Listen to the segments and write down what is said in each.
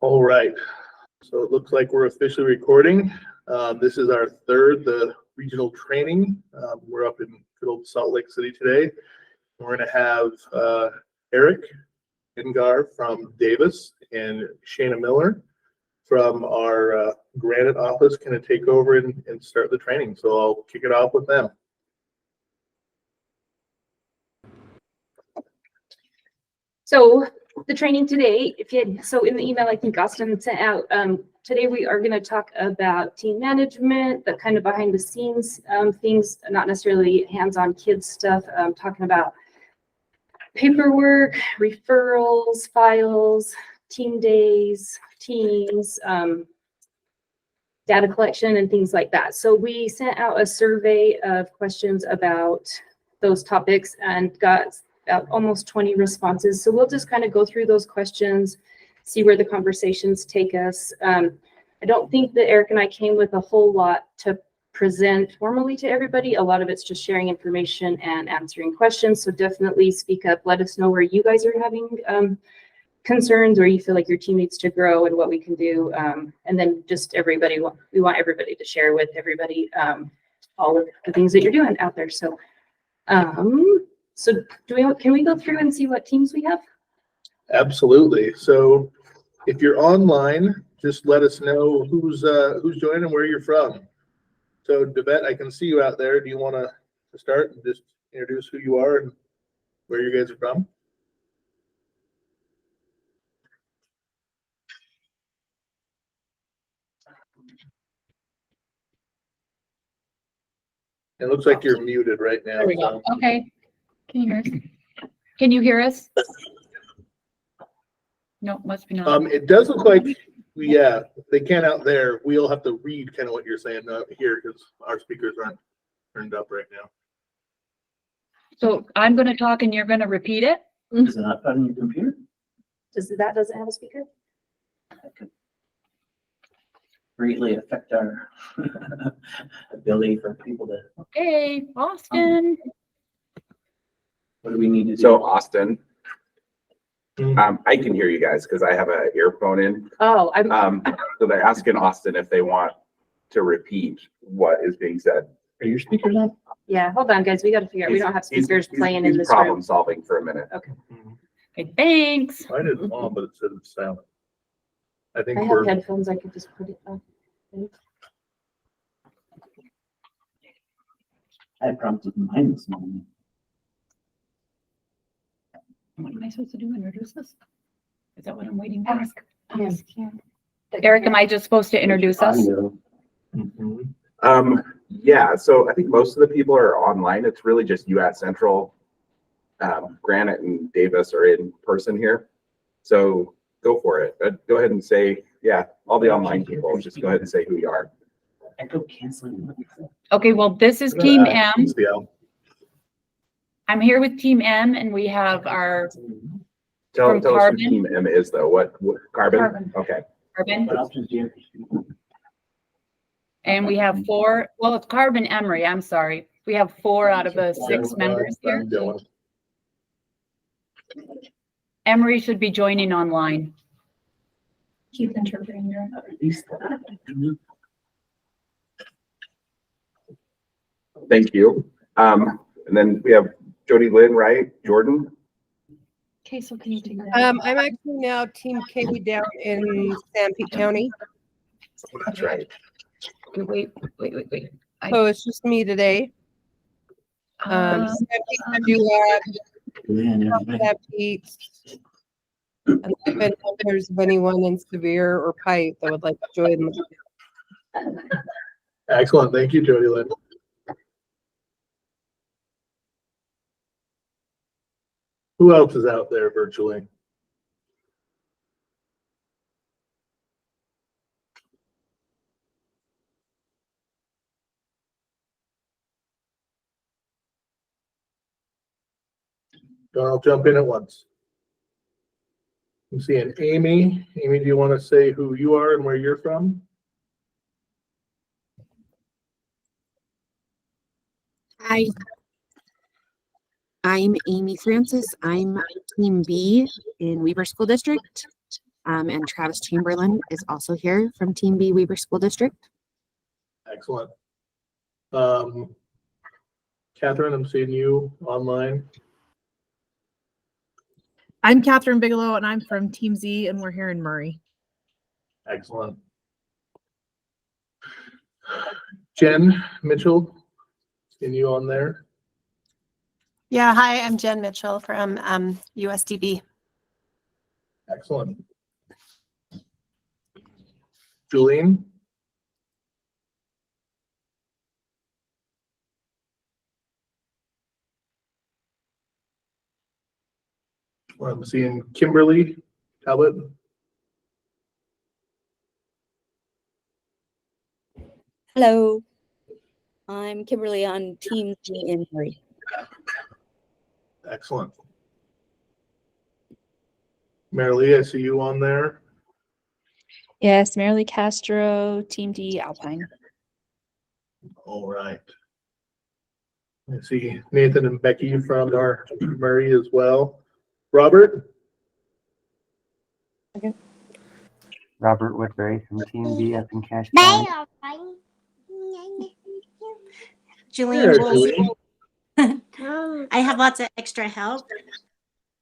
All right, so it looks like we're officially recording. This is our third, the regional training. We're up in good old Salt Lake City today. We're gonna have Eric Ingar from Davis and Shayna Miller from our Granite office gonna take over and start the training. So I'll kick it off with them. So the training today, so in the email I think Austin sent out, today we are going to talk about team management, the kind of behind the scenes things, not necessarily hands-on kids stuff, talking about paperwork, referrals, files, team days, teams, data collection and things like that. So we sent out a survey of questions about those topics and got almost 20 responses. So we'll just kind of go through those questions, see where the conversations take us. I don't think that Eric and I came with a whole lot to present formally to everybody. A lot of it's just sharing information and answering questions. So definitely speak up. Let us know where you guys are having concerns or you feel like your team needs to grow and what we can do. And then just everybody, we want everybody to share with everybody all of the things that you're doing out there. So can we go through and see what teams we have? Absolutely. So if you're online, just let us know who's joining and where you're from. So Devette, I can see you out there. Do you want to start and just introduce who you are and where you guys are from? It looks like you're muted right now. There we go. Okay. Can you hear us? Can you hear us? No, must be not. It does look like, yeah, they can out there. We'll have to read kind of what you're saying here because our speakers aren't turned up right now. So I'm going to talk and you're going to repeat it? Is it not on your computer? Doesn't have a speaker? That could greatly affect our ability for people to. Okay, Austin. What do we need to do? So Austin, I can hear you guys because I have an earphone in. Oh, So they're asking Austin if they want to repeat what is being said. Are your speakers on? yeah, hold on guys. We got to figure out, we don't have speakers playing in he's this problem room. solving for a minute. Okay, thanks. Mine is on, but it says it's silent. I think I have we're. headphones. I could just put it on. I had problems with mine this morning. What am I supposed to do? Introduce us? Is that what I'm waiting for? Ask him. Eric, am I just supposed to introduce us? Audio. Yeah, so I think most of the people are online. It's really just UATT Central. Granite and Davis are in person here. So go for it. Go ahead and say, yeah, all the online people, just go ahead and say who you are. Echo canceling. Okay, well, this is Team M. Yeah. I'm here with Team M and we have our Tell From us who Carbon? Team M is though. What Carbon? Carbon. Okay. Carbon. What options do you have? And we have four, well, it's Carbon Emery, I'm sorry. We have 4 out of the 6 members here. Emery should be joining online. Keep interpreting your. Thank you. And then we have Jody Lynn, right? Jordan. Okay, so can you take that? I'm actually now Team K down in Sanpete County. That's right. Okay, wait. So it's just me today. Sanpete, Sanpete. And if there's anyone in Severe or Pipe that would like to join. Excellent. Thank you, Jody Lynn. Who else is out there virtually? I'll jump in at once. I'm seeing Amy. Amy, do you want to say who you are and where you're from? Hi, I'm Amy Francis. I'm Team B in Weber School District. And Travis Chamberlain is also here from Team B Weaver School District. Excellent. Catherine, I'm seeing you online. I'm Catherine Bigelow, and I'm from Team Z, and we're here in Murray. Excellent. Jen Mitchell, seeing you on there. Yeah, hi, I'm Jen Mitchell from USDB. Excellent. Julian. I'm seeing Kimberly Talbot. Hello, I'm Kimberly on Team Z in Murray. Excellent. Marilee, I see you on there. Yes, Marilee Castro, Team D, Alpine. All right. I see Nathan and Becky from our Murray as well. Robert? Robert Woodbury from Team B up in Cache County. Julian, There, Julian. I have lots of extra help.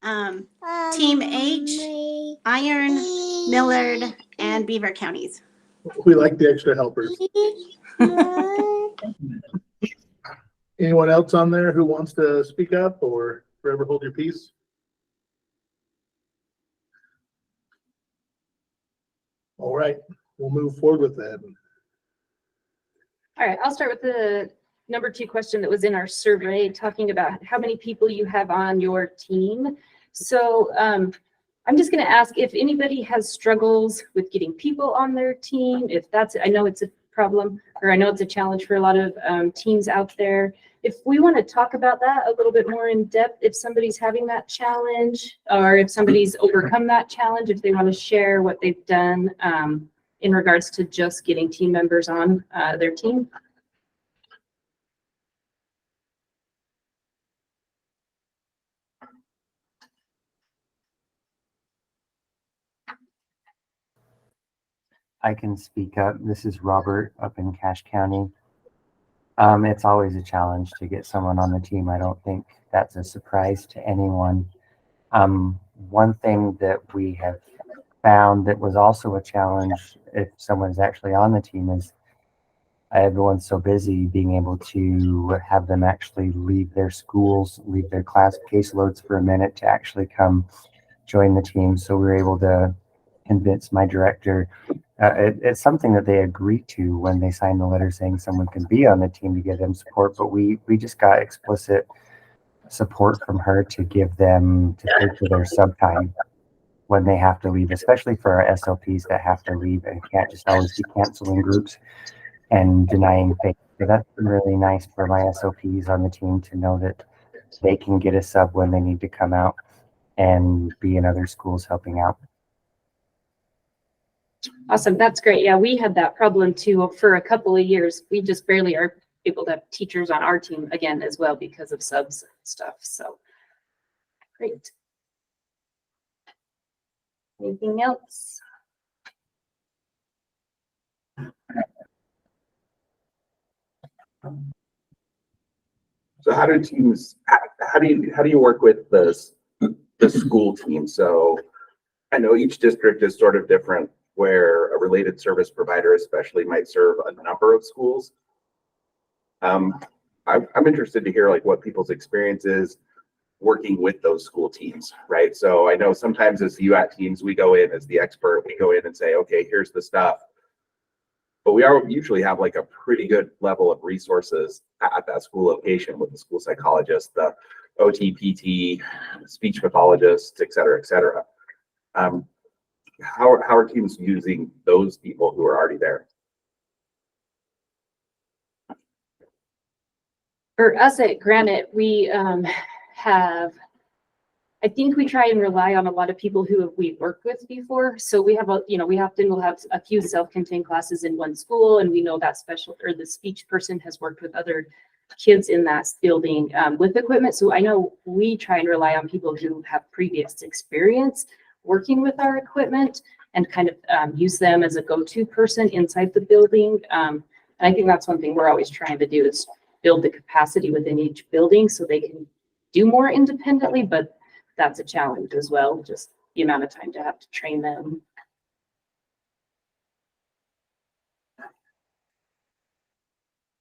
Team H, Iron, Millard, and Beaver counties. We like the extra helpers. Anyone else on there who wants to speak up or forever hold your peace? All right, we'll move forward with that. All right, I'll start with the number 2 question that was in our survey, talking about how many people you have on your team. So I'm just going to ask if anybody has struggles with getting people on their team, if that's, I know it's a problem, or I know it's a challenge for a lot of teams out there. If we want to talk about that a little bit more in depth, if somebody's having that challenge, or if somebody's overcome that challenge, if they want to share what they've done in regards to just getting team members on their team. I can speak up. This is Robert up in Cache County. It's always a challenge to get someone on the team. I don't think that's a surprise to anyone. One thing that we have found that was also a challenge if someone's actually on the team is everyone's so busy, being able to have them actually leave their schools, leave their class caseloads for a minute to actually come join the team. So we were able to convince my director. It's something that they agree to when they sign the letter saying someone can be on the team to give them support, but we just got explicit support from her to give them to pay for their sub time when they have to leave, especially for our SLPs that have to leave and can't just always be canceling groups and denying faith. So that's been really nice for my SLPs on the team to know that they can get a sub when they need to come out and be in other schools helping out. Awesome, that's great. Yeah, we had that problem too for a couple of years. We just barely are able to have teachers on our team again as well because of subs and stuff. So great. Anything else? So how do teams, how do you work with the school team? So I know each district is sort of different, where a related service provider especially might serve a number of schools. I'm interested to hear like what people's experience is working with those school teams, right? So I know sometimes as UATT teams, we go in as the expert, we go in and say, okay, here's the stuff. But we usually have like a pretty good level of resources at that school location with the school psychologist, the OT, PT, speech pathologist, et cetera, et cetera. How are teams using those people who are already there? For us at Granite, we have, I think we try and rely on a lot of people who we've worked with before. So we have, we often will have a few self-contained classes in one school, and we know that special or the speech person has worked with other kids in that building with equipment. So I know we try and rely on people who have previous experience working with our equipment and kind of use them as a go-to person inside the building. And I think that's one thing we're always trying to do is build the capacity within each building so they can do more independently, but that's a challenge as well, just the amount of time to have to train them.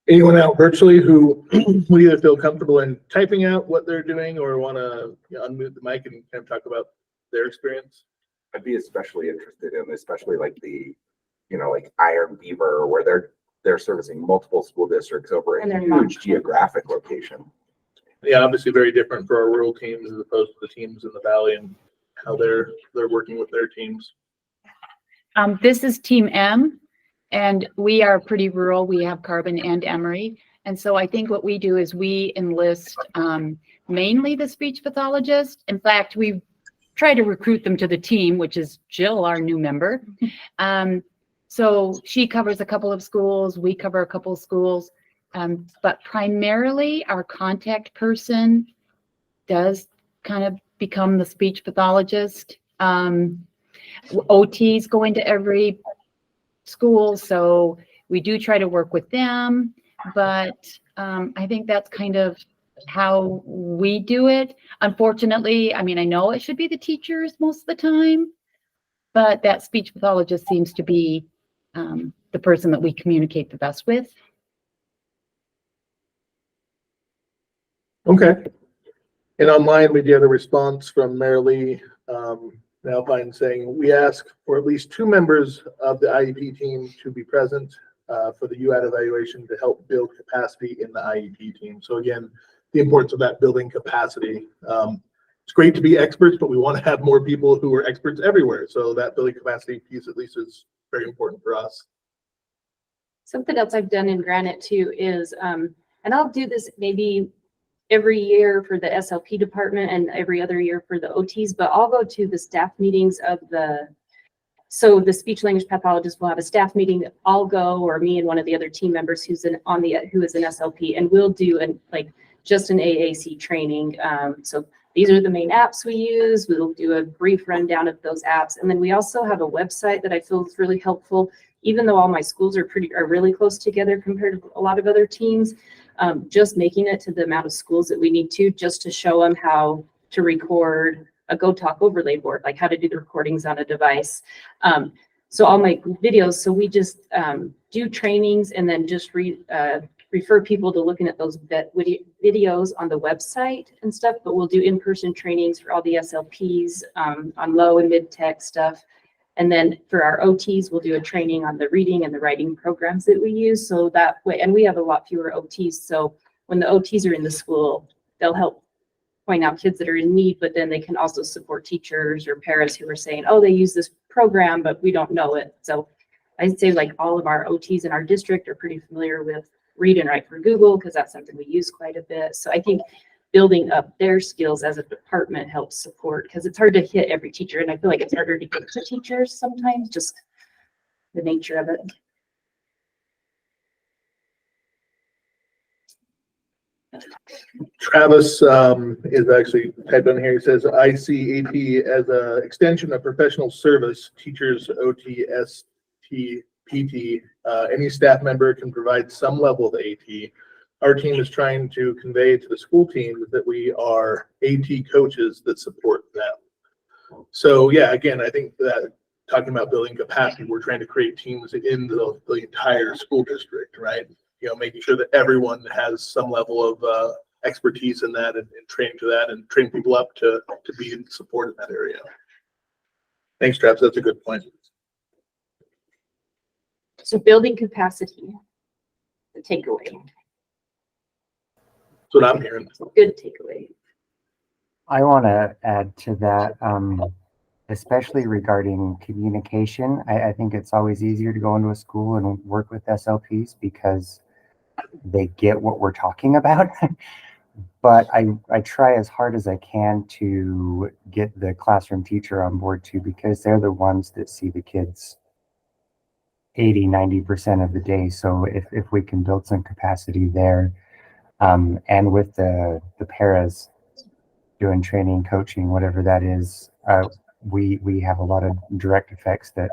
Anyone out virtually who would either feel comfortable in typing out what they're doing or want to unmute the mic and kind of talk about their experience? I'd be especially interested in, especially like the, like Iron Beaver, where they're servicing multiple school districts over And a they're huge not- geographic location. Yeah, obviously very different for our rural teams as opposed to the teams in the valley and how they're working with their teams. This is Team M, and we are pretty rural. We have Carbon and Emory. And so I think what we do is we enlist mainly the speech pathologist. In fact, we try to recruit them to the team, which is Jill, our new member. So she covers a couple of schools, we cover a couple of schools, but primarily our contact person does kind of become the speech pathologist. OTs go into every school, so we do try to work with them, but I think that's kind of how we do it. Unfortunately, I mean, I know it should be the teachers most of the time, but that speech pathologist seems to be the person that we communicate the best with. Okay. And online, we get a response from Marilee Alpine saying, we ask for at least 2 members of the IEP team to be present for the UATT evaluation to help build capacity in the IEP team. So again, the importance of that building capacity. It's great to be experts, but we want to have more people who are experts everywhere. So that building capacity piece at least is very important for us. Something else I've done in Granite too is, and I'll do this maybe every year for the SLP department and every other year for the OTs, but I'll go to the staff meetings of so the speech language pathologist will have a staff meeting. I'll go, or me and one of the other team members who is an SLP, and we'll do just an AAC training. So these are the main apps we use. We'll do a brief rundown of those apps. And then we also have a website that I feel is really helpful, even though all my schools are really close together compared to a lot of other teams. Just making it to the amount of schools that we need to, just to show them how to record a GoTalk overlay board, like how to do the recordings on a device. So I'll make videos. So we just do trainings and then just refer people to looking at those videos on the website and stuff, but we'll do in-person trainings for all the SLPs on low and mid-tech stuff. And then for our OTs, we'll do a training on the reading and the writing programs that we use. So that way, and we have a lot fewer OTs. So when the OTs are in the school, they'll help point out kids that are in need, but then they can also support teachers or paras who are saying, oh, they use this program, but we don't know it. So I'd say like all of our OTs in our district are pretty familiar with Read and Write for Google, because that's something we use quite a bit. So I think building up their skills as a department helps support, because it's hard to hit every teacher. And I feel like it's harder to get to teachers sometimes, just the nature of it. Travis is actually typed on here. He says, I see AT as an extension of professional service, teachers, OT, ST, PT. Any staff member can provide some level of AT. Our team is trying to convey to the school teams that we are AT coaches that support them. So yeah, again, I think that talking about building capacity, we're trying to create teams in the entire school district, right? Making sure that everyone has some level of expertise in that and training to that, and train people up to be in support in that area. Thanks, Travis. That's a good point. So building capacity, the takeaway. That's what I'm hearing. Good takeaway. I want to add to that, especially regarding communication. I think it's always easier to go into a school and work with SLPs because they get what we're talking about. But I try as hard as I can to get the classroom teacher on board too, because they're the ones that see the kids 80-90% of the day. So if we can build some capacity there, and with the paras doing training, coaching, whatever that is, we have a lot of direct effects that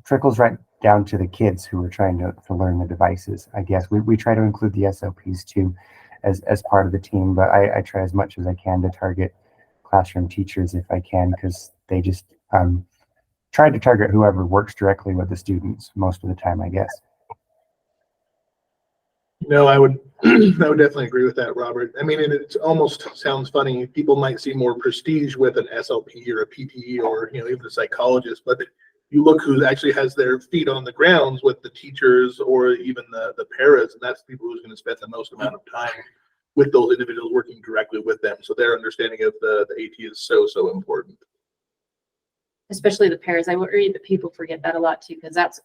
trickles right down to the kids who are trying to learn the devices. I guess we try to include the SLPs too as part of the team, but I try as much as I can to target classroom teachers if I can, because they just try to target whoever works directly with the students most of the time, I guess. No, I would I would definitely agree with that, Robert. I mean, it almost sounds funny. People might see more prestige with an SLP or a PTE or even a psychologist, but you look who actually has their feet on the grounds with the teachers or even the paras, and that's the people who's going to spend the most amount of time with those individuals working directly with them. So their understanding of the AT is so important. Especially the pairs. I worry that people forget that a lot too, because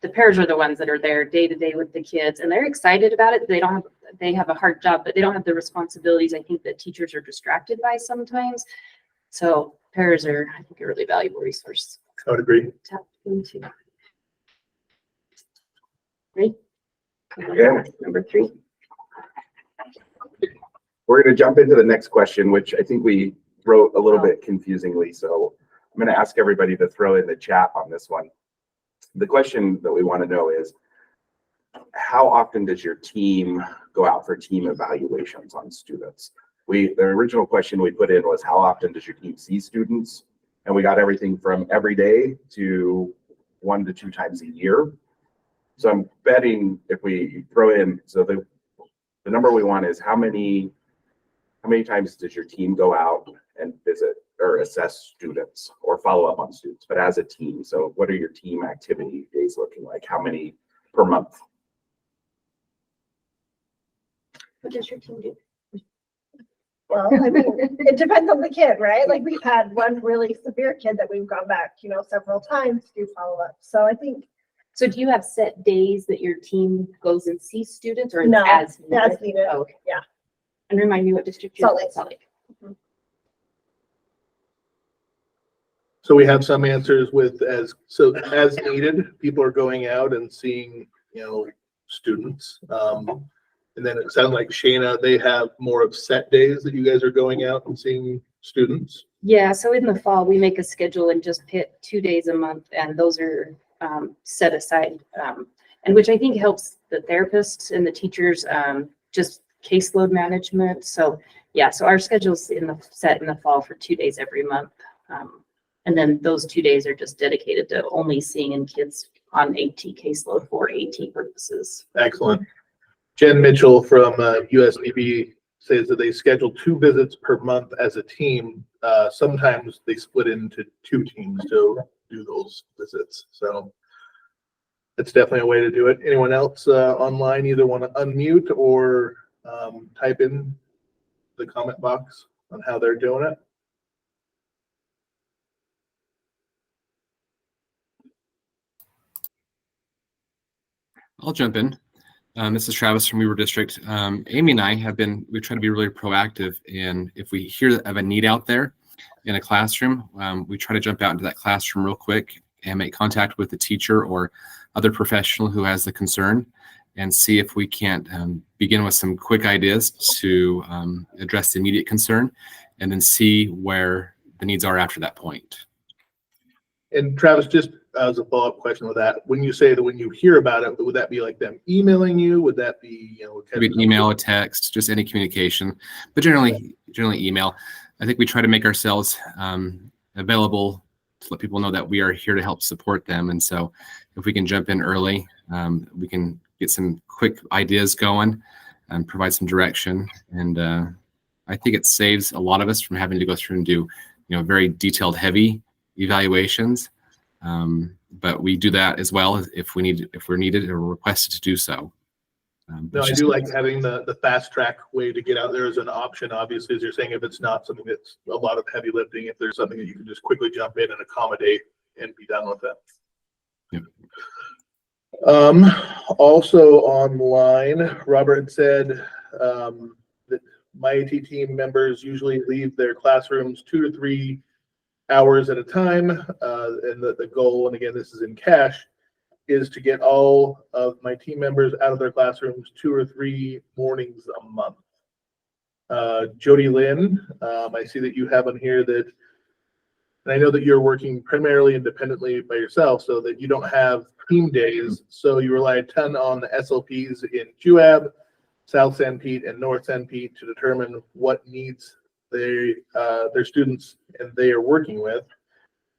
the pairs are the ones that are there day to day with the kids, and they're excited about it. They have a hard job, but they don't have the responsibilities I think that teachers are distracted by sometimes. So pairs are, I think, a really valuable resource. I would agree. Tap into. Right? Yeah. Number 3. We're going to jump into the next question, which I think we wrote a little bit confusingly. So I'm going to ask everybody to throw in the chat on this one. The question that we want to know is, how often does your team go out for team evaluations on students? The original question we put in was, how often does your team see students? And we got everything from every day to 1 to 2 times a year. So I'm betting if we throw in, so the number we want is how many times does your team go out and visit or assess students or follow up on students, but as a team? So what are your team activity days looking like? How many per month? What does your team do? Well, I mean, it depends on the kid, right? Like we've had one really severe kid that we've gone back, several times to do follow-up. So I think. So do you have set days that your team goes and sees students, or No, as needed? as needed. Oh, okay. Yeah. And remind me what district you're in. Salt Lake. Mm-hmm. So we have some answers with as needed. People are going out and seeing students. And then it sounded like Shayna, they have more of set days that you guys are going out and seeing students. Yeah, so in the fall, we make a schedule and just pick 2 days a month, and those are set aside, and which I think helps the therapists and the teachers, just caseload management. So yeah, so our schedule's set in the fall for 2 days every month. And then those 2 days are just dedicated to only seeing kids on AT caseload for AT purposes. Excellent. Jen Mitchell from USDB says that they schedule 2 visits per month as a team. Sometimes they split into 2 teams to do those visits. So that's definitely a way to do it. Anyone else online either want to unmute or type in the comment box on how they're doing it? I'll jump in. This is Travis from Weaver District. Amy and I we try to be really proactive, and if we hear of a need out there in a classroom, we try to jump out into that classroom real quick and make contact with the teacher or other professional who has the concern, and see if we can't begin with some quick ideas to address the immediate concern, and then see where the needs are after that point. And Travis, just as a follow-up question with that, when you say that when you hear about it, would that be like them emailing you? Would that be, Maybe an email, a text, just any communication, but generally email. I think we try to make ourselves available to let people know that we are here to help support them. And so if we can jump in early, we can get some quick ideas going and provide some direction. And I think it saves a lot of us from having to go through and do, very detailed, heavy evaluations. But we do that as well if we're needed or requested to do so. No, I do like having the fast track way to get out there as an option. Obviously, as you're saying, if it's not something that's a lot of heavy lifting, if there's something that you can just quickly jump in and accommodate and be done with it. Yep. Also online, Robert had said that my AT team members usually leave their classrooms 2 to 3 hours at a time, and the goal, and again, this is in cash, is to get all of my team members out of their classrooms 2 or 3 mornings a month. Jody Lynn, I see that you have on here that, and I know that you're working primarily independently by yourself, so that you don't have team days. So you rely a ton on the SLPs in GWAB, South San Pete, and North San Pete to determine what needs their students and they are working with,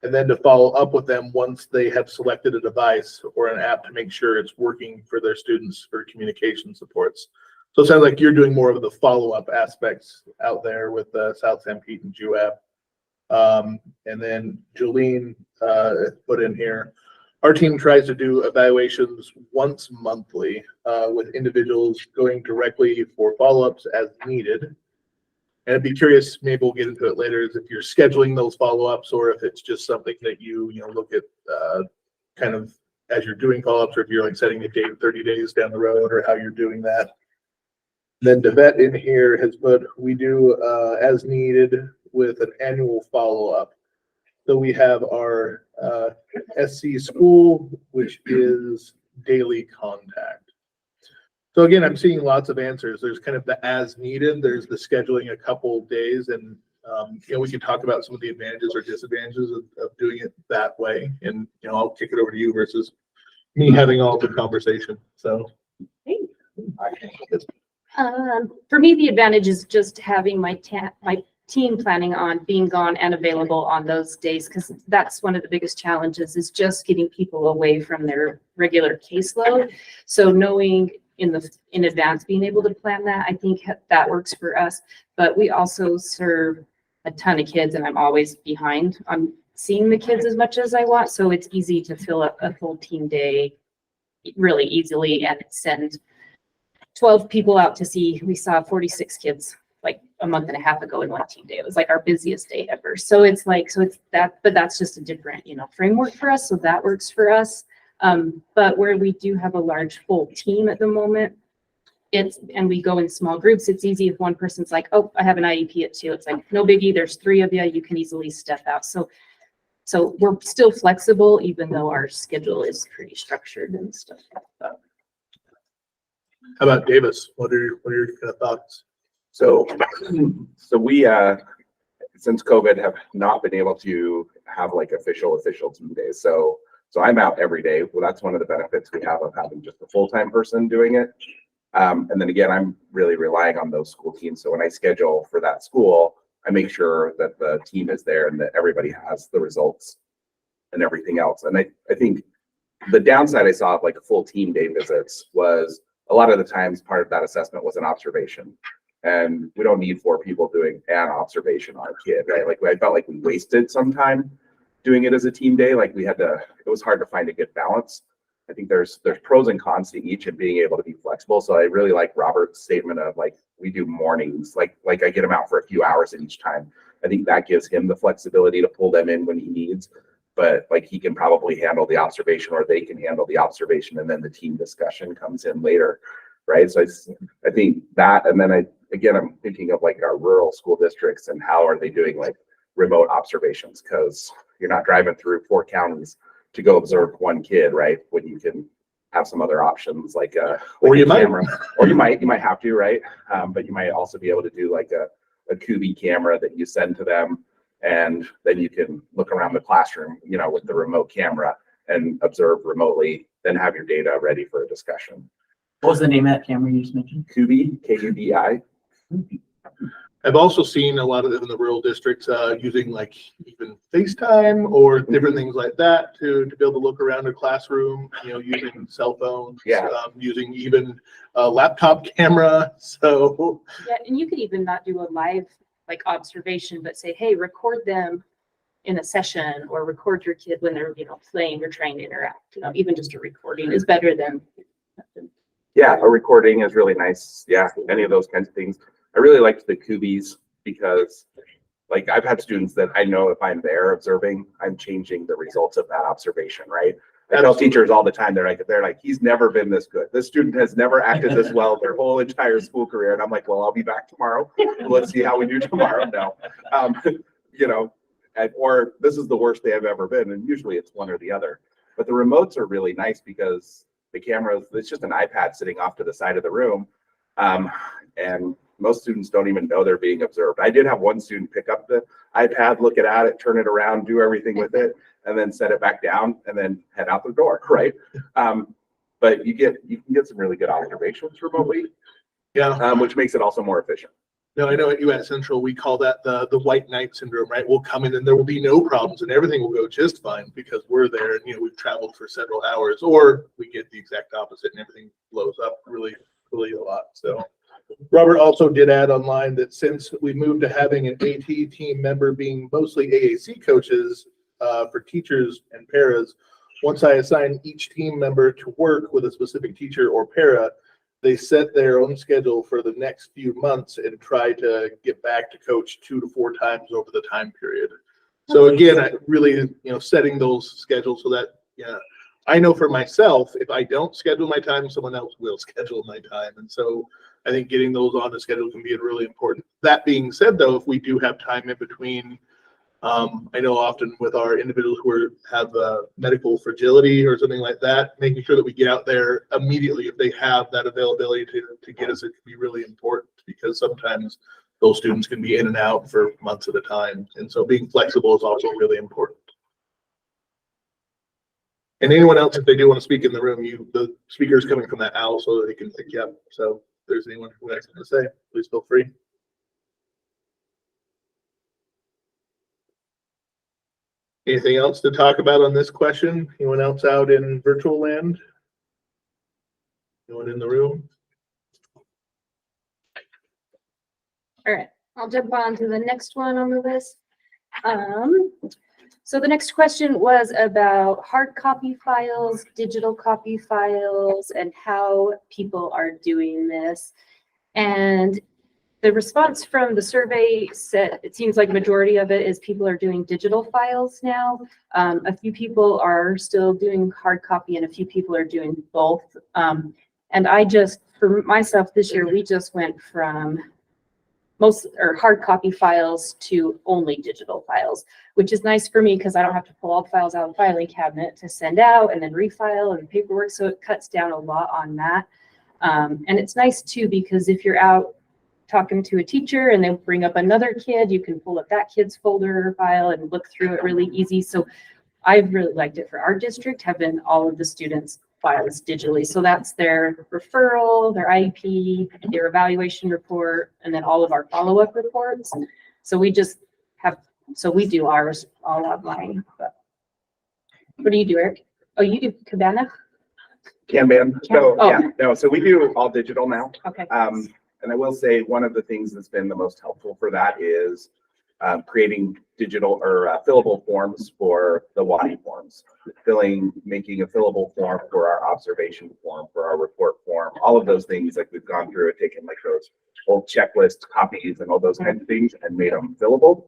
and then to follow up with them once they have selected a device or an app to make sure it's working for their students for communication supports. So it sounds like you're doing more of the follow-up aspects out there with South San Pete and GWAB. And then Jolene put in here, our team tries to do evaluations once monthly with individuals going directly for follow-ups as needed. And I'd be curious, maybe we'll get into it later, is if you're scheduling those follow-ups or if it's just something that you look at kind of as you're doing follow-ups, or if you're like setting a date 30 days down the road, or how you're doing that. Then Devet in here has put, we do as needed with an annual follow-up. So we have our SC school, which is daily contact. So again, I'm seeing lots of answers. There's kind of the as needed, there's the scheduling a couple days, and we can talk about some of the advantages or disadvantages of doing it that way. And I'll kick it over to you versus me having all the conversation. So for me, the advantage is just having my team planning on being gone and available on those days, because that's one of the biggest challenges, is just getting people away from their regular caseload. So knowing in advance, being able to plan that, I think that works for us. But we also serve a ton of kids, and I'm always behind on seeing the kids as much as I want. So it's easy to fill up a full team day really easily and send 12 people out to see. We saw 46 kids like a month and a half ago in one team day. It was like our busiest day ever. So it's that, but that's just a different, framework for us. So that works for us. But where we do have a large full team at the moment, and we go in small groups, it's easy if one person's like, oh, I have an IEP at 2. It's like, no biggie, there's 3 of you, you can easily step out. So we're still flexible, even though our schedule is pretty structured and stuff like that. How about Davis? What are your kind of thoughts? So we, since COVID, have not been able to have like official team days. So I'm out every day. Well, that's one of the benefits we have of having just a full-time person doing it. And then again, I'm really relying on those school teams. So when I schedule for that school, I make sure that the team is there and that everybody has the results and everything else. And I think the downside I saw of like full team day visits was a lot of the times part of that assessment was an observation. And we don't need 4 people doing an observation on a kid, right? Like I felt like we wasted some time doing it as a team day. Like it was hard to find a good balance. I think there's pros and cons to each and being able to be flexible. So I really like Robert's statement of like, we do mornings, like I get him out for a few hours at each time. I think that gives him the flexibility to pull them in when he needs, but like he can probably handle the observation, or they can handle the observation, and then the team discussion comes in later, right? So I think that, and then I'm thinking of like our rural school districts and how are they doing like remote observations, because you're not driving through 4 counties to go observe 1 kid, right? When you can have some other options like or you camera, or you might have to, right? But you might also be able to do like a Kubi camera that you send to them, and then you can look around the classroom, with the remote camera and observe remotely, then have your data ready for a discussion. What was the name of that camera you just mentioned? Kubi, Kubi. I've also seen a lot of them in the rural districts using like even FaceTime or different things like that to be able to look around a classroom, using cell phones, using even a laptop camera. So yeah, and you could even not do a live like observation, but say, hey, record them in a session, or record your kid when they're playing or trying to interact. Even just a recording is better than. Yeah, a recording is really nice. Yeah, any of those kinds of things. I really liked the Kubis because like I've had students that I know if I'm there observing, I'm changing the results of that observation, right? I tell teachers all the time, they're like, he's never been this good. This student has never acted this well their whole entire school career. And I'm like, well, I'll be back tomorrow. Let's see how we do tomorrow now. Or this is the worst day I've ever been. And usually it's one or the other. But the remotes are really nice because the cameras, it's just an iPad sitting off to the side of the room. And most students don't even know they're being observed. I did have one student pick up the iPad, look at it, turn it around, do everything with it, and then set it back down and then head out the door, right? But you can get some really good observations remotely, which makes it also more efficient. No, I know at UATT Central, we call that the white knight syndrome, right? We'll come in and there will be no problems and everything will go just fine because we're there and, we've traveled for several hours, or we get the exact opposite and everything blows up really a lot. So Robert also did add online that since we moved to having an AT team member being mostly AAC coaches for teachers and paras, once I assign each team member to work with a specific teacher or para, they set their own schedule for the next few months and try to get back to coach 2 to 4 times over the time period. So again, I really, setting those schedules so that, I know for myself, if I don't schedule my time, someone else will schedule my time. And so I think getting those on the schedule can be really important. That being said, though, if we do have time in between, I know often with our individuals who have medical fragility or something like that, making sure that we get out there immediately if they have that availability to get us, it can be really important because sometimes those students can be in and out for months at a time. And so being flexible is also really important. And anyone else, if they do want to speak in the room, the speaker is coming from that owl so that they can pick you up. So if there's anyone who has something to say, please feel free. Anything else to talk about on this question? Anyone else out in virtual land? Anyone in the room? All right, I'll jump on to the next one on the list. So the next question was about hard copy files, digital copy files, and how people are doing this. And the response from the survey said it seems like a majority of it is people are doing digital files now. A few people are still doing hard copy and a few people are doing both. And for myself this year, we just went from hard copy files to only digital files, which is nice for me because I don't have to pull all the files out of the filing cabinet to send out and then refile and paperwork. So it cuts down a lot on that. And it's nice too, because if you're out talking to a teacher and they bring up another kid, you can pull up that kid's folder or file and look through it really easy. So I've really liked it for our district, having all of the students' files digitally. So that's their referral, their IEP, their evaluation report, and then all of our follow-up reports. So we do ours all online. But what do you do, Eric? Oh, you do Cabana? Kanban. So Oh. yeah, no, so we do all digital now. Okay. And I will say one of the things that's been the most helpful for that is creating digital or fillable forms for the WATT forms, making a fillable form for our observation form, for our report form, all of those things. Like we've gone through and taken like those old checklist copies and all those kinds of things and made them fillable.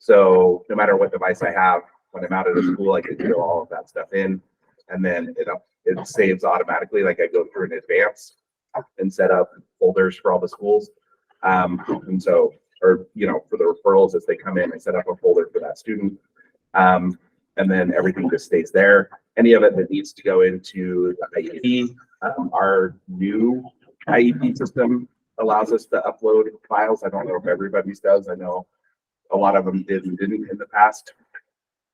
So no matter what device I have, when I'm out of the school, I can fill all of that stuff in, and then it saves automatically. Like I go through in advance and set up folders for all the schools. And so, or, for the referrals as they come in, I set up a folder for that student. And then everything just stays there. Any of it that needs to go into the IEP, our new IEP system allows us to upload files. I don't know if everybody's does. I know a lot of them did and didn't in the past.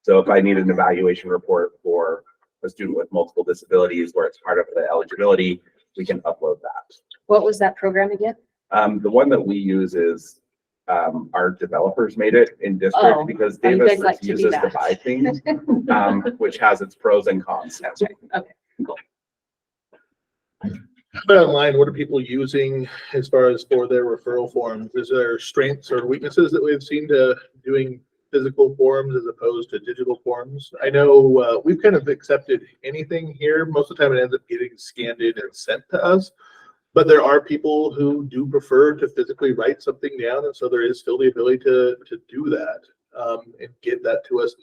So if I need an evaluation report for a student with multiple disabilities where it's part of the eligibility, we can upload that. What was that program again? The one that we use is our developers made it in district because Davis refuses to buy things, which has its pros and cons. Okay, cool. But online, what are people using as far as for their referral forms? Is there strengths or weaknesses that we've seen to doing physical forms as opposed to digital forms? I know we've kind of accepted anything here. Most of the time it ends up getting scanned in and sent to us. But there are people who do prefer to physically write something down. And so there is still the ability to do that and get that to us.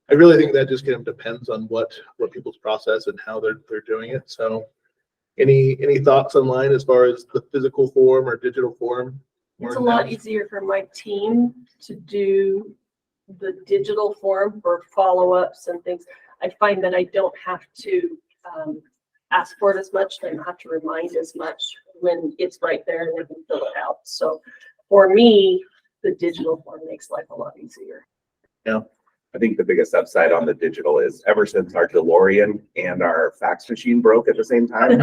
I really think that just kind of depends on what people's process and how they're doing it. So any thoughts online as far as the physical form or digital form? It's a lot easier for my team to do the digital form for follow-ups and things. I find that I don't have to ask for it as much. I don't have to remind as much when it's right there and they can fill it out. So for me, the digital form makes life a lot easier. Yeah. I think the biggest upside on the digital is ever since our DeLorean and our fax machine broke at the same time,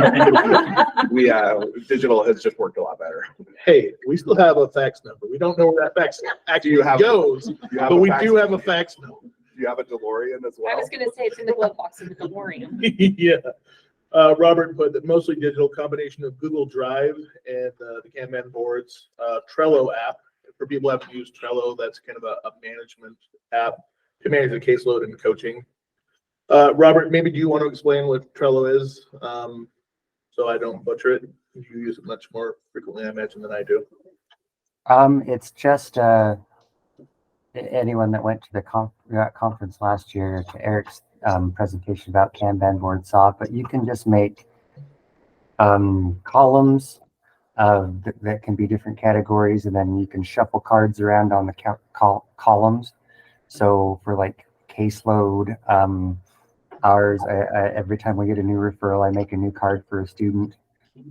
digital has just worked a lot better. Hey, we still have a fax number. We don't know where that fax actually goes, but we do have a fax number. Do you have a DeLorean as well? I was gonna say it's in the glove box of the DeLorean. Yeah. Robert put that mostly digital, combination of Google Drive and the Kanban boards, Trello app. For people who haven't used Trello, that's kind of a management app to manage the caseload and coaching. Robert, maybe do you want to explain what Trello is? So I don't butcher it. You use it much more frequently, I imagine, than I do. It's just anyone that went to the conference last year to Eric's presentation about Kanban board saw, but you can just make columns that can be different categories, and then you can shuffle cards around on the columns. So for like caseload, ours, every time we get a new referral, I make a new card for a student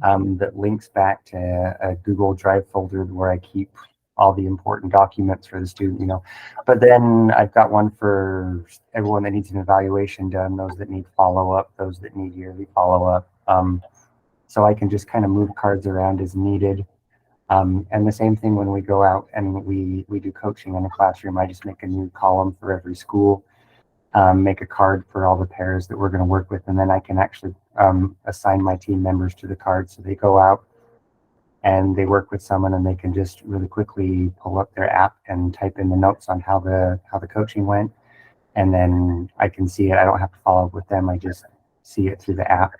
that links back to a Google Drive folder where I keep all the important documents for the student, you know. But then I've got one for everyone that needs an evaluation done, those that need follow-up, those that need yearly follow-up. So I can just kind of move cards around as needed. And the same thing when we go out and we do coaching in a classroom. I just make a new column for every school, make a card for all the pairs that we're going to work with, and then I can actually assign my team members to the card. So they go out and they work with someone, and they can just really quickly pull up their app and type in the notes on how the coaching went, and then I can see it. I don't have to follow up with them. I just see it through the app.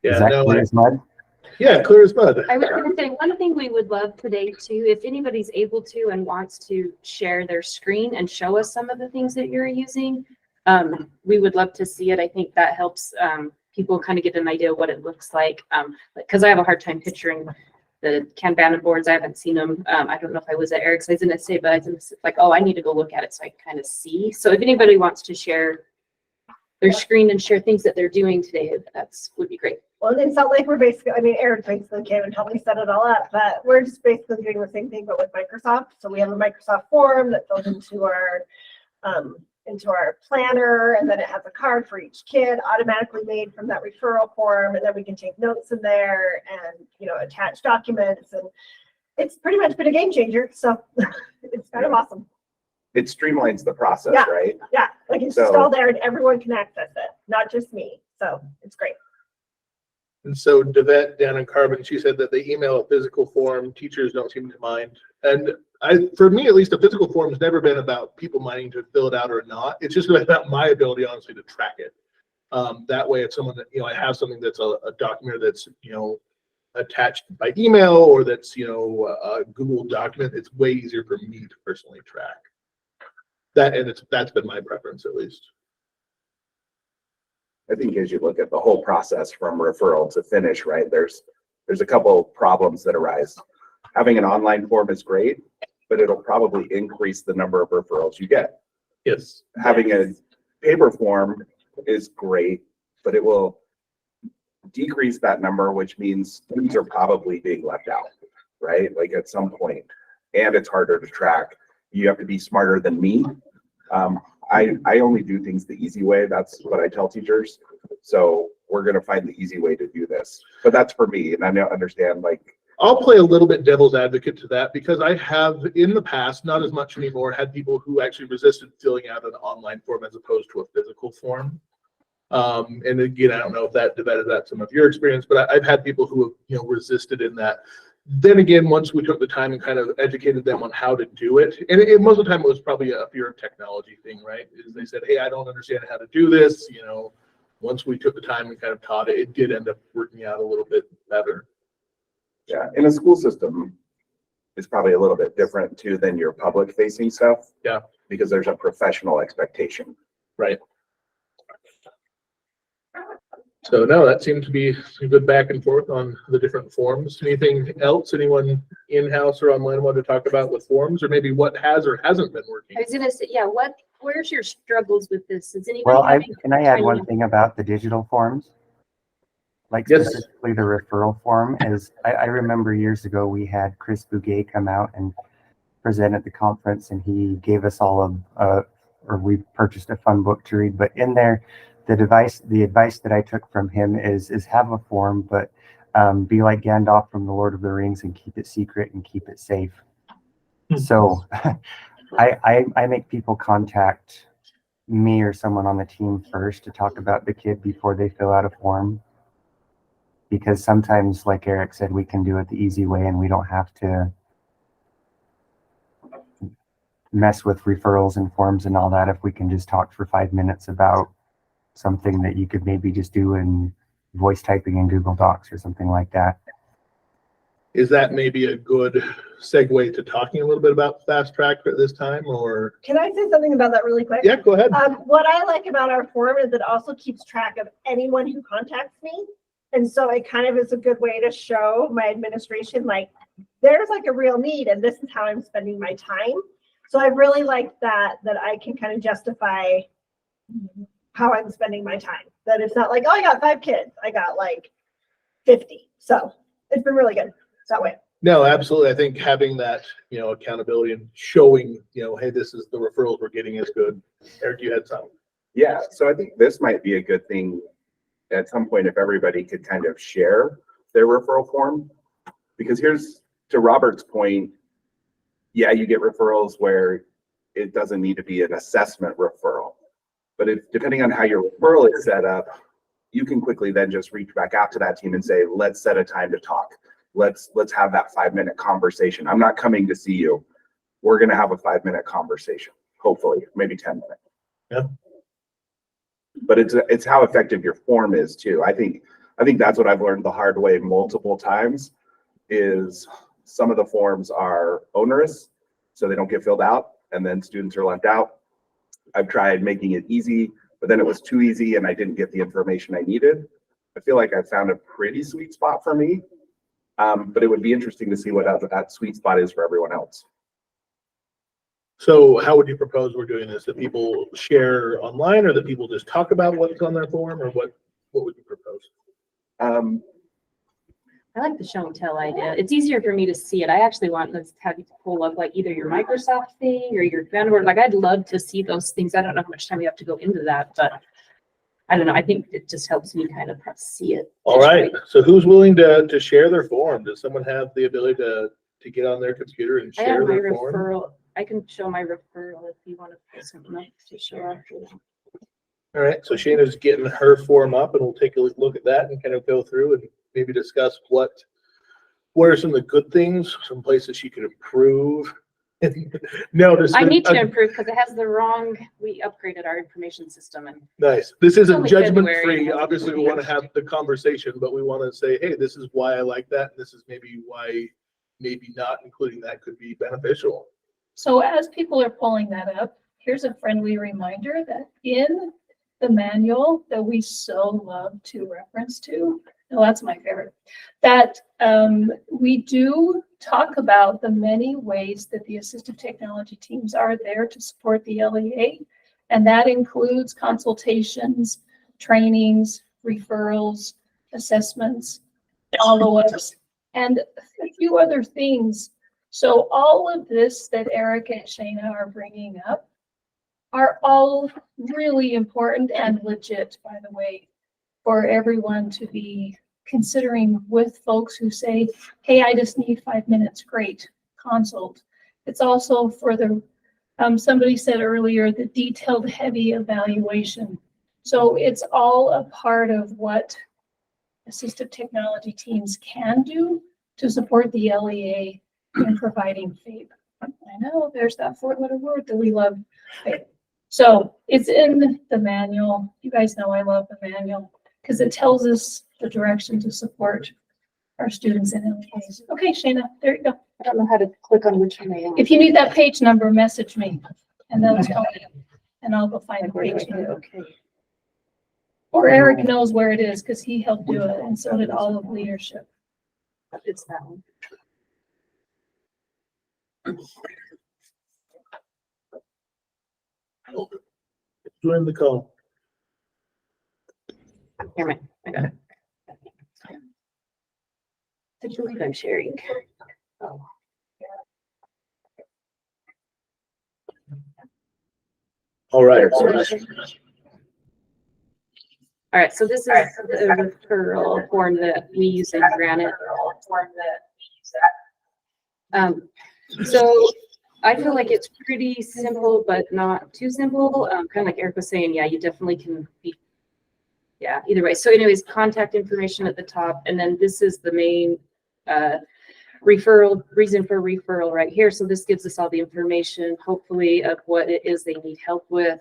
Yeah, Is that clear as mud? Yeah, clear as mud. I was going to say, one thing we would love today too, if anybody's able to and wants to share their screen and show us some of the things that you're using, we would love to see it. I think that helps people kind of get an idea of what it looks like. Because I have a hard time picturing the Kanban boards. I haven't seen them. I don't know if I was at Eric's. I was going to say, but I was like, oh, I need to go look at it so I can kind of see. So if anybody wants to share their screen and share things that they're doing today, that's would be great. Well, in Salt Lake, we're basically, I mean, Eric basically came and helped me set it all up, but we're just basically doing the same thing, but with Microsoft. So we have a Microsoft form that goes into our planner, and then it has a card for each kid automatically made from that referral form. And then we can take notes in there and, you know, attach documents, and it's pretty much been a game changer. So it's kind of awesome. It streamlines the process, Yeah. right? Yeah, like it's just all there and everyone can access it, not just me. So it's great. And so Devette down in Carbon, she said that they email a physical form. Teachers don't seem to mind. And for me, at least, a physical form has never been about people minding to fill it out or not. It's just about my ability, honestly, to track it. That way, if someone that, you know, I have something that's a document that's, you know, attached by email, or that's, you know, a Google document, it's way easier for me to personally track. That's been my preference, at least. I think as you look at the whole process from referral to finish, right, there's a couple problems that arise. Having an online form is great, but it'll probably increase the number of referrals you get. Yes. Having a paper form is great, but it will decrease that number, which means students are probably being left out, right? Like at some point, and it's harder to track. You have to be smarter than me. I only do things the easy way. That's what I tell teachers. So we're going to find the easy way to do this. But that's for me. And I don't understand, like, I'll play a little bit devil's advocate to that, because I have in the past, not as much anymore, had people who actually resisted filling out an online form as opposed to a physical form. And again, I don't know if that is that some of your experience, but I've had people who have, you know, resisted in that. Then again, once we took the time and kind of educated them on how to do it, and most of the time it was probably a fear of technology thing, right? Is they said, hey, I don't understand how to do this. You know, once we took the time and kind of taught it, it did end up working out a little bit better. Yeah, in a school system, it's probably a little bit different too than your public facing stuff. Yeah. Because there's a professional expectation. Right. So no, that seemed to be a good back and forth on the different forms. Anything else anyone in-house or online want to talk about with forms, or maybe what has or hasn't been working? I was gonna say, yeah, where's your struggles with this? Is anybody Well, having can I add tiny- one thing about the digital forms? like Yes. specifically the referral form, is I remember years ago we had Chris Bouguet come out and present at the conference, and he gave us all or we purchased a fun book to read. But in there, the advice that I took from him is have a form, but be like Gandalf from the Lord of the Rings and keep it secret and keep it safe. So I make people contact me or someone on the team first to talk about the kid before they fill out a form. Because sometimes, like Eric said, we can do it the easy way and we don't have to mess with referrals and forms and all that if we can just talk for 5 minutes about something that you could maybe just do in voice typing in Google Docs or something like that. Is that maybe a good segue to talking a little bit about Fast Track at this time, or? Can I say something about that really quick? Yeah, go ahead. What I like about our form is it also keeps track of anyone who contacts me. And so it kind of is a good way to show my administration, like, there's like a real need and this is how I'm spending my time. So I really like that I can kind of justify how I'm spending my time. That it's not like, oh, I got 5 kids. I got like 50. So it's been really good that way. No, absolutely. I think having that, accountability and showing, hey, this is the referrals we're getting is good. Eric, you had something. Yeah, so I think this might be a good thing at some point if everybody could kind of share their referral form. Because here's, to Robert's point, yeah, you get referrals where it doesn't need to be an assessment referral. But if, depending on how your referral is set up, you can quickly then just reach back out to that team and say, let's set a time to talk. Let's have that 5-minute conversation. I'm not coming to see you. We're going to have a 5-minute conversation, hopefully, maybe 10 minutes. Yeah. But it's how effective your form is too. I think that's what I've learned the hard way multiple times is some of the forms are onerous, so they don't get filled out, and then students are left out. I've tried making it easy, but then it was too easy and I didn't get the information I needed. I feel like I found a pretty sweet spot for me, but it would be interesting to see what that sweet spot is for everyone else. So how would you propose we're doing this? That people share online, or that people just talk about what's on their form, or what would you propose? I like the show and tell idea. It's easier for me to see it. I actually want to have you pull up like either your Microsoft thing or your Vanguard. Like I'd love to see those things. I don't know how much time we have to go into that, but I don't know. I think it just helps me kind of see it. All right. So who's willing to share their form? Does someone have the ability to get on their computer and I have share my their form? referral. I can show my referral if you want to put something up to show after that. All right. So Shayna's getting her form up, and we'll take a look at that and kind of go through and maybe discuss what are some of the good things, some places she could improve. No, I need to improve because it has the wrong. We upgraded our information system and nice. This isn't only judgment February. free. Obviously, we want to have the conversation, but we want to say, hey, this is why I like that. And this is maybe why maybe not including that could be beneficial. So as people are pulling that up, here's a friendly reminder that in the manual that we so love to reference to, no, that's my favorite, that we do talk about the many ways that the assistive technology teams are there to support the LEA. And that includes consultations, trainings, referrals, assessments, follow-ups, and a few other things. So all of this that Eric and Shayna are bringing up are all really important and legit, by the way, for everyone to be considering with folks who say, hey, I just need 5 minutes. Great, consult. It's also for the, somebody said earlier, the detailed heavy evaluation. So it's all a part of what assistive technology teams can do to support the LEA in providing FAPE. I know there's that 4-letter word that we love, FAPE. So it's in the manual. You guys know I love the manual because it tells us the direction to support our students in LEAs. Okay, Shayna, there you go. I don't know how to click on which one I am. If you need that page number, message me and they'll tell me and I'll go find the page number. Okay. Or Eric knows where it is because he helped do it and so did all of leadership. It's that one. Join the call. Here, I got it. I believe I'm sharing. Oh. All right. All right, so this is the referral form that we use in Granite. So I feel like it's pretty simple, but not too simple. Kind of like Eric was saying, yeah, you definitely can be, yeah, either way. So anyways, contact information at the top, and then this is the main referral, reason for referral right here. So this gives us all the information, hopefully, of what it is they need help with,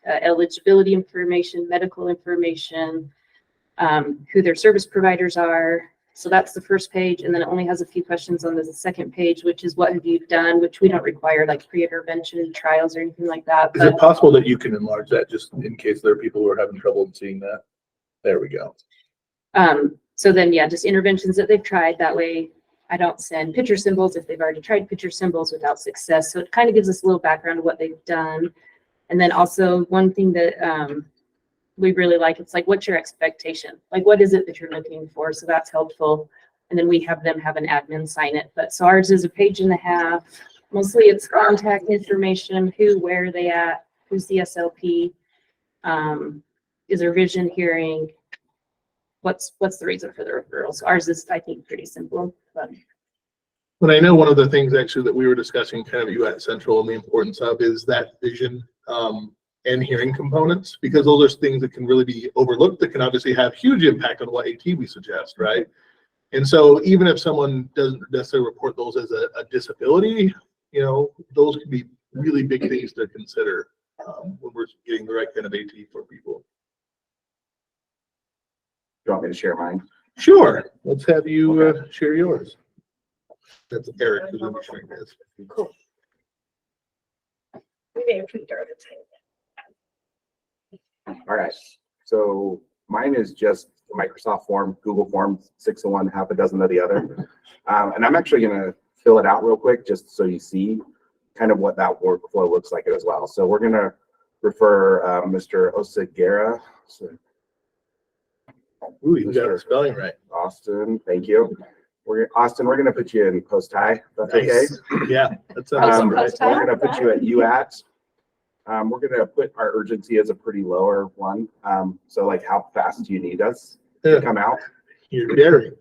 eligibility information, medical information, who their service providers are. So that's the first page, and then it only has a few questions on the second page, which is what have you done, which we don't require like pre-intervention trials or anything like that. Is it possible that you can enlarge that just in case there are people who are having trouble seeing that? There we go. So then, yeah, just interventions that they've tried. That way I don't send picture symbols if they've already tried picture symbols without success. So it kind of gives us a little background of what they've done. And then also one thing that we really like, it's like, what's your expectation? Like, what is it that you're looking for? So that's helpful. And then we have them have an admin sign it. But so ours is a page and a half. Mostly it's contact information, who, where are they at, who's the SLP, is there vision, hearing, what's the reason for the referrals. Ours is, I think, pretty simple. But I know one of the things actually that we were discussing kind of UATT Central and the importance of is that vision and hearing components, because those are things that can really be overlooked that can obviously have huge impact on what AT we suggest, right? And so even if someone doesn't necessarily report those as a disability, you know, those can be really big things to consider when we're getting the right kind of AT for people. You want me to share mine? Sure. Let's have you share yours. That's Eric who's going to be sharing this. Cool. We may have tweaked our other time. All right, so mine is just Microsoft form, Google Forms, 6 of one, half a dozen of the other. And I'm actually gonna fill it out real quick just so you see kind of what that workflow looks like as well. So we're gonna refer Mr. Osagera. So, ooh, you got the spelling right. Austin, thank you. Austin, we're gonna put you in post-high. That's okay. Yeah, that's right. We're gonna put you at UATT. We're gonna put our urgency as a pretty lower one. So like, how fast do you need us to come out? You're daring.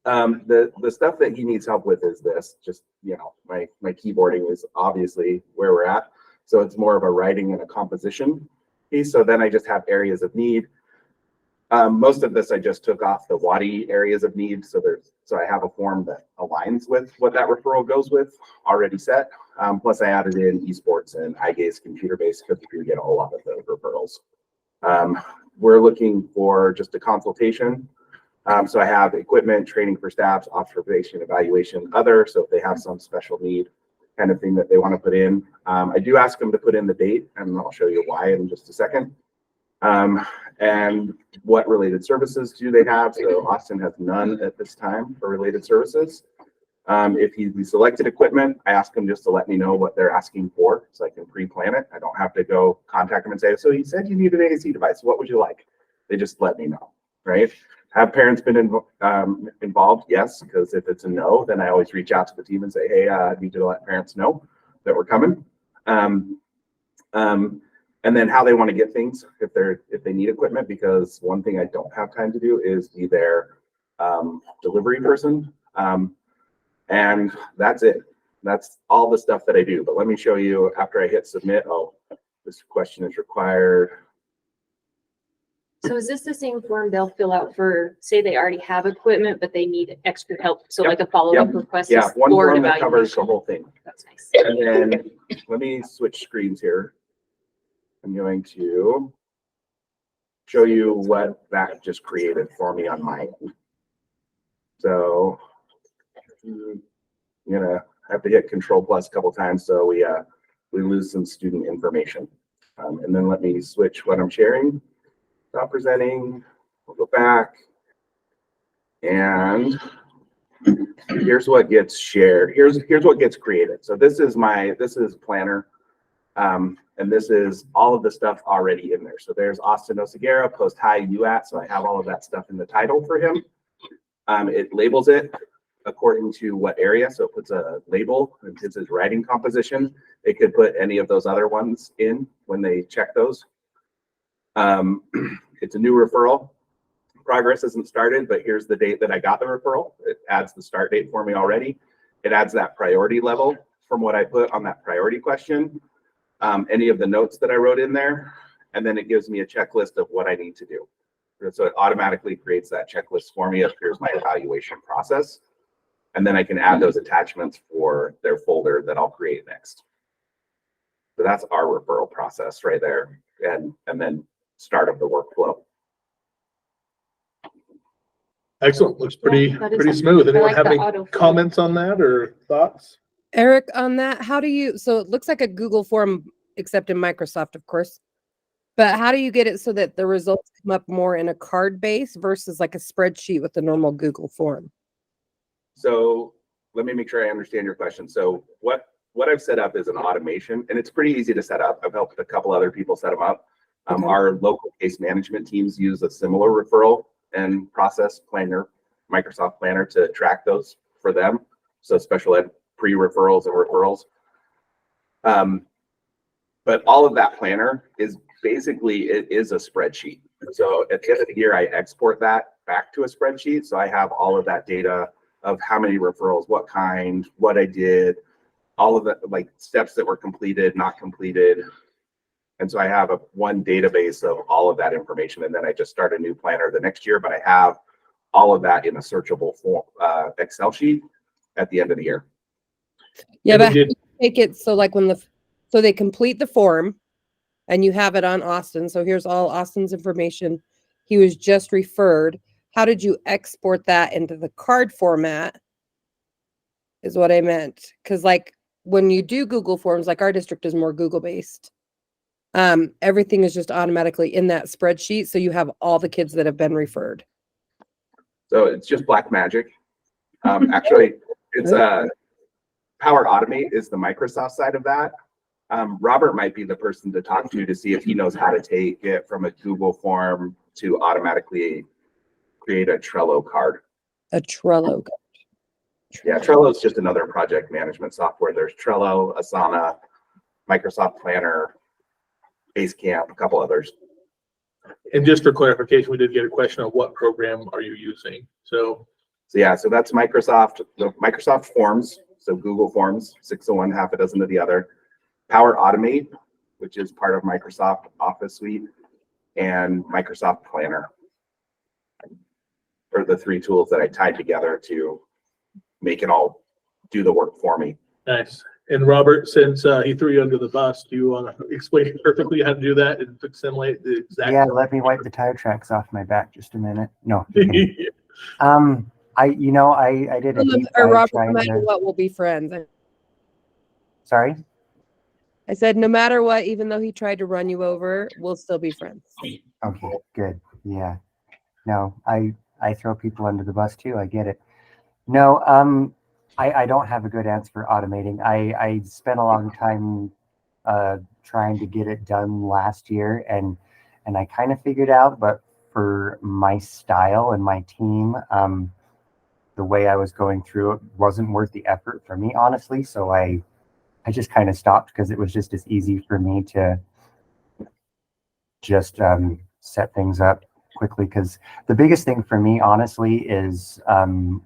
The stuff that he needs help with is this. Just, you know, my keyboarding is obviously where we're at. So it's more of a writing and a composition piece. So then I just have areas of need. Most of this I just took off the WATT areas of need. So I have a form that aligns with what that referral goes with already set. Plus I added in esports and eye gaze computer-based because you get a whole lot of those referrals. We're looking for just a consultation. So I have equipment, training for staffs, observation, evaluation, other. So if they have some special need kind of thing that they want to put in, I do ask them to put in the date, and I'll show you why in just a second. And what related services do they have? So Austin has none at this time for related services. If we selected equipment, I ask them just to let me know what they're asking for so I can pre-plan it. I don't have to go contact them and say, so you said you need an AAC device. What would you like? They just let me know, right? Have parents been involved? Yes, because if it's a no, then I always reach out to the team and say, hey, I need to let parents know that we're coming. And then how they want to get things if they need equipment, because one thing I don't have time to do is be their delivery person. And that's it. That's all the stuff that I do. But let me show you after I hit submit. Oh, this question is required. So is this the same form they'll fill out for, say they already have equipment, but they need extra help? So like a follow-up request? Yeah, one or an form that covers the evaluation? whole thing. That's nice. And then let me switch screens here. I'm going to show you what that just created for me on mine. So I'm gonna have to hit Control Plus a couple times so we lose some student information. And then let me switch what I'm sharing. Stop presenting. We'll go back. And here's what gets shared. Here's what gets created. So this is Planner. And this is all of the stuff already in there. So there's Austin Osagera, post high UATT. So I have all of that stuff in the title for him. It labels it according to what area. So it puts a label and it's its writing composition. It could put any of those other ones in when they check those. It's a new referral. Progress isn't started, but here's the date that I got the referral. It adds the start date for me already. It adds that priority level from what I put on that priority question, any of the notes that I wrote in there, and then it gives me a checklist of what I need to do. So it automatically creates that checklist for me of here's my evaluation process. And then I can add those attachments for their folder that I'll create next. So that's our referral process right there. And then start of the workflow. Excellent. Looks pretty that is- pretty smooth. I Anyone like have the any autofill. comments on that or thoughts? Eric, on that, how do you, so it looks like a Google form, except in Microsoft, of course. But how do you get it so that the results come up more in a card base versus like a spreadsheet with the normal Google form? So let me make sure I understand your question. So what I've set up is an automation, and it's pretty easy to set up. I've helped a couple other people set them up. Our local case management teams use a similar referral and process planner, Microsoft Planner, to track those for them. So special ed pre-referrals and referrals. But all of that planner is basically, it is a spreadsheet. So at the end of the year, I export that back to a spreadsheet. So I have all of that data of how many referrals, what kind, what I did, all of the like steps that were completed, not completed. And so I have one database of all of that information, and then I just start a new planner the next year, but I have all of that in a searchable form, Excel sheet at the end of the year. Yeah, but how do you take it so like when so they complete the form and you have it on Austin. So here's all Austin's information. He was just referred. How did you export that into the card format is what I meant. Because like when you do Google Forms, like our district is more Google based. Everything is just automatically in that spreadsheet. So you have all the kids that have been referred. So it's just black magic. Actually, it's Power Automate is the Microsoft side of that. Robert might be the person to talk to see if he knows how to take it from a Google form to automatically create a Trello card. A Trello card. Yeah, Trello is just another project management software. There's Trello, Asana, Microsoft Planner, Basecamp, a couple others. And just for clarification, we did get a question of what program are you using? So yeah, so that's Microsoft, the Microsoft Forms. So Google Forms, 6 of one, half a dozen of the other. Power Automate, which is part of Microsoft Office Suite, and Microsoft Planner are the three tools that I tied together to make it all do the work for me. nice. And Robert, since he threw you under the bus, do you want to explain perfectly how to do that and simulate the exact? Yeah, let me wipe the tire tracks off my back just a minute. No. I did a deep Or dive Robert, no trying matter to. what, we'll be friends. Sorry. I said, no matter what, even though he tried to run you over, we'll still be friends. Okay, good. Yeah. No, I throw people under the bus too. I get it. No, I don't have a good answer for automating. I spent a long time trying to get it done last year, and I kind of figured out, but for my style and my team, the way I was going through it wasn't worth the effort for me, honestly. So I just kind of stopped because it was just as easy for me to just set things up quickly. Because the biggest thing for me, honestly, is and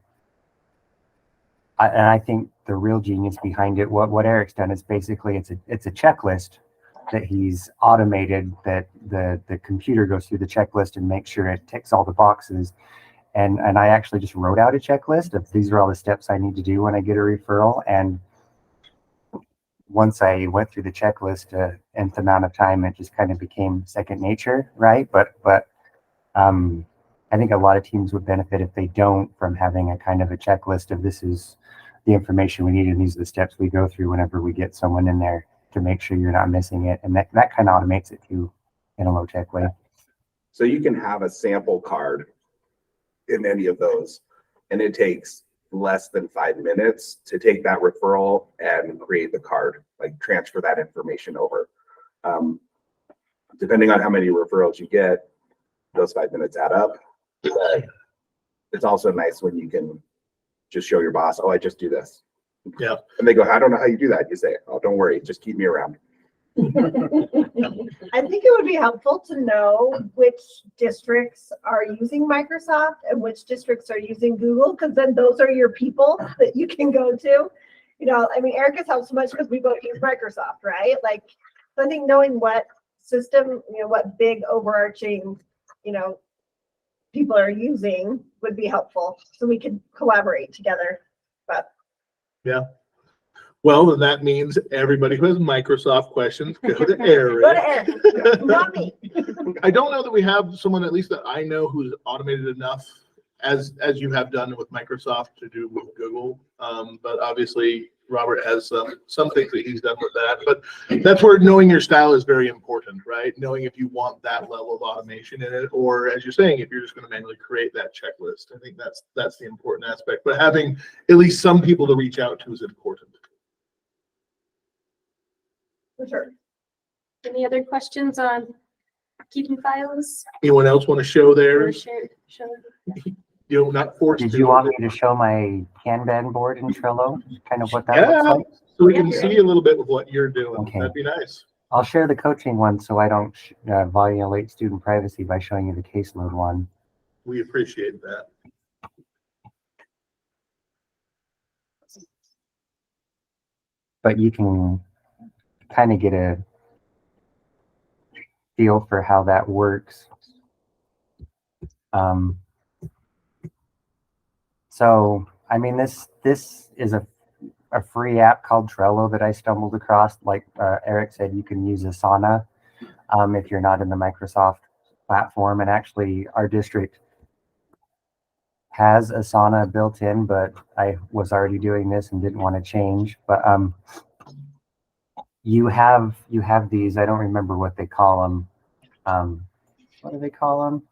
I think the real genius behind it, what Eric's done is basically it's a checklist that he's automated, that the computer goes through the checklist and makes sure it ticks all the boxes. And I actually just wrote out a checklist of these are all the steps I need to do when I get a referral. And once I went through the checklist nth amount of time, it just kind of became second nature, right? But I think a lot of teams would benefit if they don't, from having a kind of a checklist of this is the information we need and these are the steps we go through whenever we get someone in there to make sure you're not missing it. And that kind of automates it too in a low tech way. So you can have a sample card in any of those, and it takes less than 5 minutes to take that referral and create the card, like transfer that information over. Depending on how many referrals you get, those 5 minutes add up. it's also nice when you can just show your boss, oh, I just do this. Yeah. And they go, I don't know how you do that. You say, oh, don't worry, just keep me around. I think it would be helpful to know which districts are using Microsoft and which districts are using Google, because then those are your people that you can go to. You know, I mean, Erica's helped so much because we both use Microsoft, right? Like, so I think knowing what system, you know, what big overarching, you know, people are using would be helpful so we could collaborate together. But Yeah. Well, then that means everybody who has Microsoft questions, go to Eric. go to Eric, not me. I don't know that we have someone, at least that I know, who's automated enough as you have done with Microsoft to do with Google. But obviously Robert has some things that he's done with that. But that's where knowing your style is very important, right? Knowing if you want that level of automation in it, or as you're saying, if you're just going to manually create that checklist. I think that's the important aspect. But having at least some people to reach out to is important. For sure. Any other questions on keeping files? Anyone else want to show Or theirs? show? You know, not forced Did to. you want me to show my Kanban board in Trello? Kind of what that Yeah, looks like? so we can see a little bit of what you're doing. Okay. That'd be nice. I'll share the coaching one so I don't violate student privacy by showing you the caseload one. We appreciate that. But you can kind of get a feel for how that works. So, I mean, this is a free app called Trello that I stumbled across. Like Eric said, you can use Asana if you're not in the Microsoft platform. And actually, our district has Asana built in, but I was already doing this and didn't want to change. But you have these, I don't remember what they call them. What do they call them?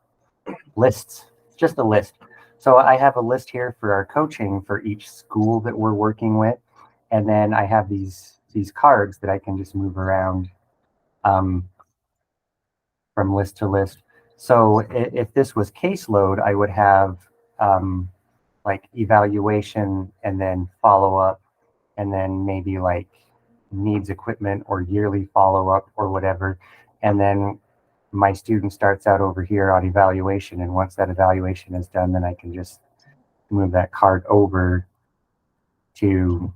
Lists. It's just a list. So I have a list here for our coaching for each school that we're working with. And then I have these cards that I can just move around from list to list. So if this was caseload, I would have like evaluation and then follow up, and then maybe like needs equipment or yearly follow up or whatever. And then my student starts out over here on evaluation. And once that evaluation is done, then I can just move that card over to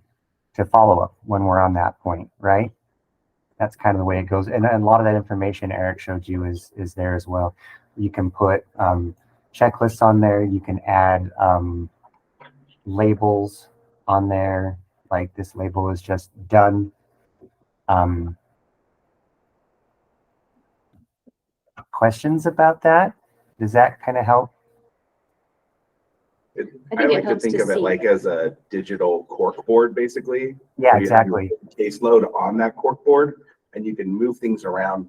follow up when we're on that point, right? That's kind of the way it goes. And a lot of that information Eric showed you is there as well. You can put checklists on there. You can add labels on there. Like this label is just done. Questions about that? Does that kind of help? I like to think of it like as a digital cork board, basically. Yeah, exactly. Caseload on that cork board, and you can move things around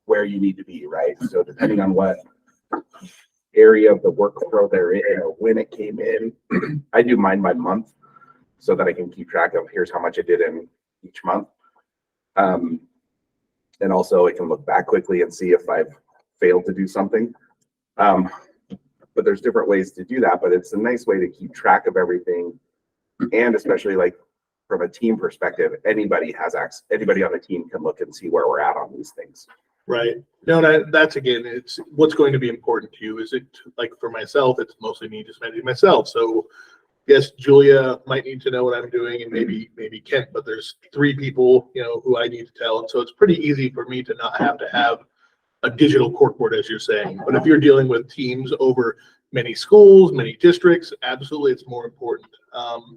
where you need to be, right? So depending on what area of the workflow they're in or when it came in, I do mine by month so that I can keep track of here's how much I did in each month. And also I can look back quickly and see if I've failed to do something. But there's different ways to do that, but it's a nice way to keep track of everything. And especially like from a team perspective, anybody has access, anybody on the team can look and see where we're at on these things. Right. No, that's again, it's what's going to be important to you. Is it like for myself, it's mostly me just managing myself. So yes, Julia might need to know what I'm doing, and maybe Kent, but there's 3 people, you know, who I need to tell. And so it's pretty easy for me to not have to have a digital corkboard, as you're saying. But if you're dealing with teams over many schools, many districts, absolutely it's more important.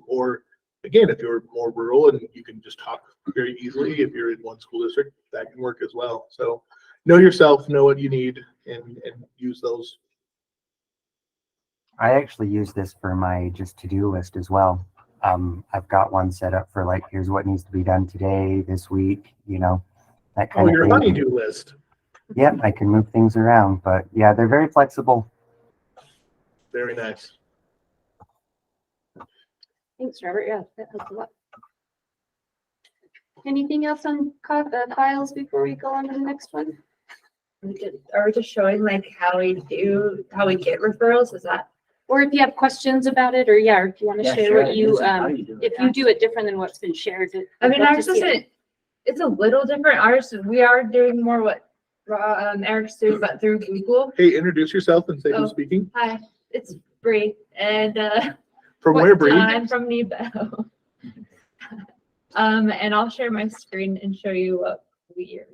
Or again, if you're more rural and you can just talk very easily, if you're in one school district, that can work as well. So know yourself, know what you need, and use those. I actually use this for my just to-do list as well. I've got one set up for like, here's what needs to be done today, this week, you know, that kind of your thing. honeydew list. Yeah, I can move things around, but yeah, they're very flexible. Very nice. Thanks, Robert. Yeah, that helps a lot. Anything else on files before we go on to the next one? Are we just showing like how we get referrals? Is that Or if you have questions about it, or or if you want to Yeah, share sure. what you, How do you do it? if you do it different than what's been shared. I mean, I'd love ours to see it. isn't, it's a little different. Ours, we are doing more what Eric's doing, but through Google. Hey, introduce yourself and say Oh. who's speaking. Hi, it's Bree, and From where, Bree? I'm from Nebo. And I'll share my screen and show you what we are.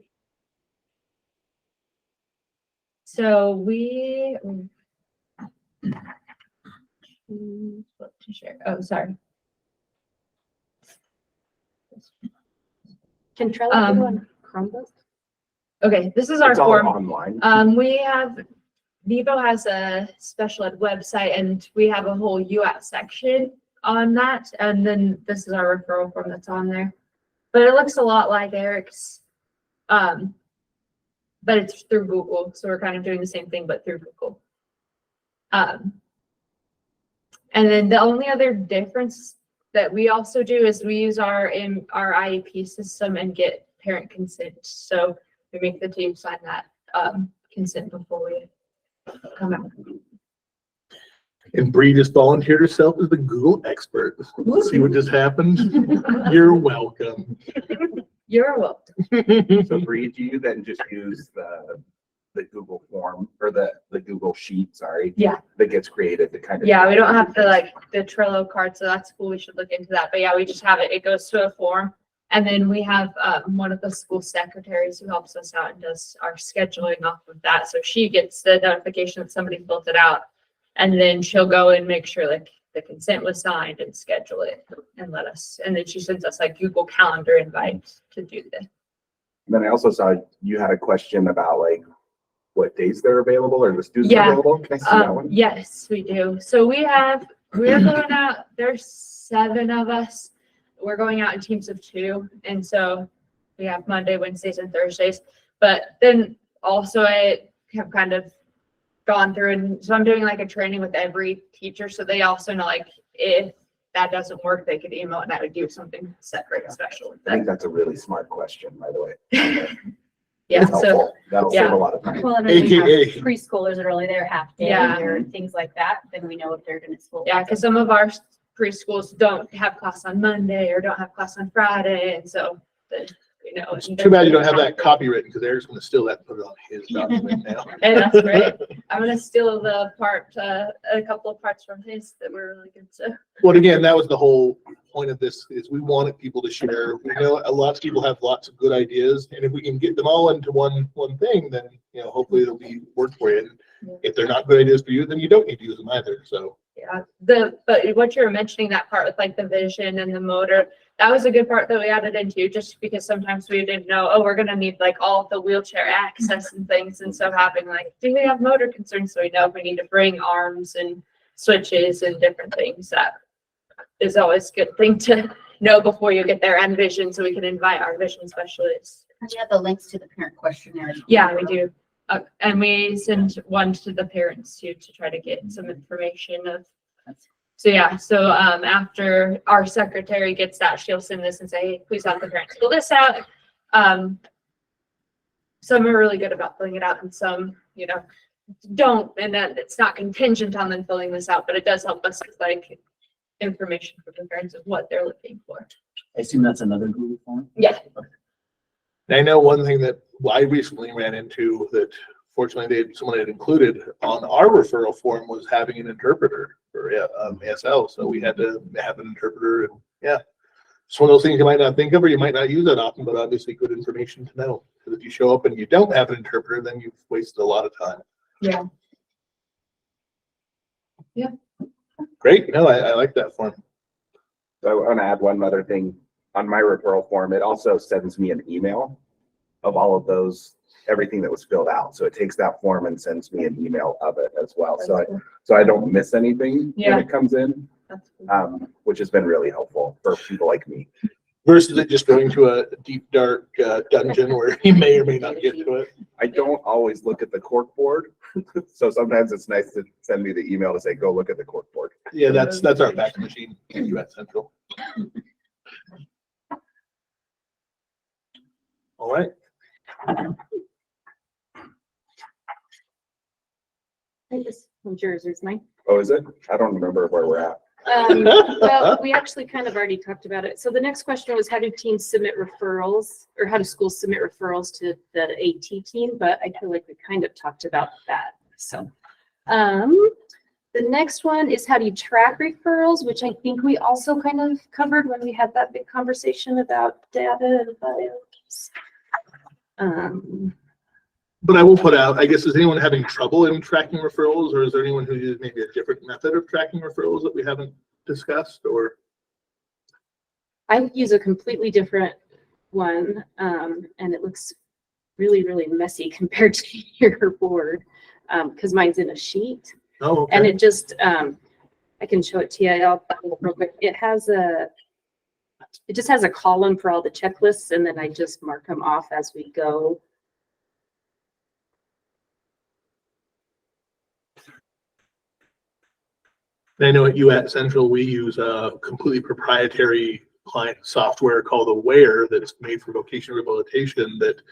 So we what to share. Oh, sorry. Can Trello do on Chromebook? Okay, this is our It's all form. online. We have, Nebo has a special ed website and we have a whole UATT section on that. And then this is our referral form that's on there. But it looks a lot like Eric's, but it's through Google. So we're kind of doing the same thing, but through Google. And then the only other difference that we also do is we use our IEP system and get parent consent. So we make the team sign that consent before we come out. And Bree just volunteered herself as the Google expert. See what just happened? You're welcome. You're welcome. So Bree, do you then just use the Google form or the Google sheet, sorry? Yeah. That gets created to kind of. Yeah, we don't have the Trello card, so that's cool. We should look into that. But yeah, we just have it. It goes to a form. And then we have one of the school secretaries who helps us out and does our scheduling off of that. So she gets the notification that somebody filled it out. And then she'll go and make sure like the consent was signed and schedule it and let us. And then she sends us like Google Calendar invites to do this. Then I also saw you had a question about like what days they're available or the students Yeah. available. Can I see that one? Yes, we do. So we're going out, there's 7 of us. We're going out in teams of 2. And so we have Monday, Wednesdays, and Thursdays. But then also I have kind of gone through, and so I'm doing like a training with every teacher. So they also know like if that doesn't work, they could email and I would do something separate, special with I think that. that's a really smart question, by the way. Yeah, It's so helpful. That'll save yeah. a lot of time. Well, and then we AKA. have preschoolers that are only there half day Yeah. or things like that, then we know if they're gonna school. yeah, because some of our preschools don't have class on Monday or don't have class on Friday. And so, It's too bad you don't have that copywritten because Eric's going to steal that and put it on his document now. Hey, that's great. I'm gonna steal the part, a couple of parts from his that were really good. So Well, again, that was the whole point of this is we wanted people to share. We know a lot of people have lots of good ideas, and if we can get them all into one thing, then hopefully it'll be work for you. And if they're not good ideas for you, then you don't need to use them either. So yeah, but what you were mentioning, that part with like the vision and the motor, that was a good part that we added into, just because sometimes we didn't know, oh, we're gonna need like all of the wheelchair access and things, and so having like, do we have motor concerns? So we know if we need to bring arms and switches and different things. That is always a good thing to know before you get there, and vision, so we can invite our vision specialists. And you have the links to the parent questionnaire. Yeah, we do. And we send one to the parents too, to try to get some information of. So yeah, so after our secretary gets that, she'll send this and say, hey, please have the parents fill this out. Some are really good about filling it out, and some, don't, and then it's not contingent on them filling this out, but it does help us with like information for the parents of what they're looking for. I assume that's another Google form? Yeah. and I know one thing that I recently ran into that fortunately someone had included on our referral form was having an interpreter for SL. So we had to have an interpreter, and yeah, it's one of those things you might not think of or you might not use that often, but obviously good information to know. Because if you show up and you don't have an interpreter, then you've wasted a lot of time. Yeah. Yeah. Great. No, I like that form. So I want to add one other thing. On my referral form, it also sends me an email of all of those, everything that was filled out. So it takes that form and sends me an email of it as well. So I don't miss anything when it comes in, which has been really helpful for people like me. Versus it just going to a deep, dark dungeon where you may or may not get to it. I don't always look at the cork board. So sometimes it's nice to send me the email to say, go look at the cork board. Yeah, that's our fax machine at UATT Central. All right. think this one's yours, is mine. Oh, is it? I don't remember where we're at. Well, we actually kind of already talked about it. So the next question was, how do teams submit referrals, or how do schools submit referrals to the AT team? But I feel like we kind of talked about that. So the next one is, how do you track referrals, which I think we also kind of covered when we had that big conversation about data and bios. But I will put out, I guess, is anyone having trouble in tracking referrals, or is there anyone who uses maybe a different method of tracking referrals that we haven't discussed, or? I use a completely different one, and it looks really, really messy compared to your board, because mine's in a sheet. Oh, okay. And it just, I can show it to you. I'll real quick. It just has a column for all the checklists, and then I just mark them off as we go. I know at UATT Central, we use a completely proprietary client software called Aware that's made for vocational rehabilitation that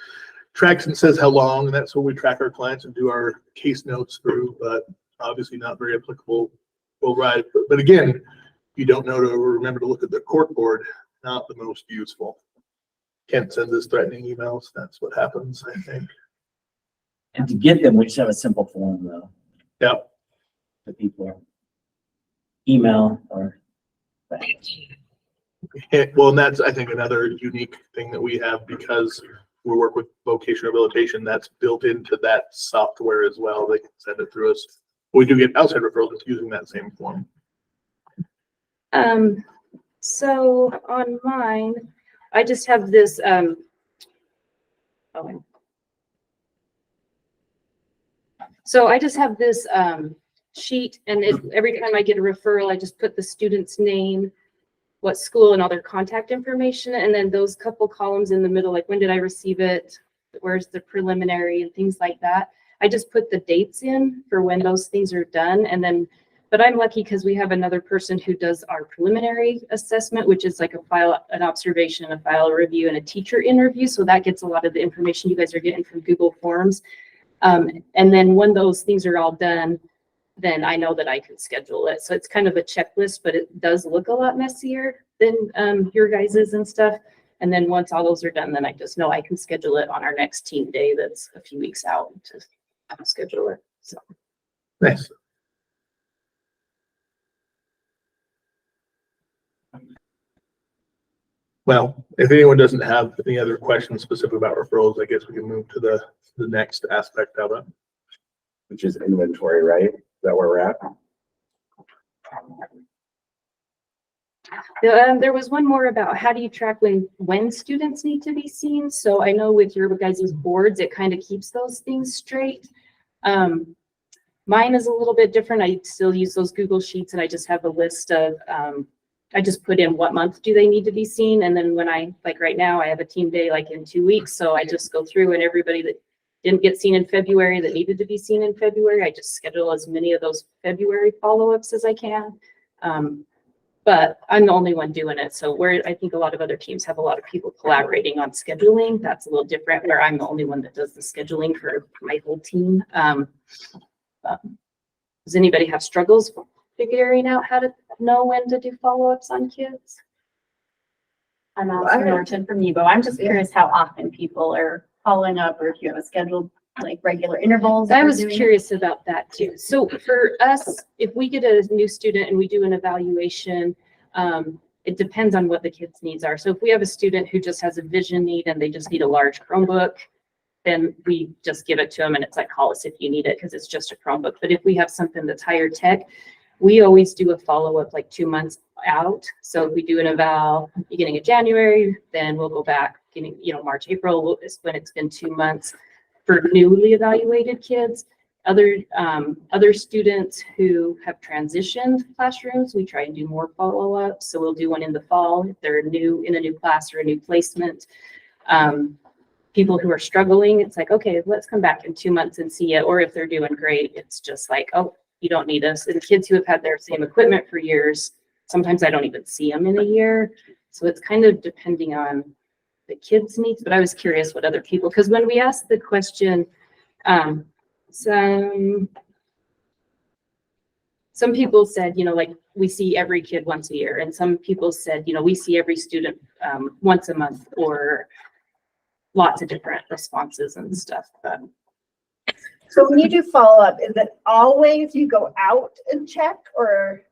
tracks and says how long, and that's what we track our clients and do our case notes through, but obviously not very applicable worldwide. But again, you don't know to remember to look at the cork board, not the most useful. Kent sends us threatening emails. That's what happens, I think. And to get them, we just have a simple form though. Yep. The people email or. Well, and that's, I think, another unique thing that we have, because we work with vocational rehabilitation, that's built into that software as well. They can send it through us. We do get outside referrals using that same form. So on mine, I just have this, so I just have this sheet, and every time I get a referral, I just put the student's name, what school, and all their contact information, and then those couple columns in the middle, like when did I receive it, where's the preliminary, and things like that. I just put the dates in for when those things are done, and then, but I'm lucky because we have another person who does our preliminary assessment, which is like a file, an observation, a file review, and a teacher interview. So that gets a lot of the information you guys are getting from Google Forms. And then when those things are all done, then I know that I can schedule it. So it's kind of a checklist, but it does look a lot messier than your guys's and stuff. And then once all those are done, then I just know I can schedule it on our next team day that's a few weeks out to schedule it. So nice. Well, if anyone doesn't have any other questions specific about referrals, I guess we can move to the next aspect of it, which is inventory, right? Is that where we're at? There was one more about how do you track when students need to be seen. So I know with your guys' boards, it kind of keeps those things straight. Mine is a little bit different. I still use those Google Sheets, and I just have a list of, I just put in what month do they need to be seen. And then when like right now, I have a team day like in 2 weeks. So I just go through, and everybody that didn't get seen in February that needed to be seen in February, I just schedule as many of those February follow-ups as I can. But I'm the only one doing it. So where I think a lot of other teams have a lot of people collaborating on scheduling, that's a little different, where I'm the only one that does the scheduling for my whole team. Does anybody have struggles figuring out how to know when to do follow-ups on kids? I'm Allison Norton from Nebo. I'm just curious how often people are following up, or if you have a scheduled like regular intervals. I was curious about that too. So for us, if we get a new student and we do an evaluation, it depends on what the kid's needs are. So if we have a student who just has a vision need and they just need a large Chromebook, then we just give it to them, and it's like, call us if you need it, because it's just a Chromebook. But if we have something that's higher tech, we always do a follow-up like 2 months out. So if we do an eval beginning of January, then we'll go back beginning, March, April is when it's been 2 months for newly evaluated kids. Other students who have transitioned classrooms, we try and do more follow-ups. So we'll do one in the fall if they're new in a new class or a new placement. People who are struggling, it's like, okay, let's come back in 2 months and see it. Or if they're doing great, it's just like, oh, you don't need us. And kids who have had their same equipment for years, sometimes I don't even see them in a year. So it's kind of depending on the kids' needs. But I was curious what other people, because when we asked the question, some people said, like we see every kid once a year, and some people said, we see every student once a month, or lots of different responses and stuff. But so when you do follow-up, is it always you go out and check, or?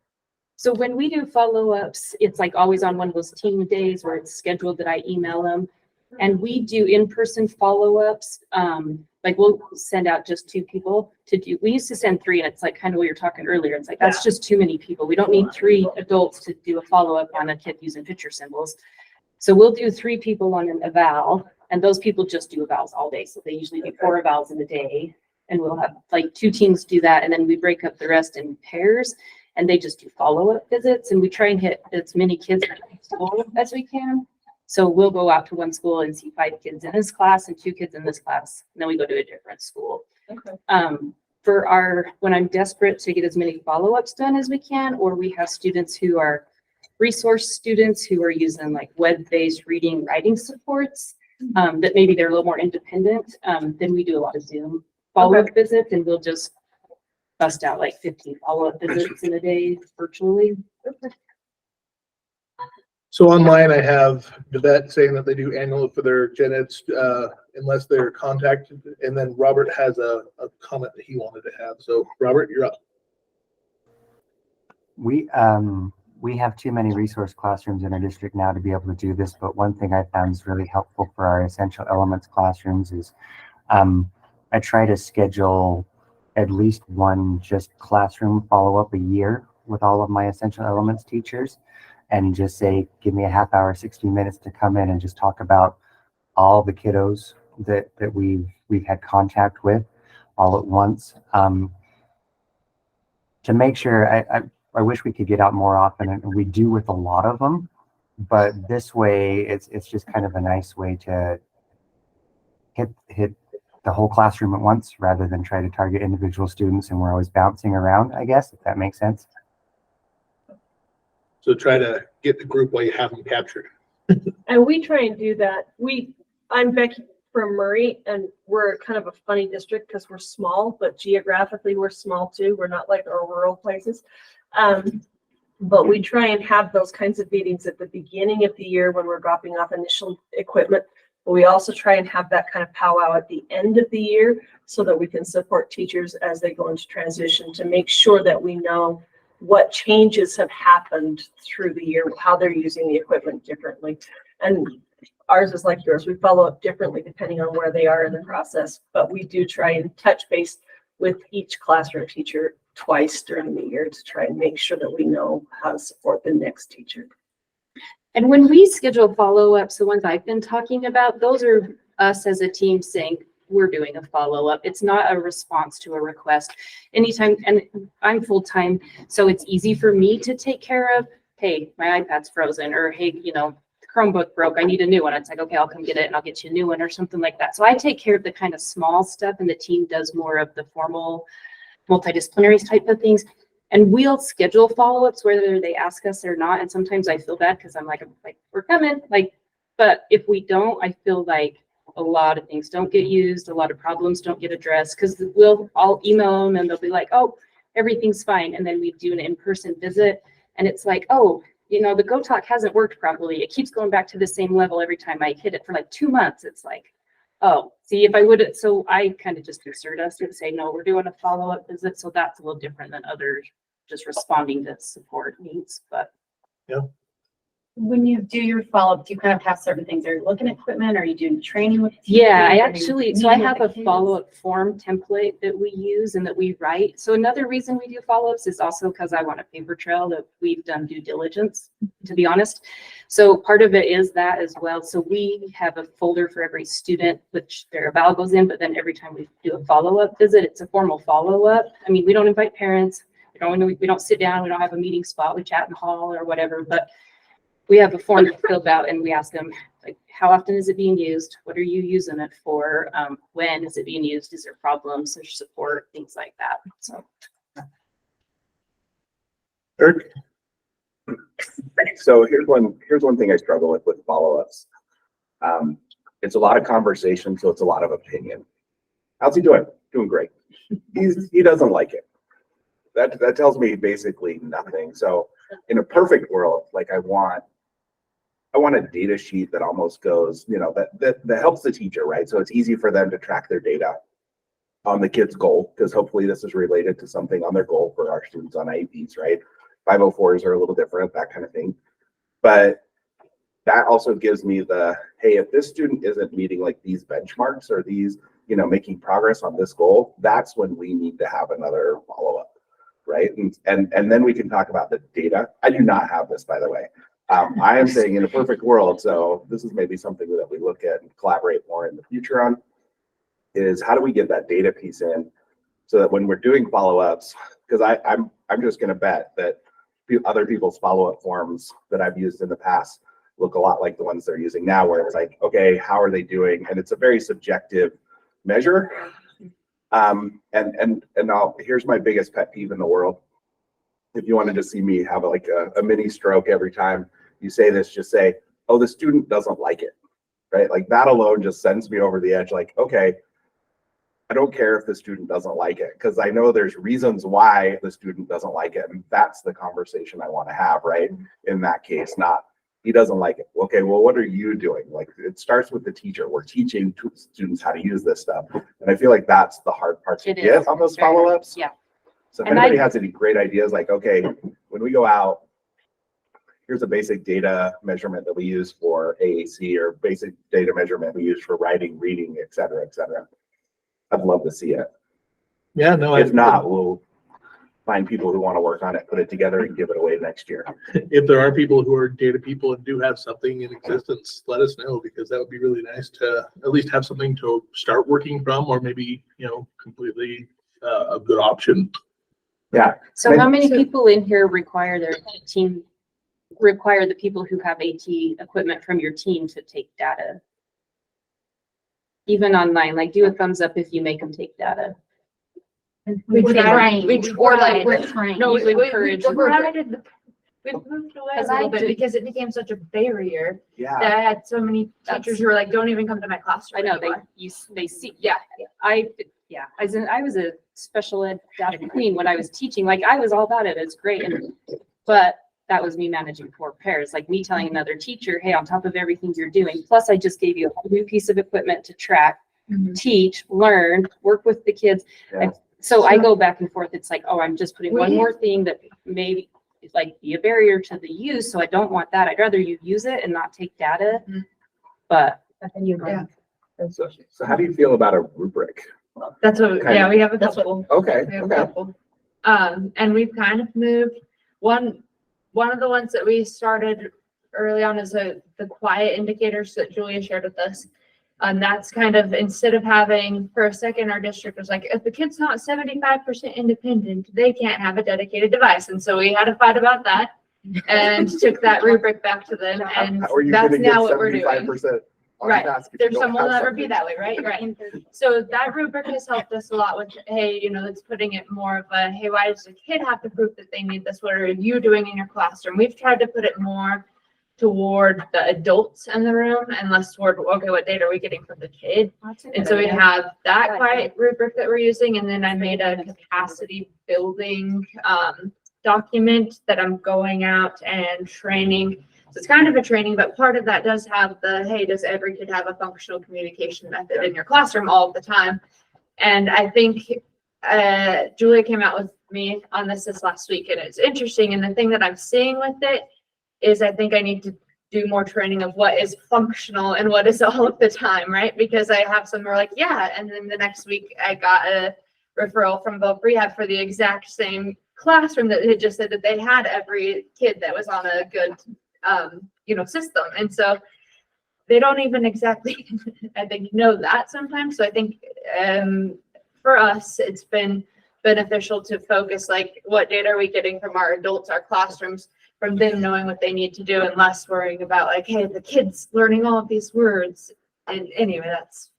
So when we do follow-ups, it's like always on one of those team days where it's scheduled that I email them. And we do in-person follow-ups. Like we'll send out just 2 people to do. We used to send 3, and it's like kind of what you're talking earlier. It's like, that's just too many people. We don't need 3 adults to do a follow-up on a kid using picture symbols. So we'll do 3 people on an eval, and those people just do evals all day. So they usually do 4 evals in a day, and we'll have like 2 teams do that. And then we break up the rest in pairs, and they just do follow-up visits. And we try and hit as many kids in school as we can. So we'll go out to one school and see 5 kids in this class and 2 kids in this class. And then we go to a different school. Okay. When I'm desperate to get as many follow-ups done as we can, or we have students who are resource students who are using like web-based reading, writing supports, that maybe they're a little more independent, then we do a lot of Zoom follow-up visits, and we'll just bust out like 15 follow-up visits in a day virtually. So online, I have Yvette saying that they do annual for their gen eds, unless they're contacted. And then Robert has a comment that he wanted to have. So Robert, you're up. We have too many resource classrooms in our district now to be able to do this, but one thing I found is really helpful for our essential elements classrooms is I try to schedule at least one just classroom follow-up a year with all of my essential elements teachers, and just say, give me a half hour, 60 minutes to come in and just talk about all the kiddos that we've had contact with all at once. To make sure, I wish we could get out more often, and we do with a lot of them, but this way it's just kind of a nice way to hit the whole classroom at once rather than try to target individual students, and we're always bouncing around, I guess, if that makes sense. So try to get the group while you have them captured. And we try and do that. I'm Becky from Murray, and we're kind of a funny district because we're small, but geographically we're small too. We're not like our rural places. But we try and have those kinds of meetings at the beginning of the year when we're dropping off initial equipment. But we also try and have that kind of powwow at the end of the year so that we can support teachers as they go into transition, to make sure that we know what changes have happened through the year, how they're using the equipment differently. And ours is like yours. We follow up differently depending on where they are in the process, but we do try and touch base with each classroom teacher twice during the year to try and make sure that we know how to support the next teacher. And when we schedule follow-ups, the ones I've been talking about, those are us as a team saying, we're doing a follow-up. It's not a response to a request. Anytime, and I'm full-time, so it's easy for me to take care of, hey, my iPad's frozen, or hey, the Chromebook broke, I need a new one. It's like, okay, I'll come get it and I'll get you a new one, or something like that. So I take care of the kind of small stuff, and the team does more of the formal multidisciplinary type of things. And we'll schedule follow-ups whether they ask us or not. And sometimes I feel bad because I'm like, we're coming. But if we don't, I feel like a lot of things don't get used, a lot of problems don't get addressed, because I'll email them and they'll be like, oh, everything's fine. And then we do an in-person visit, and it's like, oh, the Go Talk hasn't worked properly. It keeps going back to the same level every time I hit it for like 2 months. It's like, oh, see, if I would, so I kind of just insert us and say, no, we're doing a follow-up visit. So that's a little different than others just responding to support needs. But yeah. When you do your follow-up, do you kind of have certain things? Are you looking at equipment? Are you doing training with teachers? Yeah, I have a follow-up form template that we use and that we write. So another reason we do follow-ups is also because I want a paper trail that we've done due diligence, to be honest. So part of it is that as well. So we have a folder for every student, which their eval goes in, but then every time we do a follow-up visit, it's a formal follow-up. I mean, we don't invite parents. We don't sit down. We don't have a meeting spot. We chat in the hall or whatever, but we have a form to fill out, and we ask them, like, how often is it being used? What are you using it for? When is it being used? Is there problems? There's support, things like that. So, Eric? So here's one thing I struggle with follow-ups. It's a lot of conversation, so it's a lot of opinion. How's he doing? Doing great. He doesn't like it. that tells me basically nothing. So in a perfect world, like I want a data sheet that almost goes, that helps the teacher, right? So it's easy for them to track their data on the kid's goal, because hopefully this is related to something on their goal for our students on IEPs, right? 504s are a little different, that kind of thing. But that also gives me the, hey, if this student isn't meeting like these benchmarks or these, making progress on this goal, that's when we need to have another follow-up, right? And then we can talk about the data. I do not have this, by the way. I am saying in a perfect world, so this is maybe something that we look at and collaborate more in the future on, is how do we get that data piece in so that when we're doing follow-ups, because I'm just going to bet that other people's follow-up forms that I've used in the past look a lot like the ones they're using now, where it's like, okay, how are they doing? And it's a very subjective measure. Here's my biggest pet peeve in the world. If you wanted to see me have like a mini stroke every time you say this, just say, oh, the student doesn't like it, right? Like that alone just sends me over the edge. Like, okay, I don't care if the student doesn't like it, because I know there's reasons why the student doesn't like it. And that's the conversation I want to have, right? In that case, not he doesn't like it. Okay, well, what are you doing? Like it starts with the teacher. We're teaching students how to use this stuff. And I feel like that's the hard part to get on those follow-ups. Yeah. So if anybody has any great ideas, like, okay, when we go out, here's a basic data measurement that we use for AAC, or basic data measurement we use for writing, reading, et cetera, et cetera. I'd love to see it. Yeah, no. If not, we'll find people who want to work on it, put it together, and give it away next year. If there are people who are data people and do have something in existence, let us know, because that would be really nice to at least have something to start working from, or maybe, completely a good option. Yeah. So how many people in here require the people who have AT equipment from your team to take data? Even online, like do a thumbs up if you make them take data. We're trying. We've moved away We've moved away a little bit because it became such a barrier. Yeah. That I had so many teachers who were like, don't even come to my classroom. I know they see. Yeah. I was a special ed data queen when I was teaching. Like I was all about it. It's great. But that was me managing 4 pairs, like me telling another teacher, hey, on top of everything you're doing, plus I just gave you a whole new piece of equipment to track, teach, learn, work with the kids. Yeah. So I go back and forth. It's like, oh, I'm just putting one more thing that maybe like be a barrier to the use. So I don't want that. I'd rather you use it and not take data. But then you Yeah. So how do you feel about a rubric? That's what, Kind of. we have a couple. Okay. We have a Okay. couple. And we've kind of moved. One of the ones that we started early on is the quiet indicators that Julia shared with us. And that's kind of, instead of having, for a second, our district was like, if the kid's not 75% independent, they can't have a dedicated device. And so we had a fight about that and took that rubric back to them. And that's now what we're doing. Right. There's someone will never be that way, right? Right. So that rubric has helped us a lot with, hey, it's putting it more of a, hey, why does the kid have to prove that they need this? What are you doing in your classroom? We've tried to put it more toward the adults in the room and less toward, okay, what data are we getting from the kid? And so we have that quiet rubric that we're using. And then I made a capacity building document that I'm going out and training. So it's kind of a training, but part of that does have the, hey, does every kid have a functional communication method in your classroom all the time? And I think Julia came out with me on this last week, and it's interesting. And the thing that I'm seeing with it is I think I need to do more training of what is functional and what is all of the time, right? Because I have some who are like, yeah. And then the next week I got a referral from Voc Rehab for the exact same classroom that had just said that they had every kid that was on a good system. And so they don't even exactly, I think, know that sometimes. So I think for us, it's been beneficial to focus, like, what data are we getting from our adults, our classrooms, from them knowing what they need to do and less worrying about, like, hey, the kid's learning all of these words. And anyway, that's.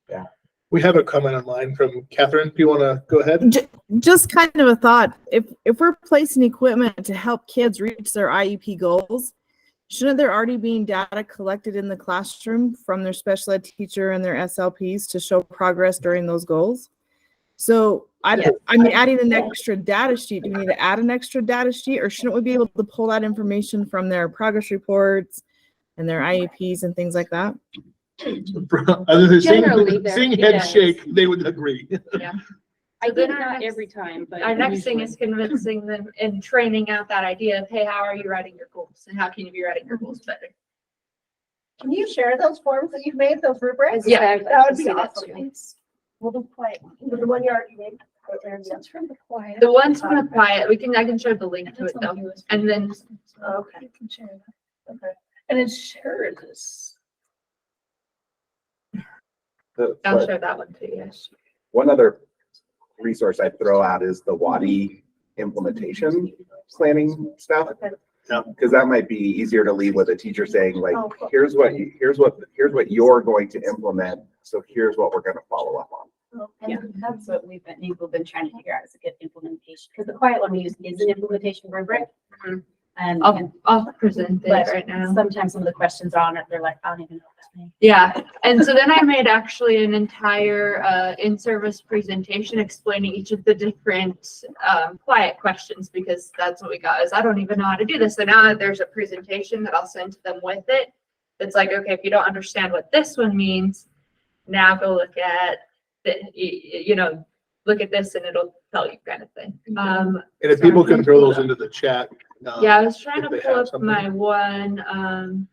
Yeah. We have a comment online from Catherine. Do you want to go ahead? Just kind of a thought. If we're placing equipment to help kids reach their IEP goals, shouldn't there already be data collected in the classroom from their special ed teacher and their SLPs to show progress during those goals? So I mean, adding an extra data sheet, do we need to add an extra data sheet, or shouldn't we be able to pull that information from their progress reports and their IEPs and things like that? Other than Generally, they're- seeing head yes. shake, they would agree. Yeah. I think not every time, but Our next thing usually. is convincing them and training out that idea of, hey, how are you writing your goals? And how can you be writing your goals better? Can you share those forms that you've made, those rubrics? Yeah. That would be See that awesome. too. Well, the quiet, the one you already made. That's from the quiet. The ones from the quiet, I can share the link to it though. And then, Okay. You can share that. Okay. And it's sure this. I'll share that one too, yes. One other resource I throw out is the WATT implementation planning stuff. Yeah. Because that might be easier to leave with a teacher saying like, here's what you're going to implement. So here's what we're going to follow up on. And that's what we've been trying to figure out is a good implementation, because the quiet one we use is an implementation rubric. And I'll present it but right now. sometimes some of the questions on it, they're like, I don't even know what that means. Yeah, and so then I made actually an entire in-service presentation explaining each of the different quiet questions, because that's what we got is I don't even know how to do this. So now there's a presentation that I'll send to them with it. It's like, okay, if you don't understand what this one means, now go look at the, look at this and it'll tell you kind of thing. And if people can throw those into the chat. Yeah, I was trying if to they pull have up something. my one.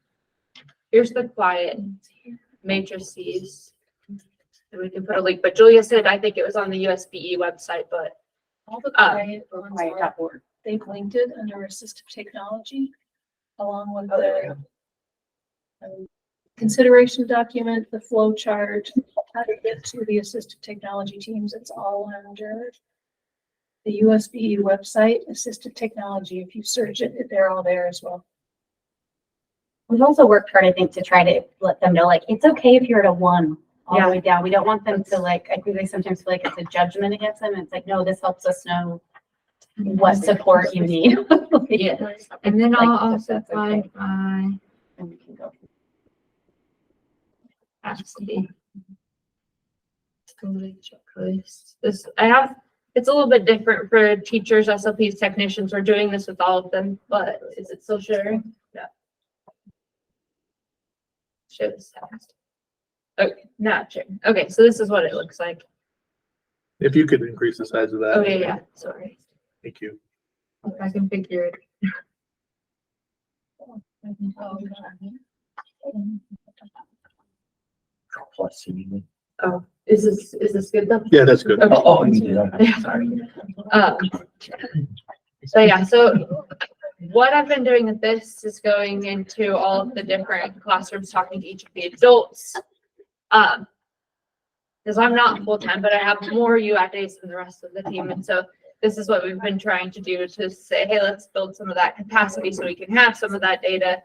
Here's the quiet matrices. And we can put a link, but Julia said, I think it was on the USBE website, but All the quiet ones are, they've linked it under assistive technology along with the consideration document, the flow chart, how to get to the assistive technology teams. It's all under the USB website, assistive technology. If you search it, they're all there as well. We've also worked hard, I think, to try to let them know, like, it's okay if you're at a 1 all the way down. We don't want them to, like, I think they sometimes feel like it's a judgment against them. It's like, no, this helps us know what support you need. yeah. And then I'll also find my And we can go. capacity checklist. This I have. It's a little bit different for teachers, SLPs, technicians. We're doing this with all of them, but is it still sharing? Yeah. Share this fast. Okay, not sharing. Okay, so this is what it looks like. If you could increase the size of that. Okay, yeah, sorry. Thank you. If I can figure it. Oh, is this good though? Yeah, that's good. Okay. Oh, you did that. Yeah, sorry. So yeah, so what I've been doing with this is going into all of the different classrooms, talking to each of the adults. Because I'm not full-time, but I have more UATT days than the rest of the team. And so this is what we've been trying to do, to say, hey, let's build some of that capacity so we can have some of that data.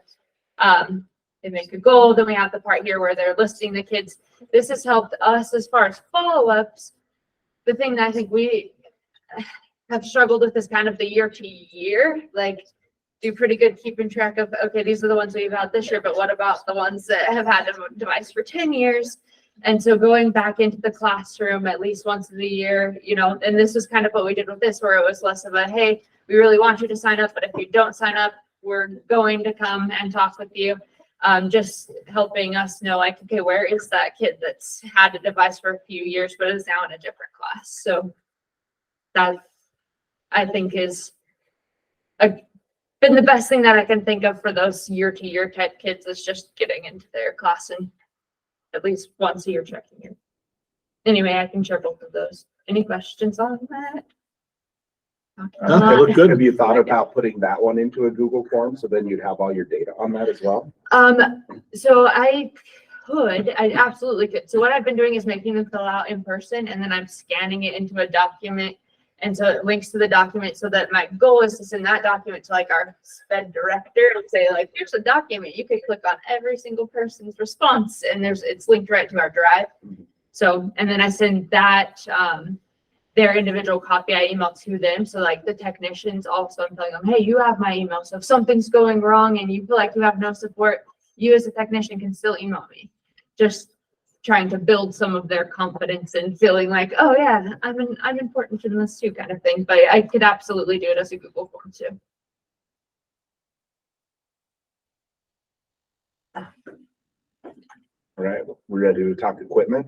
They make a goal. Then we have the part here where they're listing the kids. This has helped us as far as follow-ups. The thing that I think we have struggled with is kind of the year to year, like do pretty good keeping track of, okay, these are the ones we've had this year, but what about the ones that have had a device for 10 years? And so going back into the classroom at least once a year, and this is kind of what we did with this, where it was less of a, hey, we really want you to sign up, but if you don't sign up, we're going to come and talk with you. Just helping us know, like, okay, where is that kid that's had a device for a few years, but is now in a different class? So that, I think, is been the best thing that I can think of for those year-to-year type kids, is just getting into their class and at least once a year checking in. Anyway, I can share both of those. Any questions on that? Okay, look good. Have you thought about putting that one into a Google form so then you'd have all your data on that as well? So I absolutely could. So what I've been doing is making them fill out in person, and then I'm scanning it into a document. And so it links to the document, so that my goal is to send that document to like our SPED director and say, like, here's a document. You could click on every single person's response, and it's linked right to our drive. So, and then I send that, their individual copy, I email to them. So like the technicians also, I'm telling them, hey, you have my email. So if something's going wrong and you feel like you have no support, you as a technician can still email me. Just trying to build some of their confidence and feeling like, oh yeah, I'm important in this too, kind of thing. But I could absolutely do it as a Google form too. All right, we're ready to talk equipment.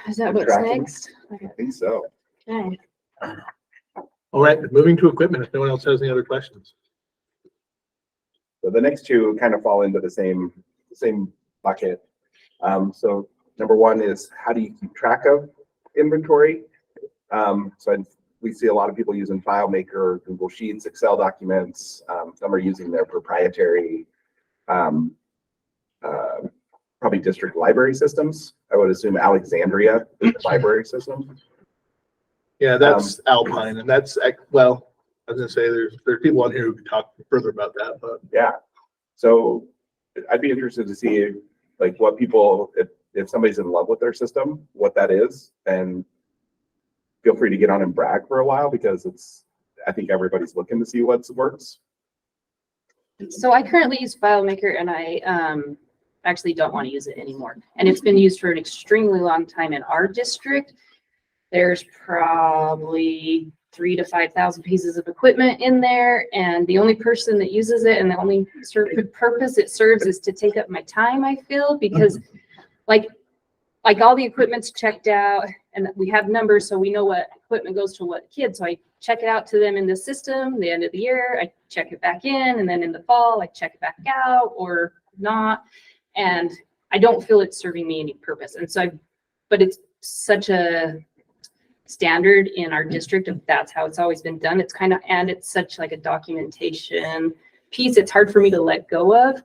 Is that and what's tracking? next? I think so. Okay. All right, moving to equipment, if no one else has any other questions. So the next two kind of fall into the same bucket. So number one is, how do you keep track of inventory? We see a lot of people using FileMaker, Google Sheets, Excel documents. Some are using their proprietary, probably district library systems. I would assume Alexandria is the library system. Yeah, that's Alpine, and that's, well, I was gonna say there's people on here who can talk further about that, but yeah. So I'd be interested to see like what people, if somebody's in love with their system, what that is, and feel free to get on and brag for a while, because I think everybody's looking to see what works. So I currently use FileMaker, and I actually don't want to use it anymore. And it's been used for an extremely long time in our district. There's probably 3,000 to 5,000 pieces of equipment in there, and the only person that uses it and the only purpose it serves is to take up my time, I feel, because like all the equipment's checked out and we have numbers, so we know what equipment goes to what kid. So I check it out to them in the system, the end of the year, I check it back in, and then in the fall, I check it back out or not. And I don't feel it's serving me any purpose. And so but it's such a standard in our district, if that's how it's always been done. It's kind of, and it's such like a documentation piece, it's hard for me to let go of.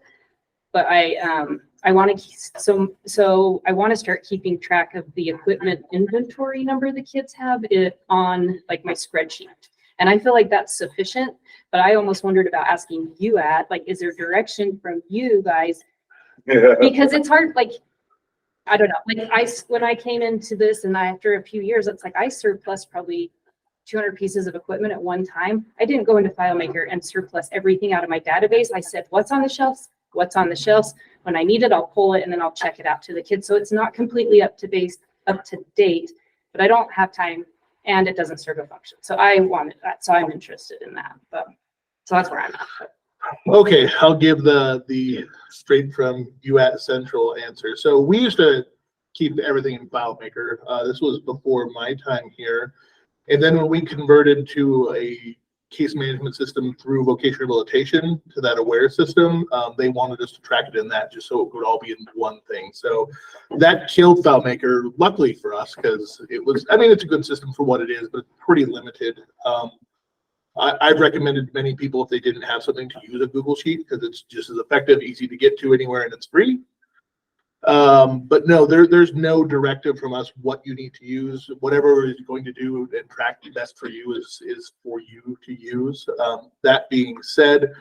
But I want to, so I want to start keeping track of the equipment inventory number the kids have it on like my spreadsheet. And I feel like that's sufficient, but I almost wondered about asking UATT, like, is there direction from you guys? Because it's hard, like, I don't know, like when I came into this and after a few years, it's like I surplus probably 200 pieces of equipment at one time. I didn't go into FileMaker and surplus everything out of my database. I said, what's on the shelves? What's on the shelves? When I need it, I'll pull it and then I'll check it out to the kids. So it's not completely up to date, but I don't have time and it doesn't serve a function. So I wanted that. So I'm interested in that. But so that's where I'm at. okay, I'll give the straight from UATT Central answer. So we used to keep everything in FileMaker. This was before my time here. And then when we converted to a case management system through vocational rehabilitation to that AWARE system, they wanted us to track it in that just so it would all be in one thing. So that killed FileMaker, luckily for us, because it was, I mean, it's a good system for what it is, but it's pretty limited. I've recommended many people, if they didn't have something, to use a Google Sheet because it's just as effective, easy to get to anywhere, and it's free. But no, there's no directive from us what you need to use. Whatever is going to do and track best for you is for you to use. That being said,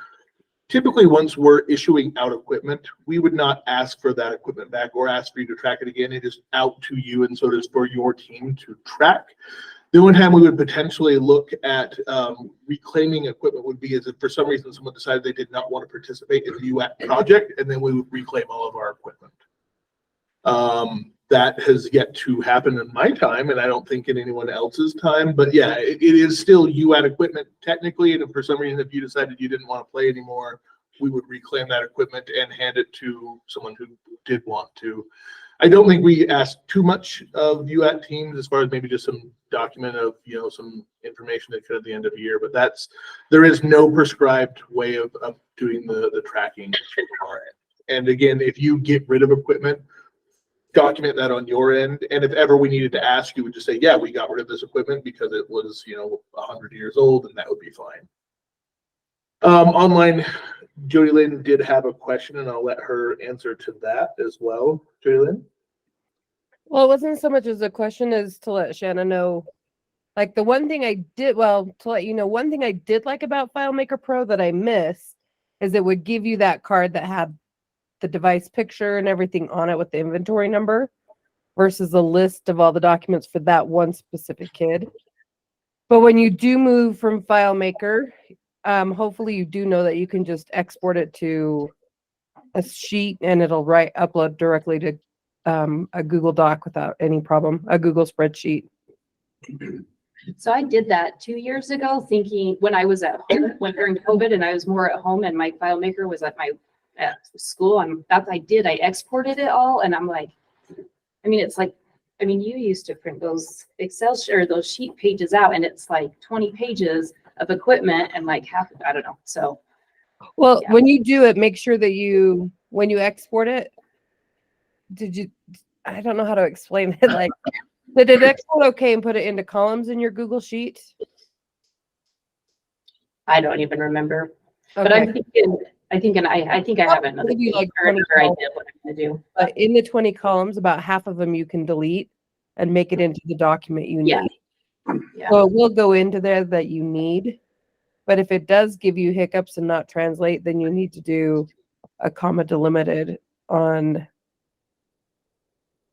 typically once we're issuing out equipment, we would not ask for that equipment back or ask for you to track it again. It is out to you, and so it is for your team to track. The only time we would potentially look at reclaiming equipment would be as if for some reason someone decided they did not want to participate in the UATT project, and then we would reclaim all of our equipment. That has yet to happen in my time, and I don't think in anyone else's time. But yeah, it is still UATT equipment technically, and if for some reason if you decided you didn't want to play anymore, we would reclaim that equipment and hand it to someone who did want to. I don't think we asked too much of UATT teams as far as maybe just some document of, you know, some information that could at the end of the year, but there is no prescribed way of doing the tracking. And again, if you get rid of equipment, document that on your end. And if ever we needed to ask, you would just say, yeah, we got rid of this equipment because it was, you know, 100 years old, and that would be fine. Online, Jody Lynn did have a question, and I'll let her answer to that as well. Jody Lynn? Well, it wasn't so much as a question as to let Shanna know, like the one thing I did, well, to let you know, one thing I did like about FileMaker Pro that I miss is it would give you that card that had the device picture and everything on it with the inventory number versus a list of all the documents for that one specific kid. But when you do move from FileMaker, hopefully you do know that you can just export it to a sheet and it'll upload directly to a Google Doc without any problem, a Google spreadsheet. So I did that 2 years ago, thinking when I was at home, when during COVID, and I was more at home, and my file maker was at school. I exported it all, and I'm like, I mean, it's like, I mean, you used to print those Excel or those sheet pages out, and it's like 20 pages of equipment and like half, I don't know. So, well, yeah. When you do it, make sure that when you export it, I don't know how to explain it. Like, did it export okay and put it into columns in your Google Sheet? I don't even remember, Okay. but I think I have another Maybe like 20 idea columns. what I'm gonna do. But in the 20 columns, about half of them you can delete and make it into the document you Yeah. need. Yeah. So it will go into there that you need. But if it does give you hiccups and not translate, then you need to do a comma delimited on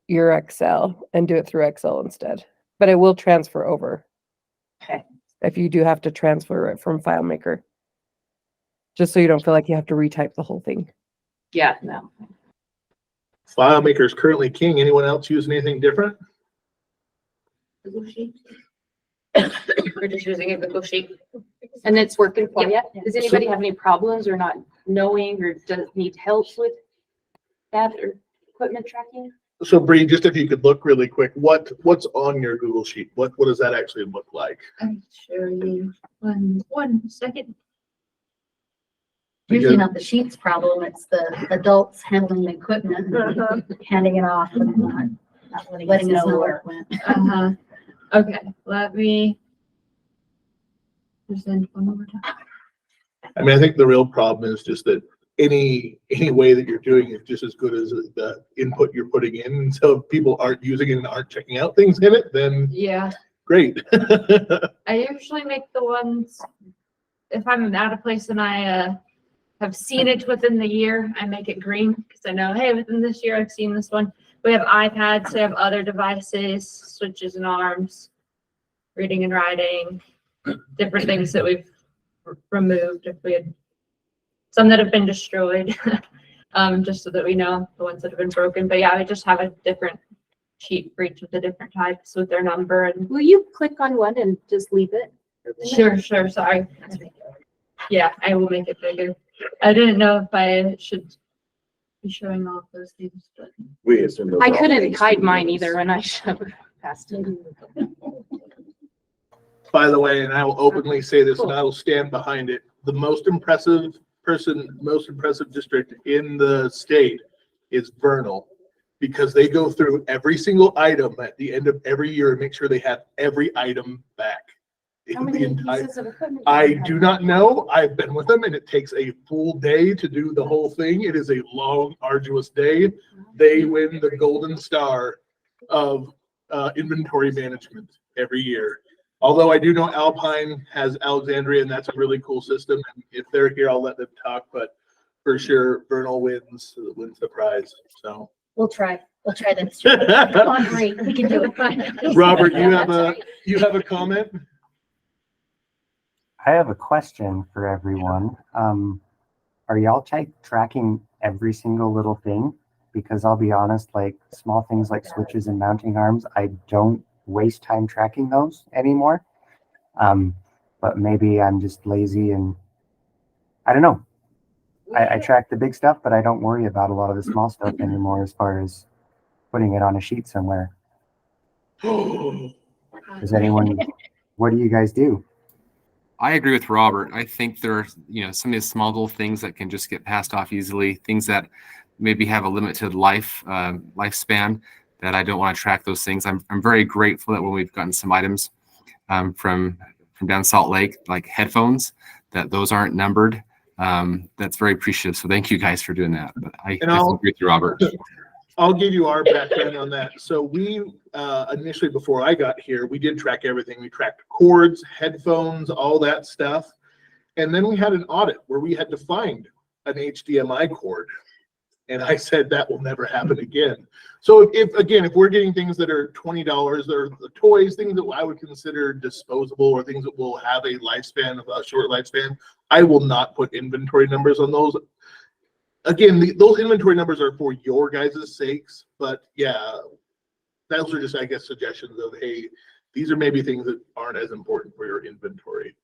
your Excel and do it through Excel instead. But it will transfer over. Okay. If you do have to transfer it from FileMaker. Just so you don't feel like you have to retype the whole thing. Yeah, no. FileMaker is currently king. Anyone else using anything different? Google Sheet. We're just using a Google Sheet. And it's working for you. Yeah. Does anybody have any problems or not knowing or does need help with that or equipment tracking? So Bree, just if you could look really quick, what's on your Google Sheet? What does that actually look like? I'll show you one second. Usually not the sheets problem, it's the adults handling the equipment, handing it off and not letting us know where it went. Okay, let me present one more time. I mean, I think the real problem is just that any way that you're doing it just as good as the input you're putting in. And so if people aren't using it and aren't checking out things in it, then Yeah, great. I usually make the ones, if I'm out of place and I have seen it within the year, I make it green because I know, hey, within this year I've seen this one. We have iPads, we have other devices, switches and arms, reading and writing, different things that we've removed if we had some that have been destroyed, just so that we know the ones that have been broken. But yeah, we just have a different sheet for each of the different types with their number. And will you click on one and just leave it? Sure, sorry. Yeah, I will make it bigger. I didn't know if I should be showing off those things, but We assume those I are all couldn't things hide to mine use. either and I should have passed it. By the way, and I will openly say this and I will stand behind it, the most impressive district in the state is Vernal, because they go through every single item at the end of every year and make sure they have every item back. How many pieces of equipment? I do not know. I've been with them and it takes a full day to do the whole thing. It is a long, arduous day. They win the golden star of inventory management every year. Although I do know Alpine has Alexandria and that's a really cool system. And if they're here, I'll let them talk, but for sure, Vernal wins the prize. So We'll try this. Come on, great, we can do it. Robert, you have a comment? I have a question for everyone. Are y'all tracking every single little thing? Because I'll be honest, like small things like switches and mounting arms, I don't waste time tracking those anymore. But maybe I'm just lazy and I don't know. I track the big stuff, but I don't worry about a lot of the small stuff anymore as far as putting it on a sheet somewhere. Does anyone, what do you guys do? I agree with Robert. I think there are, some of these small little things that can just get passed off easily, things that maybe have a limited lifespan that I don't want to track those things. I'm very grateful that when we've gotten some items from down Salt Lake, like headphones, that those aren't numbered. That's very appreciative. So thank you guys for doing that. But I agree with you, Robert. I'll give you our background on that. So we initially, before I got here, we did track everything. We tracked cords, headphones, all that stuff. And then we had an audit where we had to find an HDMI cord. And I said that will never happen again. So if we're getting things that are $20, they're the toys, things that I would consider disposable or things that will have a lifespan of a short lifespan, I will not put inventory numbers on those. again, those inventory numbers are for your guys' sakes, but yeah, those are just, I guess, suggestions of, hey, these are maybe things that aren't as important for your inventory.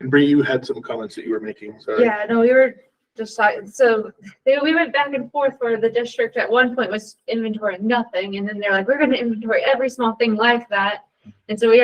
And Bree, you had some comments that you were making, sorry. Yeah, no, we were just like, so we went back and forth where the district at one point was inventorying nothing, and then they're like, we're going to inventory every small thing like that. And so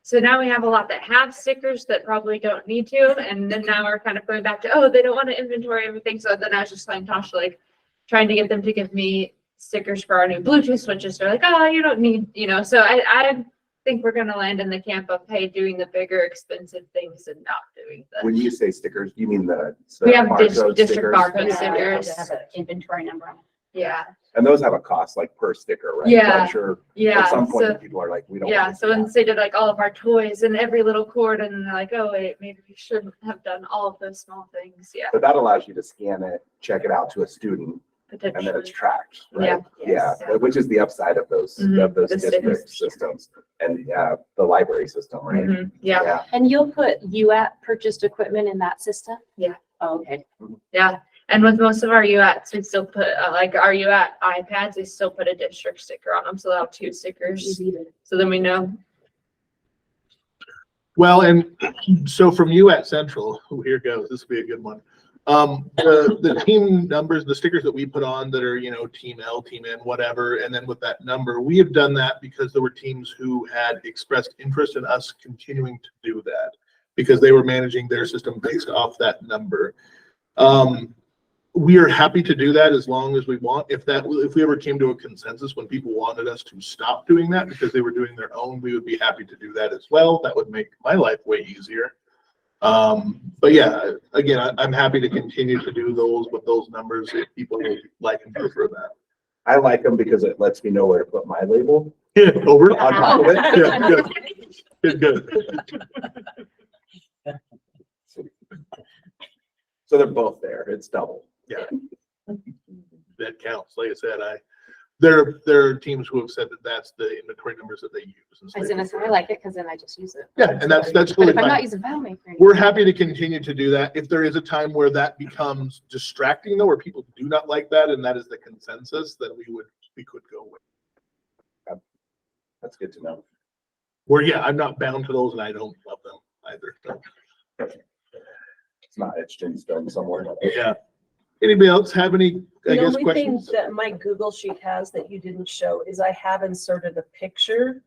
so now we have a lot that have stickers that probably don't need to, and then now we're kind of going back to, oh, they don't want to inventory everything. So then I was just telling Tasha, like, trying to get them to give me stickers for our new Bluetooth switches. They're like, oh, you don't need, so I think we're going to land in the camp of, hey, doing the bigger expensive things and not doing the. When you say stickers, you mean the We have barcode district stickers? barcode Yeah, stickers. to have an inventory number on it. Yeah. And those have a cost like per sticker, right? Yeah. I'm sure Yeah. at some point So- people are like, we don't. Yeah, want so once they did like all of our toys and every little cord, and they're like, oh wait, maybe we shouldn't have done all of those small things. Yeah, But that allows you to scan it, check it out to a student, and then potentially. it's tracked, right? Yeah. Yeah, which is the upside of those Mhm, of those the district stickers. systems and the library system, right? Mhm, Yeah, And you'll put UATT purchased equipment in that system? Yeah. Oh, okay. yeah. And with most of our UATs, we still put like our UAT iPads, we still put a district sticker on them, so they'll have 2 stickers. So then we know. Well, and so from UATT Central, here goes, this will be a good one. The team numbers, the stickers that we put on that are, team L, team N, whatever, and then with that number, we have done that because there were teams who had expressed interest in us continuing to do that because they were managing their system based off that number. We are happy to do that as long as we want. If we ever came to a consensus when people wanted us to stop doing that because they were doing their own, we would be happy to do that as well. That would make my life way easier. But yeah, again, I'm happy to continue to do those with those numbers if people would like and prefer that. I like them because it lets me know where to put my label. Yeah, over on top of it. Yeah, good. So they're both there. It's double. Yeah. That counts. Like I said, there are teams who have said that that's the inventory numbers that they use. I was gonna say, I like it because then I just use it. Yeah, and that's But totally if I'm fine. not using FileMaker. We're happy to continue to do that. If there is a time where that becomes distracting though, where people do not like that, and that is the consensus, then we could go with. That's good to know. Where, yeah, I'm not bound to those and I don't love them either. So, It's not etched in stone somewhere. yeah. Anybody else have any, I The guess, only thing questions? that my Google Sheet has that you didn't show is I have inserted a picture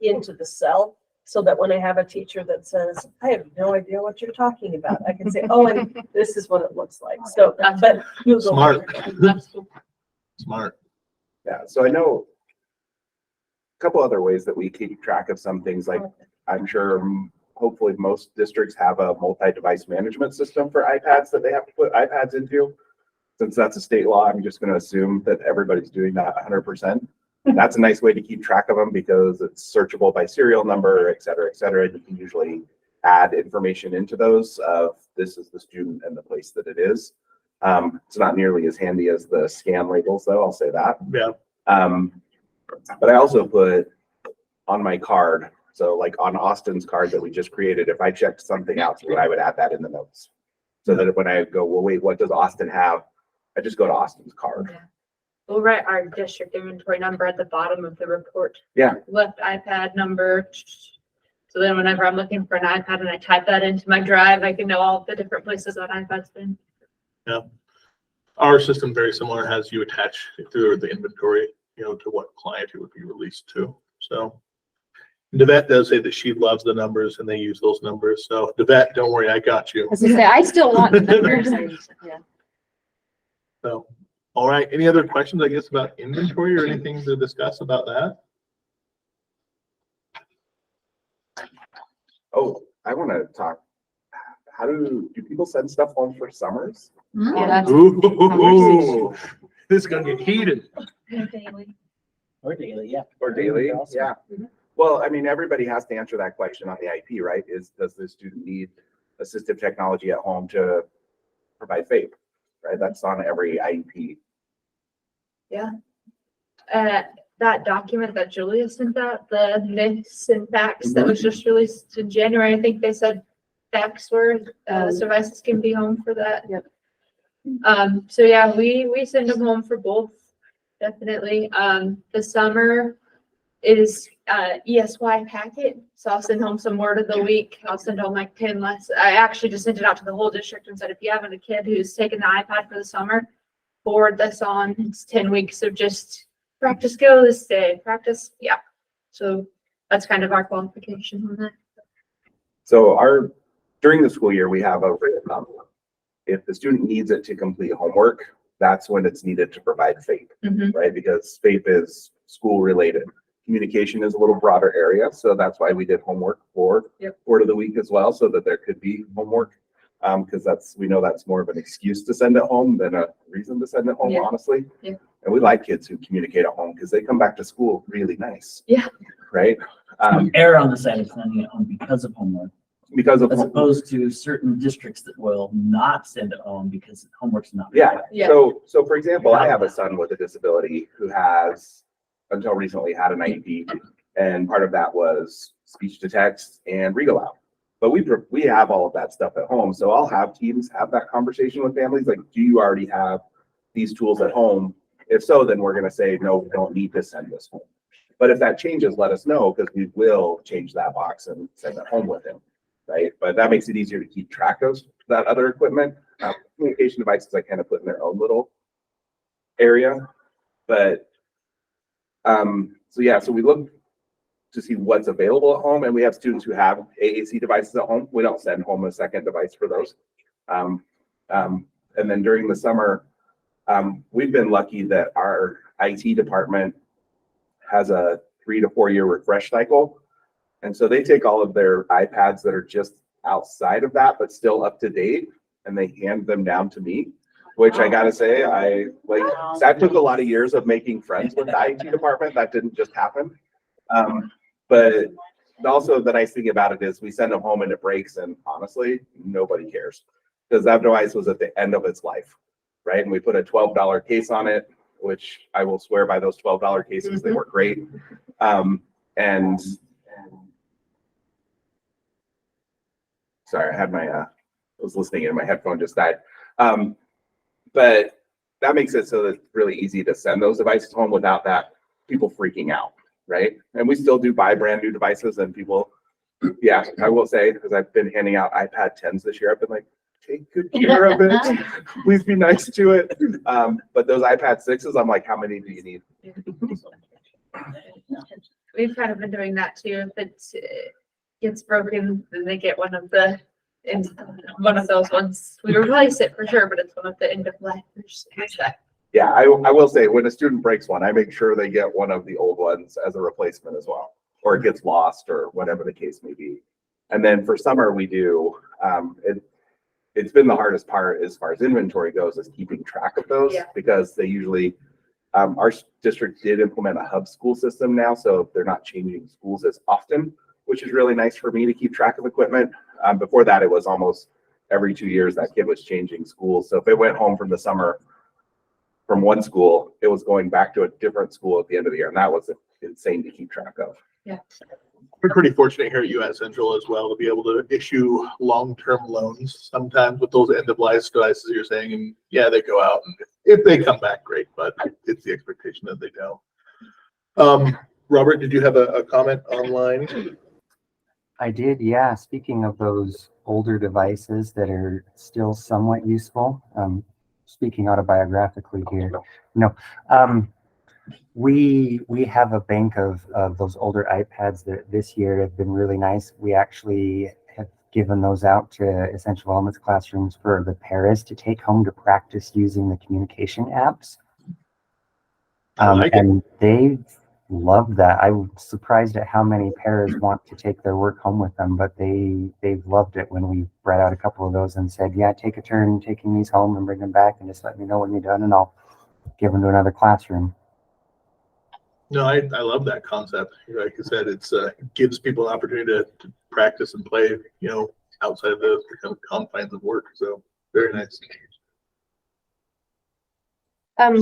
into the cell so that when I have a teacher that says, I have no idea what you're talking about, I can say, oh, and this is what it looks like. So, but Google. Smart. Smart. Yeah, so I know a couple other ways that we keep track of some things, like I'm sure hopefully most districts have a multi-device management system for iPads that they have to put iPads into. Since that's a state law, I'm just going to assume that everybody's doing that 100%. That's a nice way to keep track of them because it's searchable by serial number, et cetera, et cetera. You can usually add information into those of this is the student and the place that it is. It's not nearly as handy as the scan labels though, I'll say that. Yeah. But I also put on my card, so like on Austin's card that we just created, if I checked something out through, I would add that in the notes. So that when I go, well, wait, what does Austin have? I just go to Austin's card. Yeah. We'll write our district inventory number at the bottom of the report. Yeah. Left iPad number. So then whenever I'm looking for an iPad and I type that into my drive, I can know all the different places that iPad's been. Yeah. Our system very similar has you attach through the inventory, to what client it would be released to. So Devette does say that she loves the numbers and they use those numbers. So Devette, don't worry, I got you. I was gonna say, I still want the numbers. Yeah. So, all right. Any other questions, I guess, about inventory or anything to discuss about that? Oh, I want to talk. How do people send stuff home for summers? Yeah, that's Ooh, this is gonna get heated. Or daily, yeah. Or daily, yeah. Well, I mean, everybody has to answer that question on the IP, right? Does the student need assistive technology at home to provide FAPE, right? That's on every IEP. Yeah. That document that Julia sent out, the NIFs and facts that was just released in January, I think they said facts were devices can be home for that. Yep. So yeah, we send them home for both, definitely. The summer is ESY packet. So I'll send home some word of the week. I'll send home like 10 less. I actually just sent it out to the whole district and said, if you have a kid who's taken the iPad for the summer, forward this on. It's 10 weeks of just practice go this day, practice. Yeah. So that's kind of our qualification on that. So during the school year, we have a if the student needs it to complete homework, that's when it's needed to provide FAPE, right? Because FAPE is school related. Communication is a little broader area, so that's why we did homework for word of the week as well, so that there could be homework. Because we know that's more of an excuse to send it home than a reason to send it home, honestly. And we like kids who communicate at home because they come back to school really nice. Right? Err on the side of sending it home because of homework. Because of as opposed to certain districts that will not send it home because homework's not. So for example, I have a son with a disability who has until recently had an IEP, and part of that was speech to text and read aloud. But we have all of that stuff at home. So I'll have teams have that conversation with families. Like, do you already have these tools at home? If so, then we're going to say, no, we don't need to send this home. But if that changes, let us know, because we will change that box and send it home with him. Right. But that makes it easier to keep track of that other equipment. Communication devices I kind of put in their own little area. But so we look to see what's available at home, and we have students who have AAC devices at home. We don't send home a second device for those. And then during the summer, we've been lucky that our IT department has a 3 to 4 year refresh cycle. And so they take all of their iPads that are just outside of that, but still up to date, and they hand them down to me, which I gotta say, that took a lot of years of making friends with the IT department. That didn't just happen. But also the nice thing about it is we send them home and it breaks, and honestly, nobody cares, because that device was at the end of its life, right? And we put a $12 case on it, which I will swear by those $12 cases. They were great. Sorry, I had I was listening and my headphone just died. But that makes it so that it's really easy to send those devices home without people freaking out, right? And we still do buy brand new devices, and people, I will say, because I've been handing out iPad 10s this year, I've been like, take good care of it. Please be nice to it. But those iPad 6s, I'm like, how many do you need? We've kind of been doing that too. If it gets broken, then they get one of those ones. We replace it for sure, but it's one of the end of life. Yeah, I will say, when a student breaks one, I make sure they get one of the old ones as a replacement as well, or it gets lost or whatever the case may be. And then for summer, we do, it's been the hardest part as far as inventory goes, is keeping track of those, because they usually, our district did implement a hub school system now, so they're not changing schools as often, which is really nice for me to keep track of equipment. Before that, it was almost every 2 years that kid was changing schools. So if it went home from the summer from one school, it was going back to a different school at the end of the year. And that was insane to keep track of. Yeah. We're pretty fortunate here at UATT Central as well to be able to issue long-term loans sometimes with those end-of-life devices you're saying. And yeah, they go out, and if they come back, great, but it's the expectation that they don't. Robert, did you have a comment online? I did, yeah. Speaking of those older devices that are still somewhat useful, speaking autobiographically here, we have a bank of those older iPads that this year have been really nice. We actually have given those out to essential elements classrooms for the paras to take home to practice using the communication apps. And they've loved that. I'm surprised at how many paras want to take their work home with them, but they've loved it when we brought out a couple of those and said, yeah, take a turn taking these home and bring them back, and just let me know when you're done, and I'll give them to another classroom. No, I love that concept. Like I said, it's gives people an opportunity to practice and play, outside of the kind of confines of work. So very nice.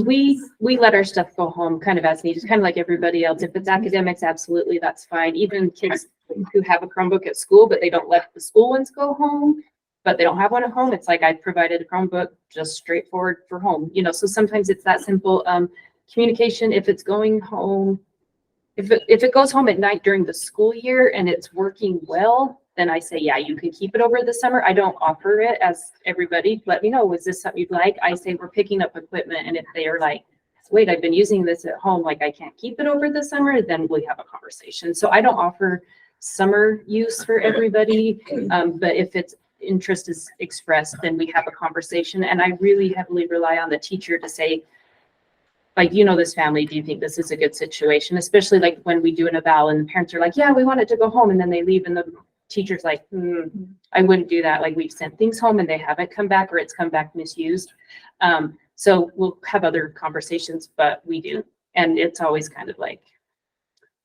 We let our stuff go home kind of as needed, kind of like everybody else. If it's academics, absolutely, that's fine. Even kids who have a Chromebook at school, but they don't let the school ones go home, but they don't have one at home. It's like I provided a Chromebook just straightforward for home, you know, so sometimes it's that simple. Communication, if it's going home, if it goes home at night during the school year and it's working well, then I say, yeah, you can keep it over the summer. I don't offer it as everybody, let me know, is this something you'd like? I say we're picking up equipment, and if they are like, wait, I've been using this at home, like I can't keep it over the summer, then we have a conversation. So I don't offer summer use for everybody, but if it's interest is expressed, then we have a conversation. And I really heavily rely on the teacher to say, like, you know, this family, do you think this is a good situation? Especially like when we do an eval and the parents are like, yeah, we want it to go home. And then they leave and the teacher's like, I wouldn't do that. Like, we've sent things home and they haven't come back, or it's come back misused. So we'll have other conversations, but we do. And it's always kind of like,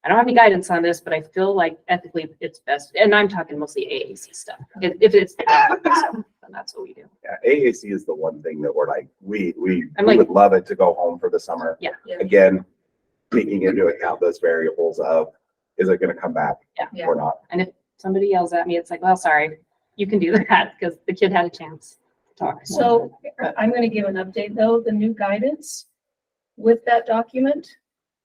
I don't have any guidance on this, but I feel like ethically it's best. And I'm talking mostly AAC stuff. If it's then that's what we do. Yeah, AAC is the one thing that we're like, we like, would love it to go home for the summer. Yeah. Again, taking into account those variables of, is it going to come back or not? And if somebody yells at me, it's like, well, sorry, you can do that because the kid had a chance to talk. So I'm going to give an update though. The new guidance with that document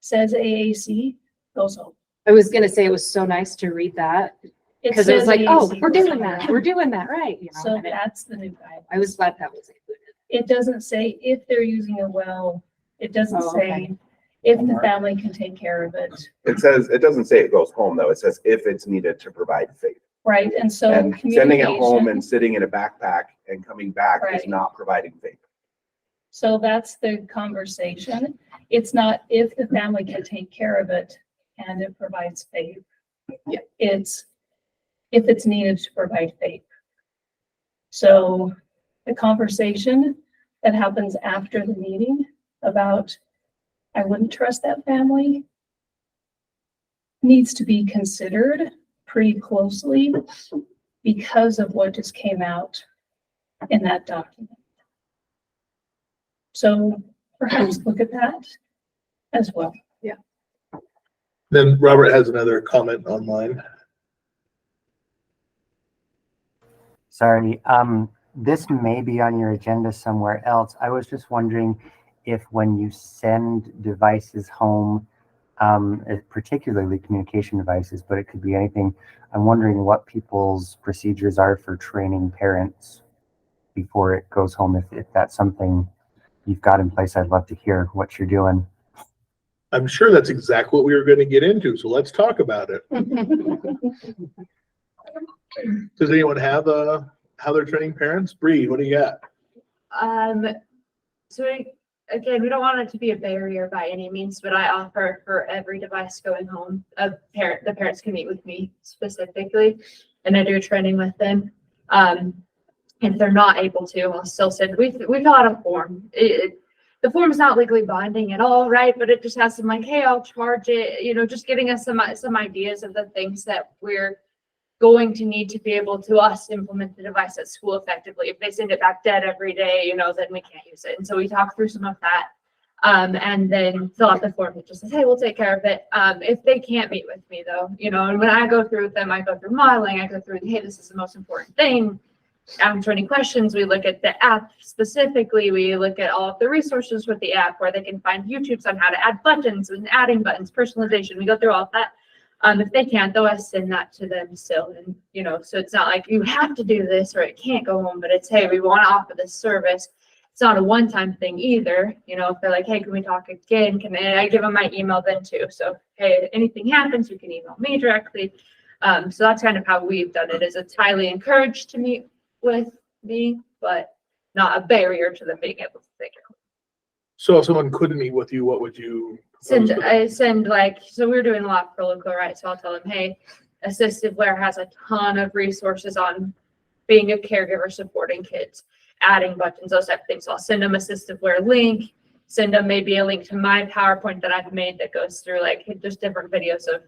says AAC goes home. I was going to say, it was so nice to read that because it was like, oh, we're doing that. We're doing that, right? You know, So that's the new guide. I was glad that was included. It doesn't say if they're using a well. It doesn't Oh, say okay. if the family can take care of it. It says, it doesn't say it goes home though. It says if it's needed to provide faith. Right, and so And sending it home communication- and sitting in a backpack and coming back is Right. not providing faith. So that's the conversation. It's not if the family can take care of it and it provides faith. Yeah. It's if it's needed to provide faith. So the conversation that happens after the meeting about, I wouldn't trust that family, needs to be considered pretty closely because of what just came out in that document. So perhaps look at that as well. Yeah. Then Robert has another comment online. Sorry, this may be on your agenda somewhere else. I was just wondering if when you send devices home, particularly communication devices, but it could be anything, I'm wondering what people's procedures are for training parents before it goes home. If that's something you've got in place, I'd love to hear what you're doing. I'm sure that's exactly what we were going to get into, so let's talk about it. Does anyone have how they're training parents? Bree, what do you got? So again, we don't want it to be a barrier by any means, but I offer for every device going home, the parents can meet with me specifically, and I do training with them. If they're not able to, I'll still send, we fill out a form. The form is not legally binding at all, right? But it just has some like, hey, I'll charge it, you know, just getting us some ideas of the things that we're going to need to be able to implement the device at school effectively. If they send it back dead every day, you know, then we can't use it. And so we talk through some of that, and then fill out the form that just says, hey, we'll take care of it. If they can't meet with me though, you know, and when I go through with them, I go through modeling, I go through, hey, this is the most important thing. Answer any questions. We look at the app specifically. We look at all of the resources with the app where they can find YouTubes on how to add buttons and adding buttons, personalization. We go through all of that. If they can't, though, I send that to them still. And, you know, so it's not like you have to do this or it can't go home, but it's, hey, we want to offer this service. It's not a one-time thing either. You know, if they're like, hey, can we talk again? I give them my email then too. So, hey, if anything happens, you can email me directly. So that's kind of how we've done it. Is it's highly encouraged to meet with me, but not a barrier to them being able to take it. So if someone couldn't meet with you, what would you I send like, so we're doing a lot for local, right? So I'll tell them, hey, Assistive Wear has a ton of resources on being a caregiver, supporting kids, adding buttons, those type of things. So I'll send them Assistive Wear link, send them maybe a link to my PowerPoint that I've made that goes through like just different videos of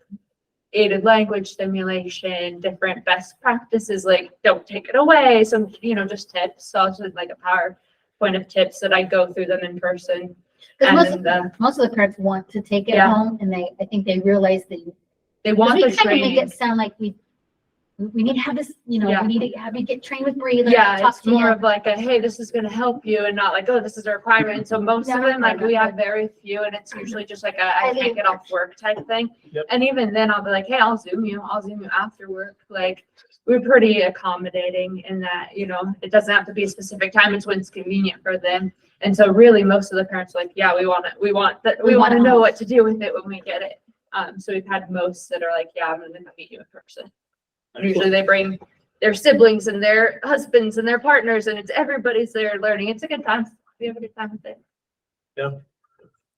aided language stimulation, different best practices, like don't take it away. Some, you know, just tips. So I'll just like a PowerPoint of tips that I go through them in person. Most of the parents want to take it Yeah. home, and I think they realize that they want we the kind of make training. it sound like we we need to have this, you know, Yeah. we need to have you get trained with Bree. Yeah, talk it's to more you. of like a, hey, this is gonna help you, and not like, oh, this is a requirement. So most of them, like, we have very few, and it's usually just like a, I can't get off work type thing. Yep. And even then, I'll be like, hey, I'll Zoom you after work. Like, we're pretty accommodating in that, you know, it doesn't have to be a specific time. It's when it's convenient for them. And so really, most of the parents are like, yeah, we want to know what to do with it when we get it. So we've had most that are like, yeah, I'm gonna meet you in person. And usually they bring their siblings and their husbands and their partners, and it's everybody's there learning. It's a good time. We have a good time with it. Yeah.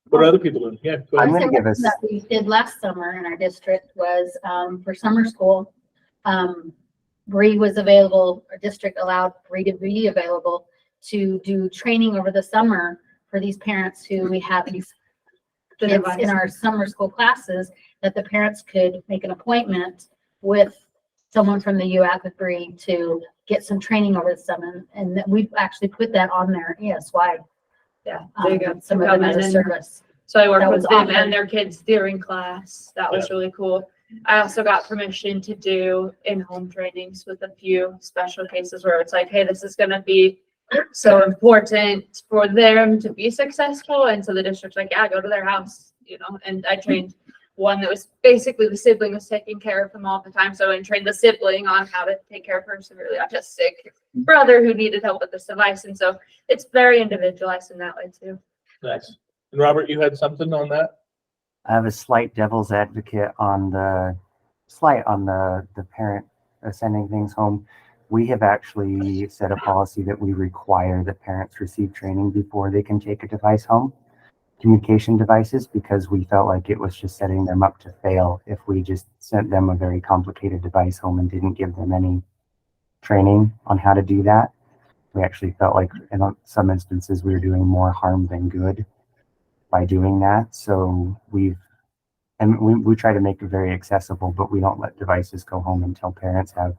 What are other people doing? Yeah. Go One ahead. thing that we did last summer in our district was for summer school, Bree was available, our district allowed Bree to be available to do training over the summer for these parents who we have these kids in our summer school classes, that the parents could make an appointment with someone from the UATT with Bree to get some training over the summer. And that we've actually put that on their ESY. Yeah, there you go. Some of them as a service. So I work That with was them awesome. and their kids during class. That was really cool. I also got permission to do in-home trainings with a few special cases where it's like, hey, this is gonna be so important for them to be successful. And so the district's like, yeah, go to their house, you know. And I trained one that was basically the sibling was taking care of them all the time. So I trained the sibling on how to take care of her severely autistic brother who needed help with this device. And so it's very individualized in that way too. Nice. And Robert, you had something on that? I have a slight devil's advocate on the parent sending things home. We have actually set a policy that we require that parents receive training before they can take a device home, communication devices, because we felt like it was just setting them up to fail if we just sent them a very complicated device home and didn't give them any training on how to do that. We actually felt like in some instances we were doing more harm than good by doing that. So we try to make it very accessible, but we don't let devices go home until parents have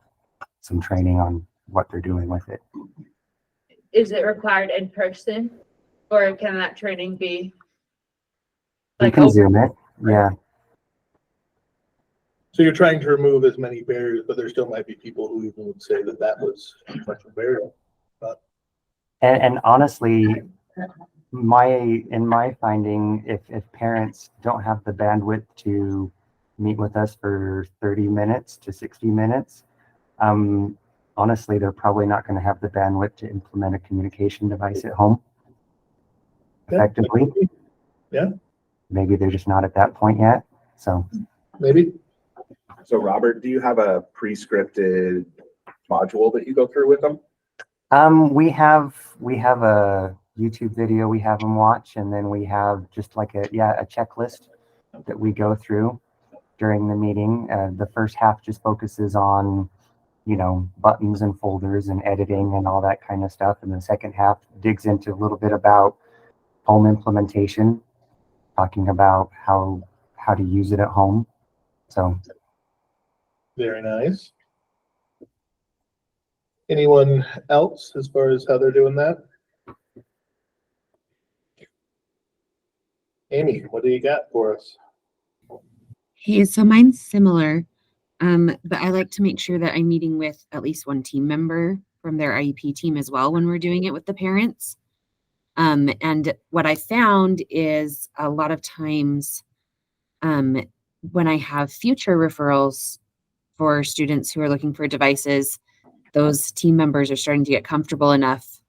some training on what they're doing with it. Is it required in person, or can that training be We can Zoom it, yeah. So you're trying to remove as many barriers, but there still might be people who even would say that that was too much of a barrier. But And honestly, in my finding, if parents don't have the bandwidth to meet with us for 30 minutes to 60 minutes, honestly, they're probably not going to have the bandwidth to implement a communication device at home effectively. Yeah. Maybe they're just not at that point yet. So maybe. So Robert, do you have a pre-scripted module that you go through with them? We have a YouTube video we have them watch, and then we have just like a checklist that we go through during the meeting. The first half just focuses on, you know, buttons and folders and editing and all that kind of stuff, and the second half digs into a little bit about home implementation, talking about how to use it at home. So very nice. Anyone else as far as how they're doing that? Amy, what do you got for us? Hey, so mine's similar, but I like to make sure that I'm meeting with at least one team member from their IEP team as well when we're doing it with the parents. And what I found is a lot of times when I have future referrals for students who are looking for devices, those team members are starting to get comfortable enough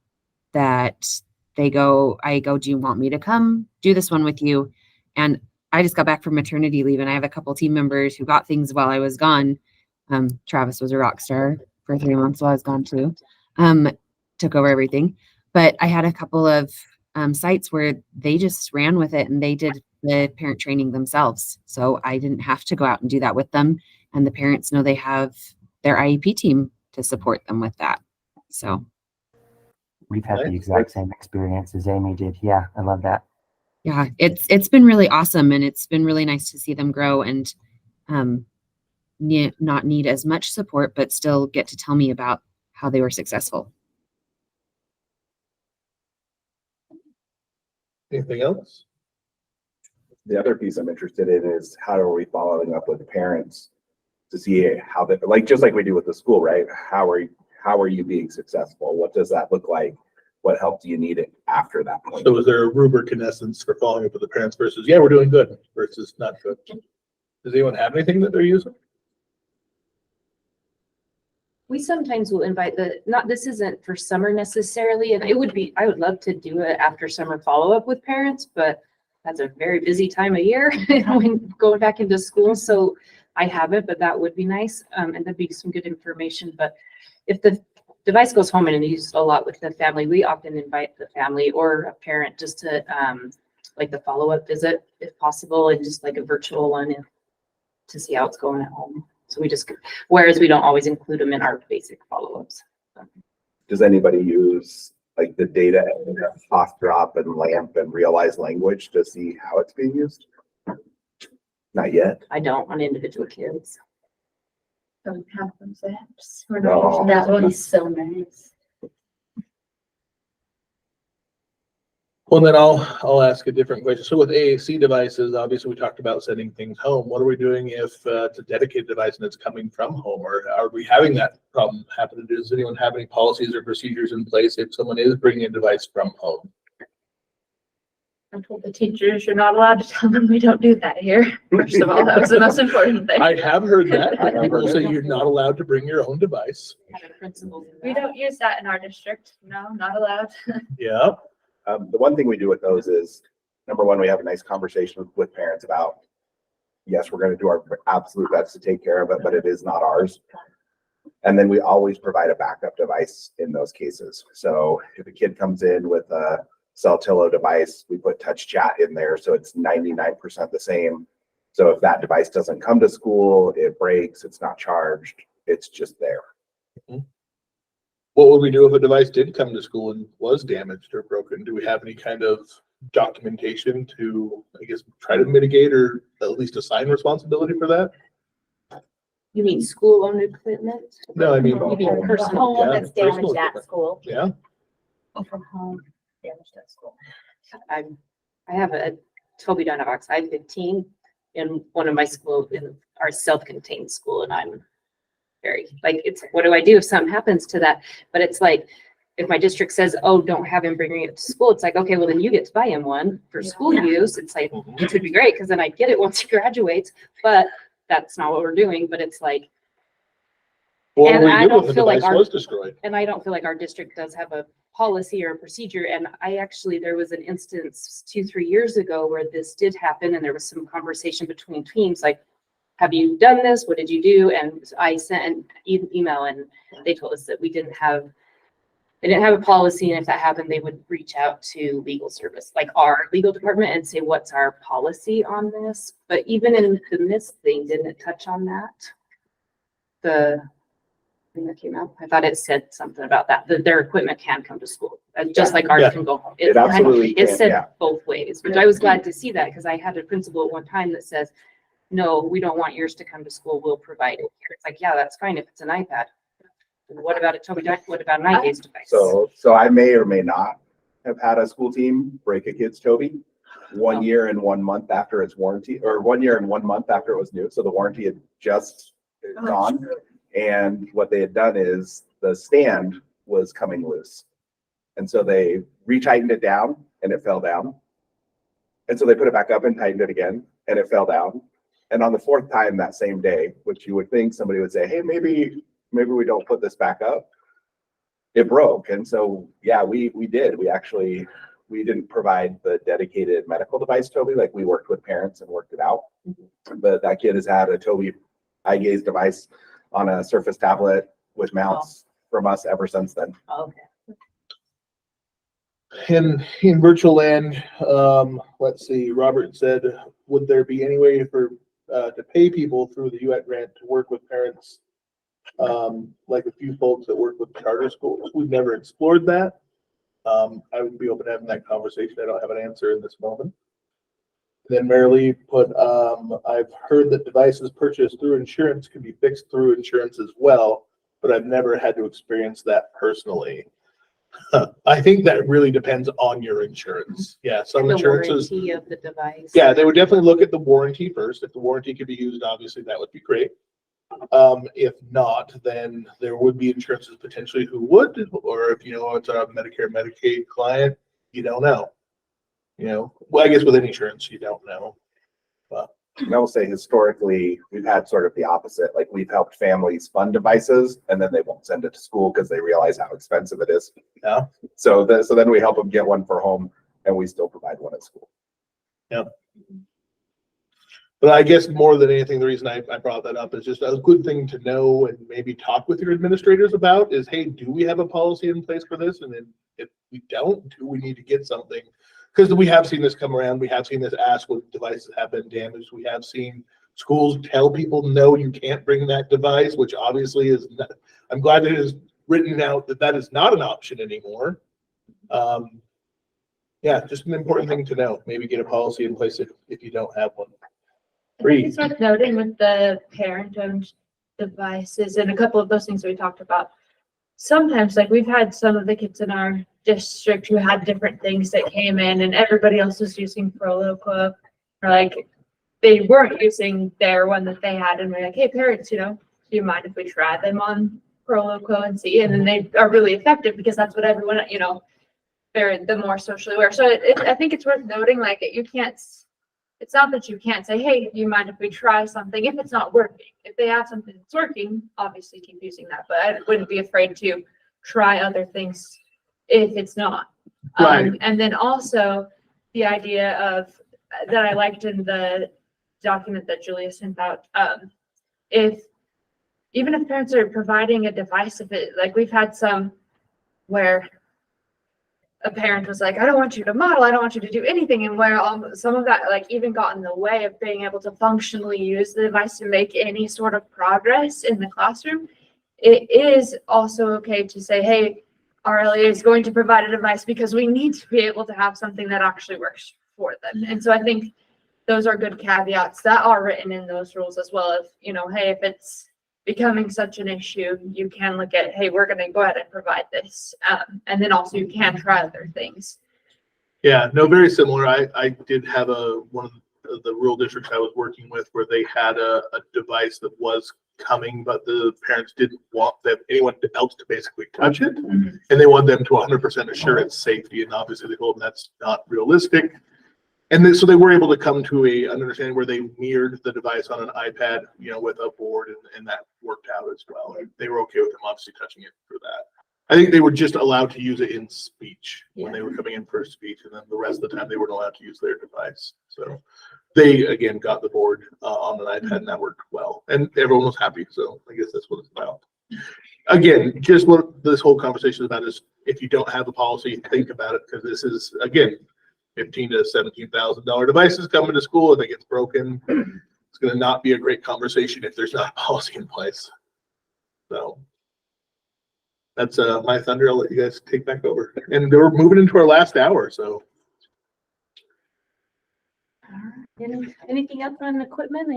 that I go, do you want me to come do this one with you? And I just got back from maternity leave, and I have a couple team members who got things while I was gone. Travis was a rock star for 3 months while I was gone too. Took over everything. But I had a couple of sites where they just ran with it and they did the parent training themselves. So I didn't have to go out and do that with them. And the parents know they have their IEP team to support them with that. So we've had the exact same experience as Amy did. Yeah, I love that. Yeah, it's been really awesome, and it's been really nice to see them grow and not need as much support, but still get to tell me about how they were successful. Anything else? The other piece I'm interested in is how are we following up with parents to see how they, like, just like we do with the school, right? How are you being successful? What does that look like? What help do you need it after that point? So is there a rubric in essence for following up with the parents versus, yeah, we're doing good versus not good? Does anyone have anything that they're using? We sometimes will invite this isn't for summer necessarily, and I would love to do it after summer follow-up with parents, but that's a very busy time of year when going back into school. So I haven't, but that would be nice. And that'd be some good information. But if the device goes home and it's used a lot with the family, we often invite the family or a parent just to like the follow-up visit if possible, and just like a virtual one to see how it's going at home. So whereas we don't always include them in our basic follow-ups. Does anybody use like the data and cough drop and lamp and realize language to see how it's being used? Not yet. I don't on individual kids. Don't have those apps. No. That would be so nice. Well, then I'll ask a different question. So with AAC devices, obviously we talked about sending things home. What are we doing if it's a dedicated device and it's coming from home, or are we having that problem happen? Does anyone have any policies or procedures in place if someone is bringing a device from home? I told the teachers you're not allowed to tell them we don't do that here. First of all, that was the most important thing. I have heard that. People say you're not allowed to bring your own device. We don't use that in our district. No, not allowed. Yeah. The one thing we do with those is, number one, we have a nice conversation with parents about, yes, we're going to do our absolute best to take care of it, but it is not ours. And then we always provide a backup device in those cases. So if a kid comes in with a Celtillo device, we put touch chat in there, so it's 99% the same. So if that device doesn't come to school, it breaks, it's not charged, it's just there. Mm-hmm. What would we do if a device did come to school and was damaged or broken? Do we have any kind of documentation to, I guess, try to mitigate or at least assign responsibility for that? You mean school-owned equipment? No, I mean personal. Home yeah, that's personal damaged at equipment. school. Yeah. Oh, from home, damaged at school. I have a Toby Dynavox i15 in one of my schools, in our self-contained school, and I'm very like, it's what do I do if something happens to that? But it's like, if my district says, oh, don't have him bringing it to school, it's like, okay, well then you get to buy him one for school use. It's like, which would be great because then I get it once he graduates, but that's not what we're doing. But it's like, What and do we I do don't if the feel like device was destroyed? and I don't feel like our district does have a policy or a procedure. And there was an instance 2-3 years ago where this did happen, and there was some conversation between teams like, have you done this? What did you do? And I sent an email, and they told us that they didn't have a policy, and if that happened, they would reach out to legal service, like our legal department, and say, what's our policy on this? But even in the MIST thing, didn't it touch on that? The thing that came out, I thought it said something about that their equipment can come to school, just like ours can go home. It absolutely it can, said yeah. both ways, which I was glad to see that, because I had a principal at one time that says, no, we don't want yours to come to school, we'll provide it here. It's like, yeah, that's fine if it's an iPad. What about a Toby? What about an iGaze device? So I may or may not have had a school team break a kid's Toby 1 year and 1 month after its warranty, or 1 year and 1 month after it was new. So the warranty had just gone. And what they had done is the stand was coming loose. And so they retightened it down and it fell down. And so they put it back up and tightened it again and it fell down. And on the fourth time that same day, which you would think somebody would say, hey, maybe we don't put this back up, it broke. And so, yeah, we did. We didn't provide the dedicated medical device Toby, like we worked with parents and worked it out. But that kid has had a Toby iGaze device on a Surface tablet with mounts from us ever since then. Okay. In virtual land, let's see, Robert said, would there be any way to pay people through the UATT grant to work with parents, like a few folks that work with charter schools? We've never explored that. I would be open to having that conversation. I don't have an answer in this moment. Then Marilee put, I've heard that devices purchased through insurance can be fixed through insurance as well, but I've never had to experience that personally. I think that really depends on your insurance. Yeah, some The insurances. warranty of the device. Yeah, they would definitely look at the warranty first. If the warranty could be used, obviously that would be great. If not, then there would be insurances potentially who would, or if it's a Medicare, Medicaid client, you don't know. Well, I guess with any insurance, you don't know. But I will say historically, we've had sort of the opposite. Like we've helped families fund devices and then they won't send it to school because they realize how expensive it is. Yeah. So then we help them get one for home and we still provide one at school. Yeah. But I guess more than anything, the reason I brought that up is just a good thing to know and maybe talk with your administrators about is, hey, do we have a policy in place for this? And then if we don't, do we need to get something? Because we have seen this come around. We have seen this ask when devices have been damaged. We have seen schools tell people, no, you can't bring that device, which obviously is not, I'm glad that it is written out that that is not an option anymore. Yeah, just an important thing to know. Maybe get a policy in place if you don't have one. I think it's worth noting with the parent-owned devices and a couple of those things we talked about. Sometimes, like we've had some of the kids in our district who had different things that came in, and everybody else was using Proloquo, or like they weren't using their one that they had, and we're like, hey, parents, do you mind if we try them on Proloquo and see? And then they are really effective because that's what everyone, they're the more socially aware. So I think it's worth noting, like you can't. It's not that you can't say, hey, do you mind if we try something if it's not working? If they have something that's working, obviously keep using that. But I wouldn't be afraid to try other things if it's not. Right. And then also the idea of that I liked in the document that Julia sent out. Even if parents are providing a device, like we've had some where a parent was like, I don't want you to model, I don't want you to do anything, and where some of that like even got in the way of being able to functionally use the device to make any sort of progress in the classroom. It is also okay to say, hey, RLA is going to provide a device because we need to be able to have something that actually works for them. And so I think those are good caveats that are written in those rules as well. If hey, if it's becoming such an issue, you can look at, hey, we're going to go ahead and provide this. And then also you can try other things. Yeah, no, very similar. I did have one of the rural districts I was working with where they had a device that was coming, but the parents didn't want anyone else to basically touch it. Mm-hmm. And they wanted them to 100% assure its safety. And obviously they told them that's not realistic. And then, so they were able to come to an understanding where they mirrored the device on an iPad, with a board, and that worked out as well. And they were okay with them obviously touching it for that. I think they were just allowed to use it in speech when they were coming in for speech, and then the rest of the time they weren't allowed to use their device. So they again got the board on an iPad, and that worked well, and everyone was happy. So I guess that's what it's about. Again, just what this whole conversation is about is if you don't have a policy, think about it, because this is again. $15,000 to $17,000 devices coming to school. If it gets broken, it's going to not be a great conversation if there's not a policy in place. So that's my thunder. I'll let you guys take back over. And we're moving into our last hour. So Anything else on equipment?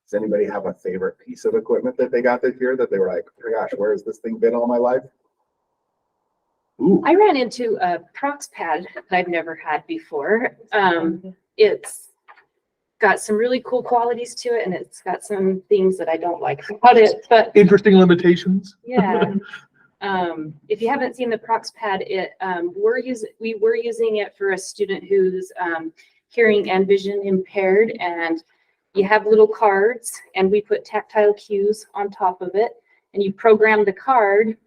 Does anybody have a favorite piece of equipment that they got this year that they were like, oh my gosh, where has this thing been all my life? Ooh. I ran into a Prox pad that I've never had before. It's got some really cool qualities to it, and it's got some things that I don't like about it. But interesting limitations. Yeah. If you haven't seen the Prox pad, we were using it for a student who's hearing and vision impaired, and you have little cards, and we put tactile cues on top of it, and you program the card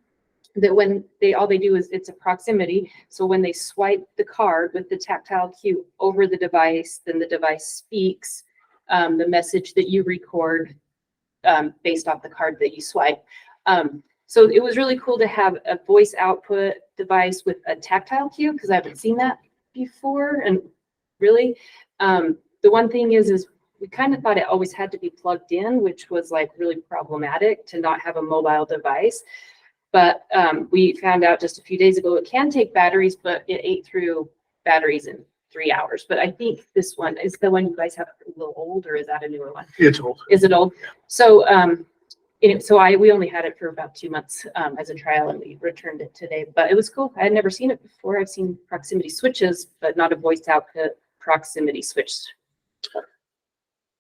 that when all they do is it's a proximity. So when they swipe the card with the tactile cue over the device, then the device speaks the message that you record based off the card that you swipe. So it was really cool to have a voice output device with a tactile cue, because I haven't seen that before. And really, the one thing is we kind of thought it always had to be plugged in, which was like really problematic to not have a mobile device. But we found out just a few days ago it can take batteries, but it ate through batteries in 3 hours. But I think this one is the one you guys have a little old, or is that a newer one? It's old. Is it old? So we only had it for about 2 months as a trial, and we returned it today. But it was cool. I had never seen it before. I've seen proximity switches, but not a voice output proximity switch.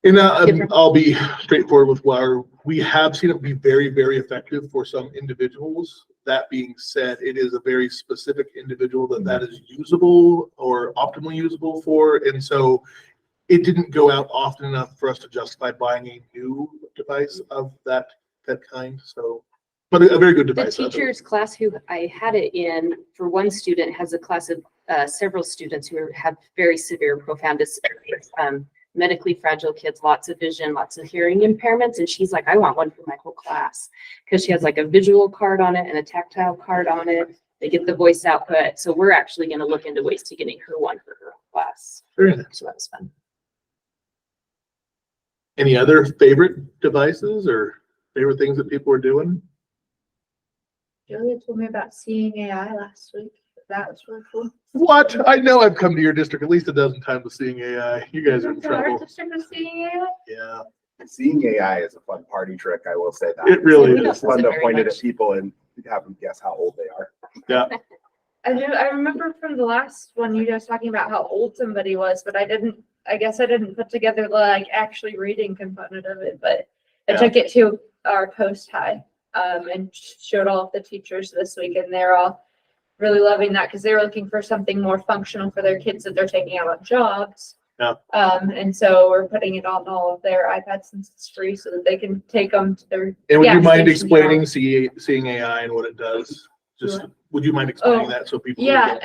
And Different- I'll be straightforward with where we have seen it be very, very effective for some individuals. That being said, it is a very specific individual that is usable or optimally usable for. And so it didn't go out often enough for us to justify buying a new device of that kind. So, but a very good The device. teacher's class who I had it in, for one student, has a class of several students who have very severe, profound disabilities, medically fragile kids, lots of vision, lots of hearing impairments. And she's like, I want one for my whole class, because she has like a visual card on it and a tactile card on it. They get the voice output. So we're actually going to look into ways to getting her one for her class. Very nice. So that was fun. Any other favorite devices or favorite things that people are doing? Julia told me about seeing AI last week. That was really cool. What? I know I've come to your district at least a dozen times with seeing AI. You guys are in So our trouble. district is seeing AI? Yeah. Seeing AI is a fun party trick, I will say that. It really We don't It's fun use it to very point it much. at people and have them guess how old they are. Yeah. I remember from the last one you guys talking about how old somebody was, but I guess I didn't put together the like actually reading component of it, but I Yeah. took it to our post high and showed all of the teachers this week, and they're all really loving that because they're looking for something more functional for their kids that they're taking out on jobs. Yeah. And so we're putting it on all of their iPads since it's free so that they can take them to their. And would you gas mind station explaining jobs. seeing AI and what it does? Just, Sure. would you mind explaining Oh, that so people? Yeah,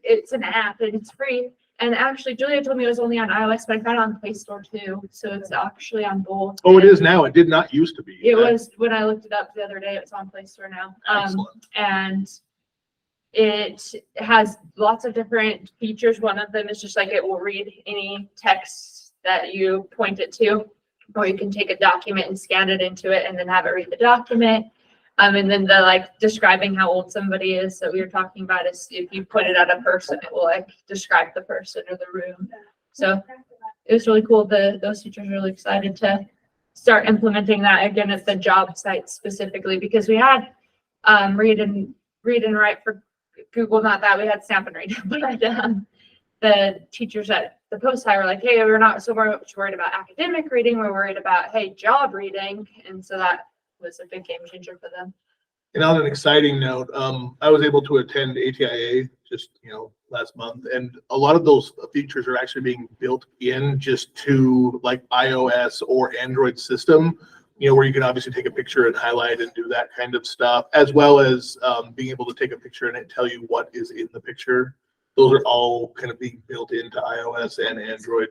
it's an app and it's free. And actually, Julia told me it was only on iOS, but I found it on Play Store too. So it's actually on both. Oh, it is now. It did not used to be. It was when I looked it up the other day. It's on Play Store now. Excellent. And it has lots of different features. One of them is just like it will read any text that you point it to, or you can take a document and scan it into it and then have it read the document. And then the like describing how old somebody is that we were talking about is if you put it at a person, it will like describe the person or the room. So it was really cool. Those teachers are really excited to start implementing that again at the job site specifically, because we had read and write for Google, not that we had Stamp and Read, but the teachers at the post high were like, hey, we're not so much worried about academic reading, we're worried about, hey, job reading. And so that was a big game changer for them. And on an exciting note, I was able to attend ATIA just, last month, and a lot of those features are actually being built in just to like iOS or Android system, where you can obviously take a picture and highlight and do that kind of stuff, as well as being able to take a picture and it tell you what is in the picture. Those are all kind of being built into iOS and Android,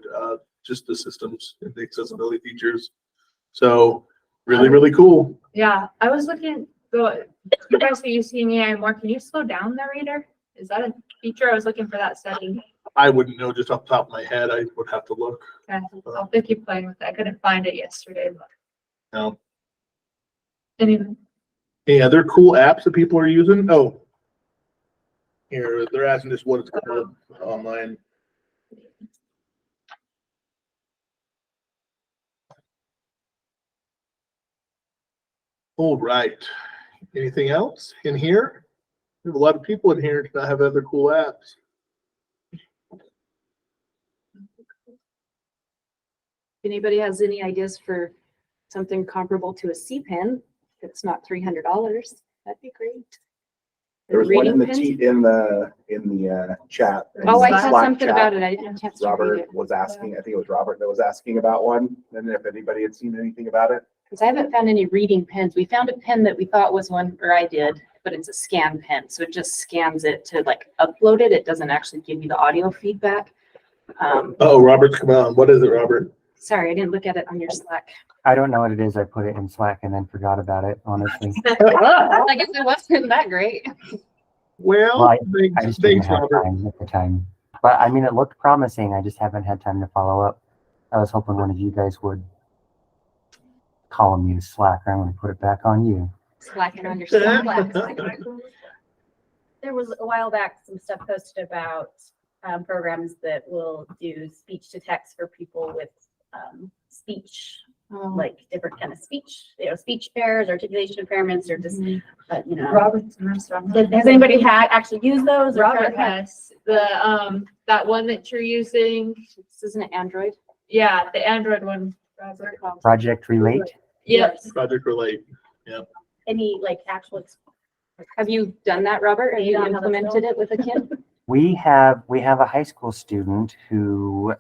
just the systems and the accessibility features. So really, really cool. Yeah, I was looking, you guys are using AI more. Can you slow down the reader? Is that a feature? I was looking for that setting. I wouldn't know just off the top of my head. I would have to look. Okay, I'll have to keep playing with it. I couldn't find it yesterday. But No. anyway, Any other cool apps that people are using? Oh, here, they're asking just what it's called online. All right. Anything else in here? We have a lot of people in here that have other cool apps. If anybody has any ideas for something comparable to a C-pen, if it's not $300, that'd be great. There was one in the Reading in the chat. Oh, I saw Slack something chat. about it. I didn't have a chance to read Robert it. was asking, I think it was Robert that was asking about one, and if anybody had seen anything about it. Because I haven't found any reading pens. We found a pen that we thought was one, or I did, but it's a scan pen. So it just scans it to like upload it. It doesn't actually give you the audio feedback. Oh, Robert's come on. What is it, Robert? Sorry, I didn't look at it on your Slack. I don't know what it is. I put it in Slack and then forgot about it, honestly. I guess it wasn't that great. Well, I just didn't thanks, have Robert. time at the time. But I mean, it looked promising. I just haven't had time to follow up. I was hoping one of you guys would call me Slack, or I'm going to put it back on you. Slacking on your Slack. There was a while back some stuff posted about programs that will do speech to text for people with speech, like different kind of speech, speech errors, articulation impairments, or just, Robert's has anybody had actually used those? Or Robert tried that? has the that one that you're using. This isn't an Android. Yeah, the Android one. Project Relate. Yes. Project Relate. Yeah. Any like actual, Have you done that, Robert? Have you implemented it with a kid? We have a high school student who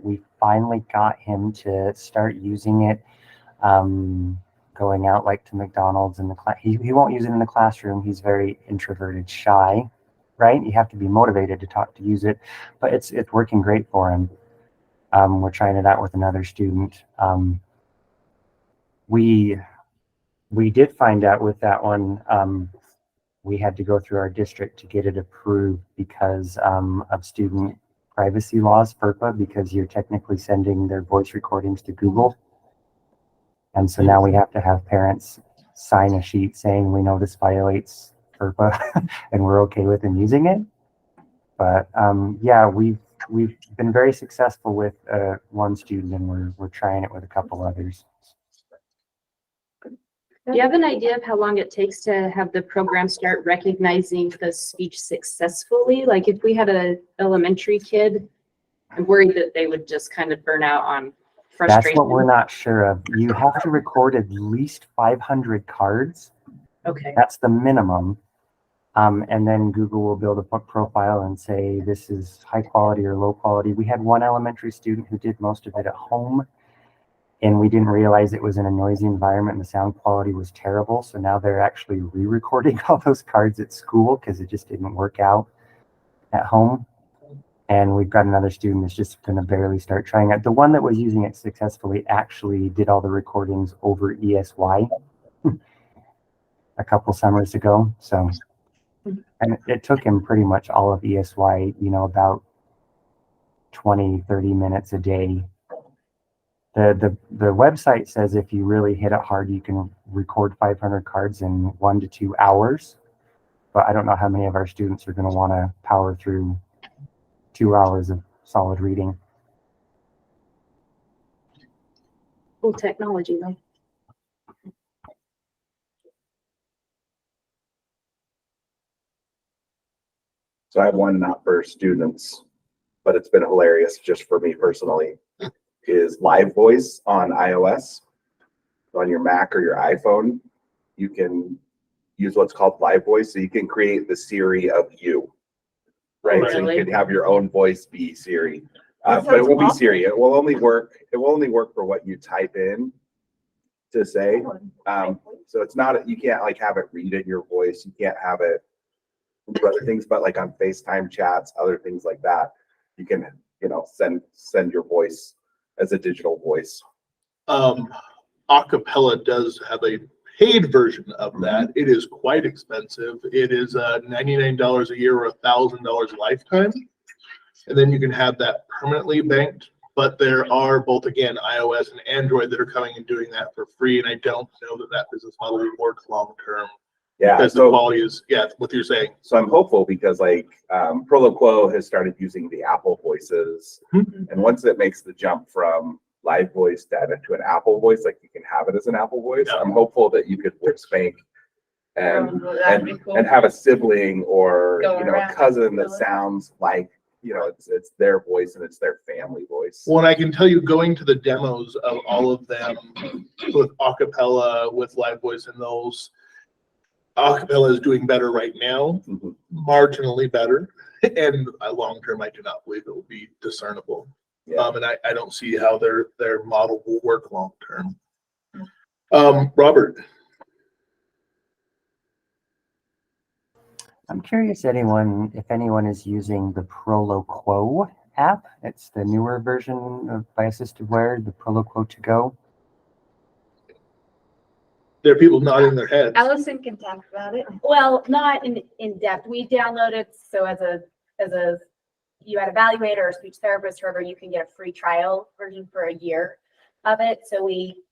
we finally got him to start using it, going out like to McDonald's in the class. He won't use it in the classroom. He's very introverted, shy, right? You have to be motivated to use it, but it's working great for him. We're trying it out with another student. We did find out with that one, we had to go through our district to get it approved because of student privacy laws, FERPA, because you're technically sending their voice recordings to Google. And so now we have to have parents sign a sheet saying we know this violates FERPA and we're okay with them using it. But yeah, we've been very successful with one student, and we're trying it with a couple others. Do you have an idea of how long it takes to have the program start recognizing the speech successfully? Like if we had an elementary kid, I'm worried that they would just kind of burn out on frustration. That's what we're not sure of. You have to record at least 500 cards. Okay. That's the minimum. And then Google will build a profile and say this is high quality or low quality. We had one elementary student who did most of it at home, and we didn't realize it was in a noisy environment and the sound quality was terrible. So now they're actually re-recording all those cards at school because it just didn't work out at home. And we've got another student that's just going to barely start trying it. The one that was using it successfully actually did all the recordings over ESY a couple summers ago. So, and it took him pretty much all of ESY, about 20, 30 minutes a day. The website says if you really hit it hard, you can record 500 cards in 1 to 2 hours. But I don't know how many of our students are going to want to power through 2 hours of solid reading. Cool technology, though. So I have one not for students, but it's been hilarious just for me personally, is Live Voice on iOS. On your Mac or your iPhone, you can use what's called Live Voice. So you can create the Siri of you, right? Oh, So really? you can have your own voice be Siri. That But it sounds won't be awesome. Siri. It will only work for what you type in to say. So it's not, you can't like have it read in your voice. You can't have it do other things, but like on FaceTime chats, other things like that, you can, send your voice as a digital voice. Acapella does have a paid version of that. It is quite expensive. It is $99 a year or $1,000 lifetime. And then you can have that permanently banked. But there are both, again, iOS and Android that are coming and doing that for free. And I don't know that business model will work long term. Yeah. Because the quality is, what you're saying. So I'm hopeful because Proloquo has started using the Apple voices. And once it makes the jump from Live Voice data to an Apple voice, like you can have it as an Apple voice, I'm hopeful that you could lip spank and have a sibling or a cousin that sounds like it's their voice and it's their family voice. Well, and I can tell you, going to the demos of all of them with acapella, with Live Voice, and those, acapella is doing better right now, marginally better, and long term, I do not believe it will be discernible. And I don't see how their model will work long term. Robert. I'm curious if anyone is using the Proloquo app. It's the newer version by Assisted Wear, the Proloquo to go. There are people nodding their heads. Allison can talk about it. well, not in depth. We downloaded, so as a UATT evaluator or speech therapist, whoever, you can get a free trial version for a year of it. So we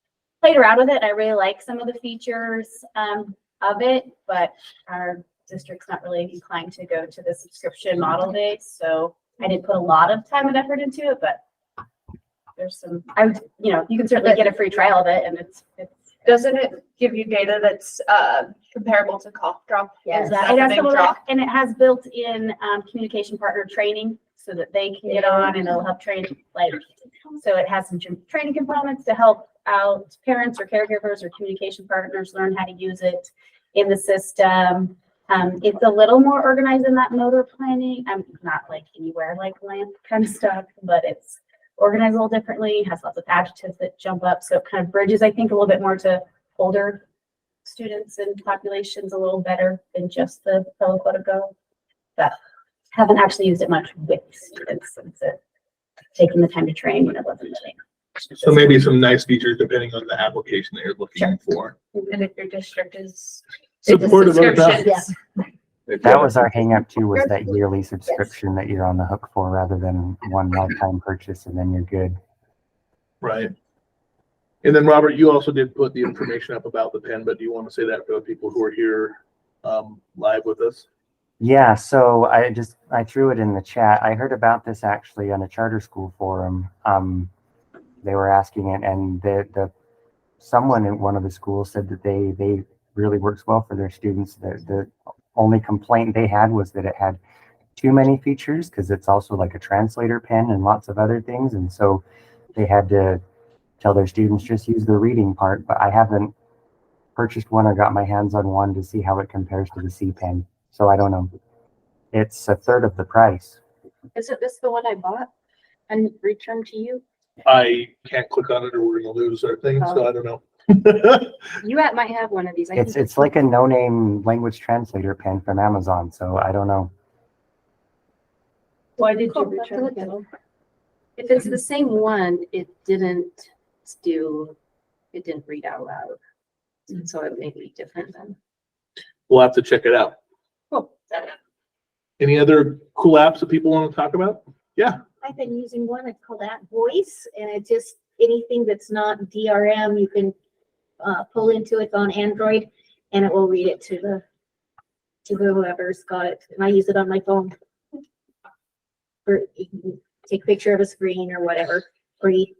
played around with it. I really like some of the features of it, but our district's not really inclined to go to the subscription model base. So I didn't put a lot of time and effort into it, but there's some, you can certainly get a free trial of it, and it's Doesn't it give you data that's comparable to cough drop? Yes, Is that it the has big some of draw? that, and it has built-in communication partner training. so that they can get on, and it'll help train, like, so it has some training components to help out parents or caregivers or communication partners learn how to use it in the system. It's a little more organized than that motor planning. I'm not like anywhere like LAMP kind of stuff, but it's organized a little differently, has lots of adjectives that jump up. So it kind of bridges, I think, a little bit more to older students and populations a little better than just the fellow quota go. But haven't actually used it much with students since it taking the time to train when it wasn't really. So maybe some nice features depending on the application that you're looking for. And if your district is Supportive of that. subscriptions. That was our hang up too, was that yearly subscription that you're on the hook for rather than one lifetime purchase and then you're good. Right. And then Robert, you also did put the information up about the pen, but do you want to say that for the people who are here live with us? Yeah, so I threw it in the chat. I heard about this actually on a charter school forum. They were asking it, and someone in one of the schools said that they really works well for their students. The only complaint they had was that it had too many features because it's also like a translator pen and lots of other things, and so they had to tell their students just use the reading part. But I haven't purchased one or got my hands on one to see how it compares to the C pen. So I don't know. It's a third of the price. Isn't this the one I bought and returned to you? I can't click on it or we're going to lose our thing, so I don't know. UATT might have one of these. I think It's like a no-name language translator pen from Amazon, so I don't know. Why did you Cool, return look at it? if it's the same one, it didn't read out loud. And so it may be different then. We'll have to check it out. Cool. Any other cool apps that people want to talk about? Yeah. I've been using one that's called At Voice, and it just anything that's not DRM, you can pull into it on Android, and it will read it to the whoever's got it. And I use it on my phone. Or you can take a picture of a screen or whatever. Free.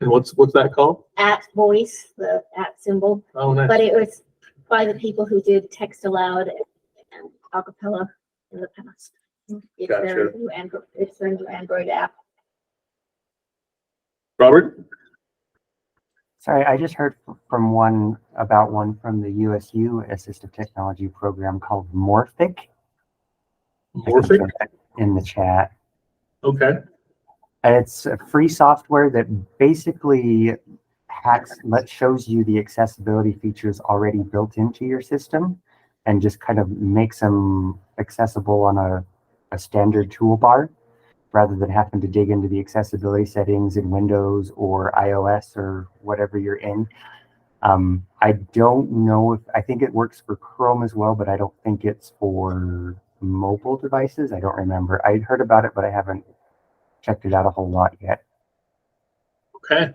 And what's that called? At Voice, the at symbol. Oh, nice. But it was by the people who did text aloud and acapella in the past. It's Gotcha. their new Android. It's their new Android app. Robert? Sorry, I just heard from one from the USU Assistive Technology program called Morphic. Morphic? In the chat. Okay. And it's a free software that basically shows you the accessibility features already built into your system and just kind of makes them accessible on a standard toolbar rather than having to dig into the accessibility settings in Windows or iOS or whatever you're in. I don't know I think it works for Chrome as well, but I don't think it's for mobile devices. I don't remember. I heard about it, but I haven't checked it out a whole lot yet. Okay.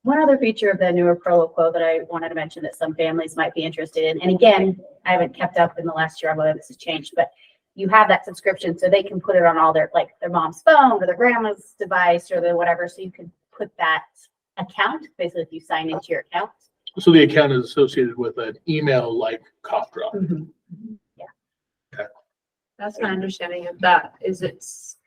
One other feature of the newer Proloquo that I wanted to mention that some families might be interested in, and again, I haven't kept up in the last year on whether this has changed, but you have that subscription so they can put it on all their mom's phone or their grandma's device or the whatever, so you can put that account, basically if you sign into your account. So the account is associated with an email like Cough Drop. Yeah. Okay. That's my understanding of that, is it's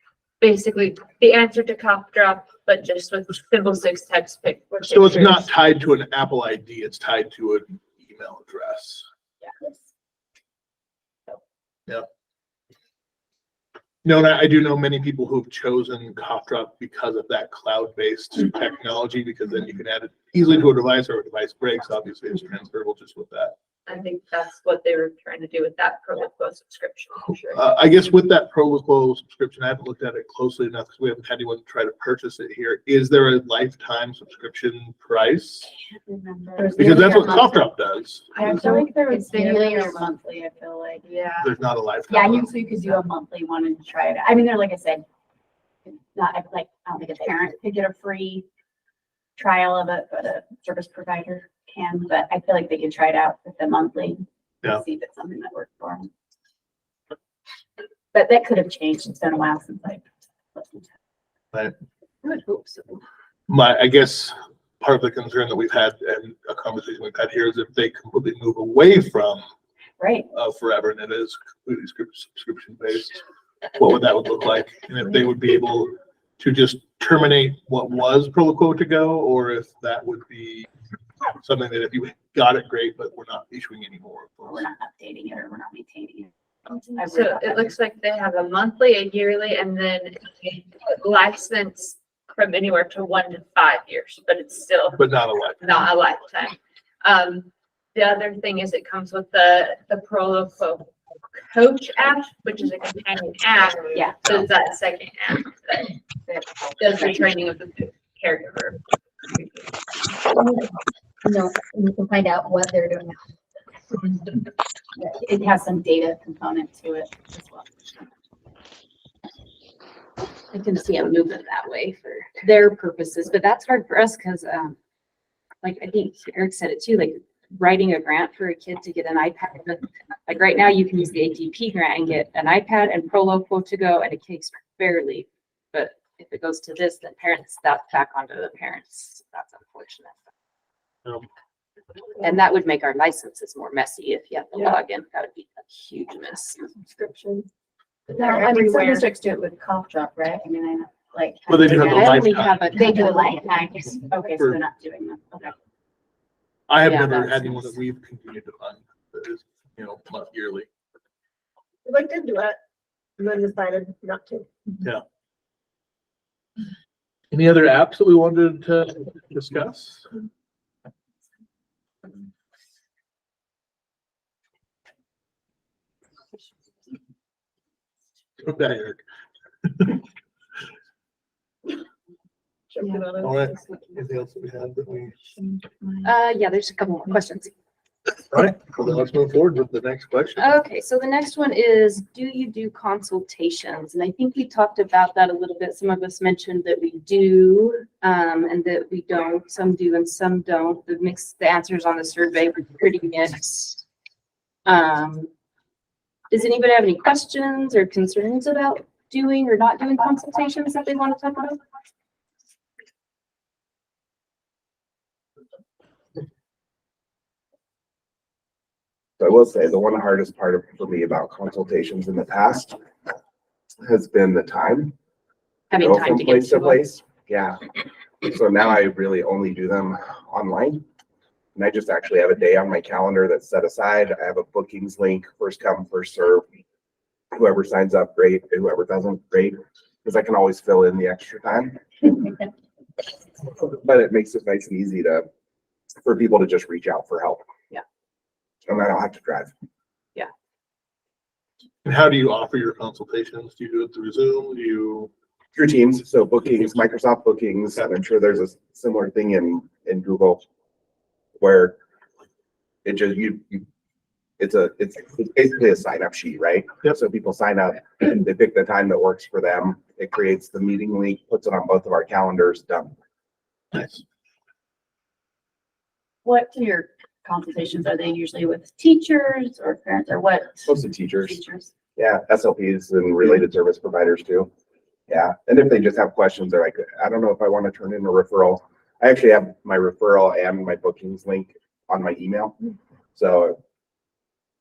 basically the answer to Cough Drop, but just with simple 6 text pick. So it's not tied to an Apple ID, it's tied to an email address. Yeah. No, and I do know many people who've chosen Cough Drop because of that cloud-based technology, because then you can add it easily to a device, or a device breaks, obviously it's transferable just with that. I think that's what they were trying to do with that Proloquo subscription. For sure. I guess with that Proloquo subscription, I haven't looked at it closely enough because we haven't had anyone try to purchase it here. Is there a lifetime subscription price? Because that's what Cough Drop does. I feel like there was It's yearly daily or or monthly, I feel like. Yeah. There's not a lifetime. Yeah, usually you could do a monthly one and try it. I mean, they're like I said, not like, I don't think a parent could get a free trial of it, but a service provider can, but I feel like they could try it out with the monthly. Yeah. See if it's something that works for them. But that could have changed. It's been a while since I listened. Right. I would hope so. I guess part of the concern that we've had and a conversation we've had here is if they completely move away from Right. Forever and it is completely subscription based. what would that would look like? And if they would be able to just terminate what was Proloquo to go, or if that would be something that if you got it, great, but we're not issuing any more. We're not updating it or we're not maintaining it. So it looks like they have a monthly, a yearly, and then a license from anywhere to 1 to 5 years, but it's still But not a lot. not a lifetime. The other thing is it comes with the Proloquo Coach app, which is a companion app. Yeah. So it's that second app that does the training of the caregiver. No, you can find out what they're doing now. It has some data component to it as well. I can see them moving that way for their purposes, but that's hard for us because, like, I think Eric said it too, like writing a grant for a kid to get an iPad. Like right now you can use the ATP grant and get an iPad and Proloquo to go and a case barely. But if it goes to this, then parents, that's back onto the parents. That's unfortunate. And that would make our licenses more messy if you have to log in. That would be a huge mess. Subscription. I mean, some districts do it with cough drop, right? I mean, I know, like. Well, they do have the I only lifetime. have a. They do a lifetime. Okay, so they're not doing that. Okay. I have Yeah, never that's had anyone nice. that we've continued to fund that is, month yearly. We looked into it and then decided not to. Yeah. Any other apps that we wanted to discuss? Okay, Eric. All right. Anything else that we have that we? Yeah, there's a couple more questions. All right, well, then let's move forward with the next question. Okay, so the next one is, do you do consultations? And I think we talked about that a little bit. Some of us mentioned that we do, and that we don't. Some do and some don't. The answers on the survey were pretty mixed. Does anybody have any questions or concerns about doing or not doing consultations that they want to talk about? So I will say the one hardest part for me about consultations in the past has been the time. Having Go time from to get place to to them. place. Yeah. So now I really only do them online. And I just actually have a day on my calendar that's set aside. I have a bookings link, first come, first serve. Whoever signs up, great. Whoever doesn't, great. Because I can always fill in the extra time. But it makes it nice and easy for people to just reach out for help. Yeah. And I don't have to drive. And how do you offer your consultations? Do you do it through Zoom? Do you? Through Teams, so bookings, Microsoft Bookings, and I'm sure there's a similar thing in Google where it just it's basically a sign up sheet, right? Yep. So people sign up, they pick the time that works for them. It creates the meeting link, puts it on both of our calendars, done. Nice. What are your consultations? Are they usually with teachers or parents or what? Mostly teachers. Teachers. Yeah, SLPs and related service providers too. Yeah, and if they just have questions, they're like, I don't know if I want to turn in a referral. I actually have my referral and my bookings link on my email. So,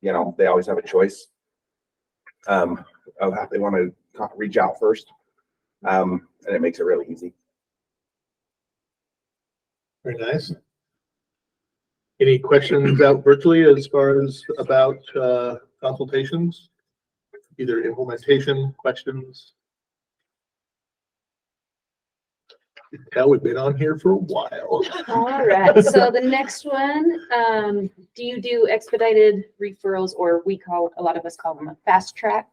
they always have a choice of how they want to reach out first. And it makes it really easy. Very nice. Any questions out virtually as far as about consultations? Either implementation questions? Hell, we've been on here for a while. All right, so the next one, do you do expedited referrals, or a lot of us call them a fast track?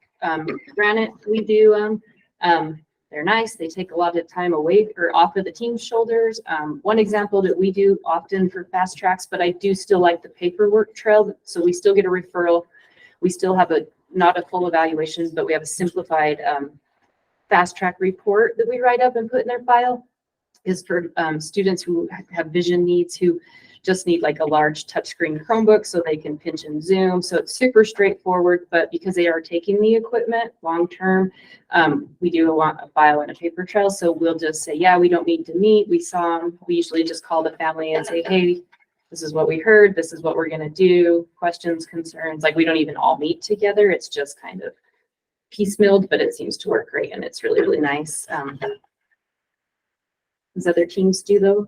Granted, we do they're nice. They take a lot of time away or off of the team's shoulders. One example that we do often for fast tracks, but I do still like the paperwork trail. So we still get a referral. We still have not a full evaluation, but we have a simplified fast track report that we write up and put in their file. Is for students who have vision needs, who just need like a large touchscreen Chromebook so they can pinch and zoom. So it's super straightforward, but because they are taking the equipment long-term, we do a file and a paper trail. So we'll just say, yeah, we don't need to meet. We saw them. We usually just call the family and say, hey, this is what we heard. This is what we're going to do. Questions, concerns. Like we don't even all meet together. It's just kind of piecemealed, but it seems to work great and it's really, really nice. Does other teams do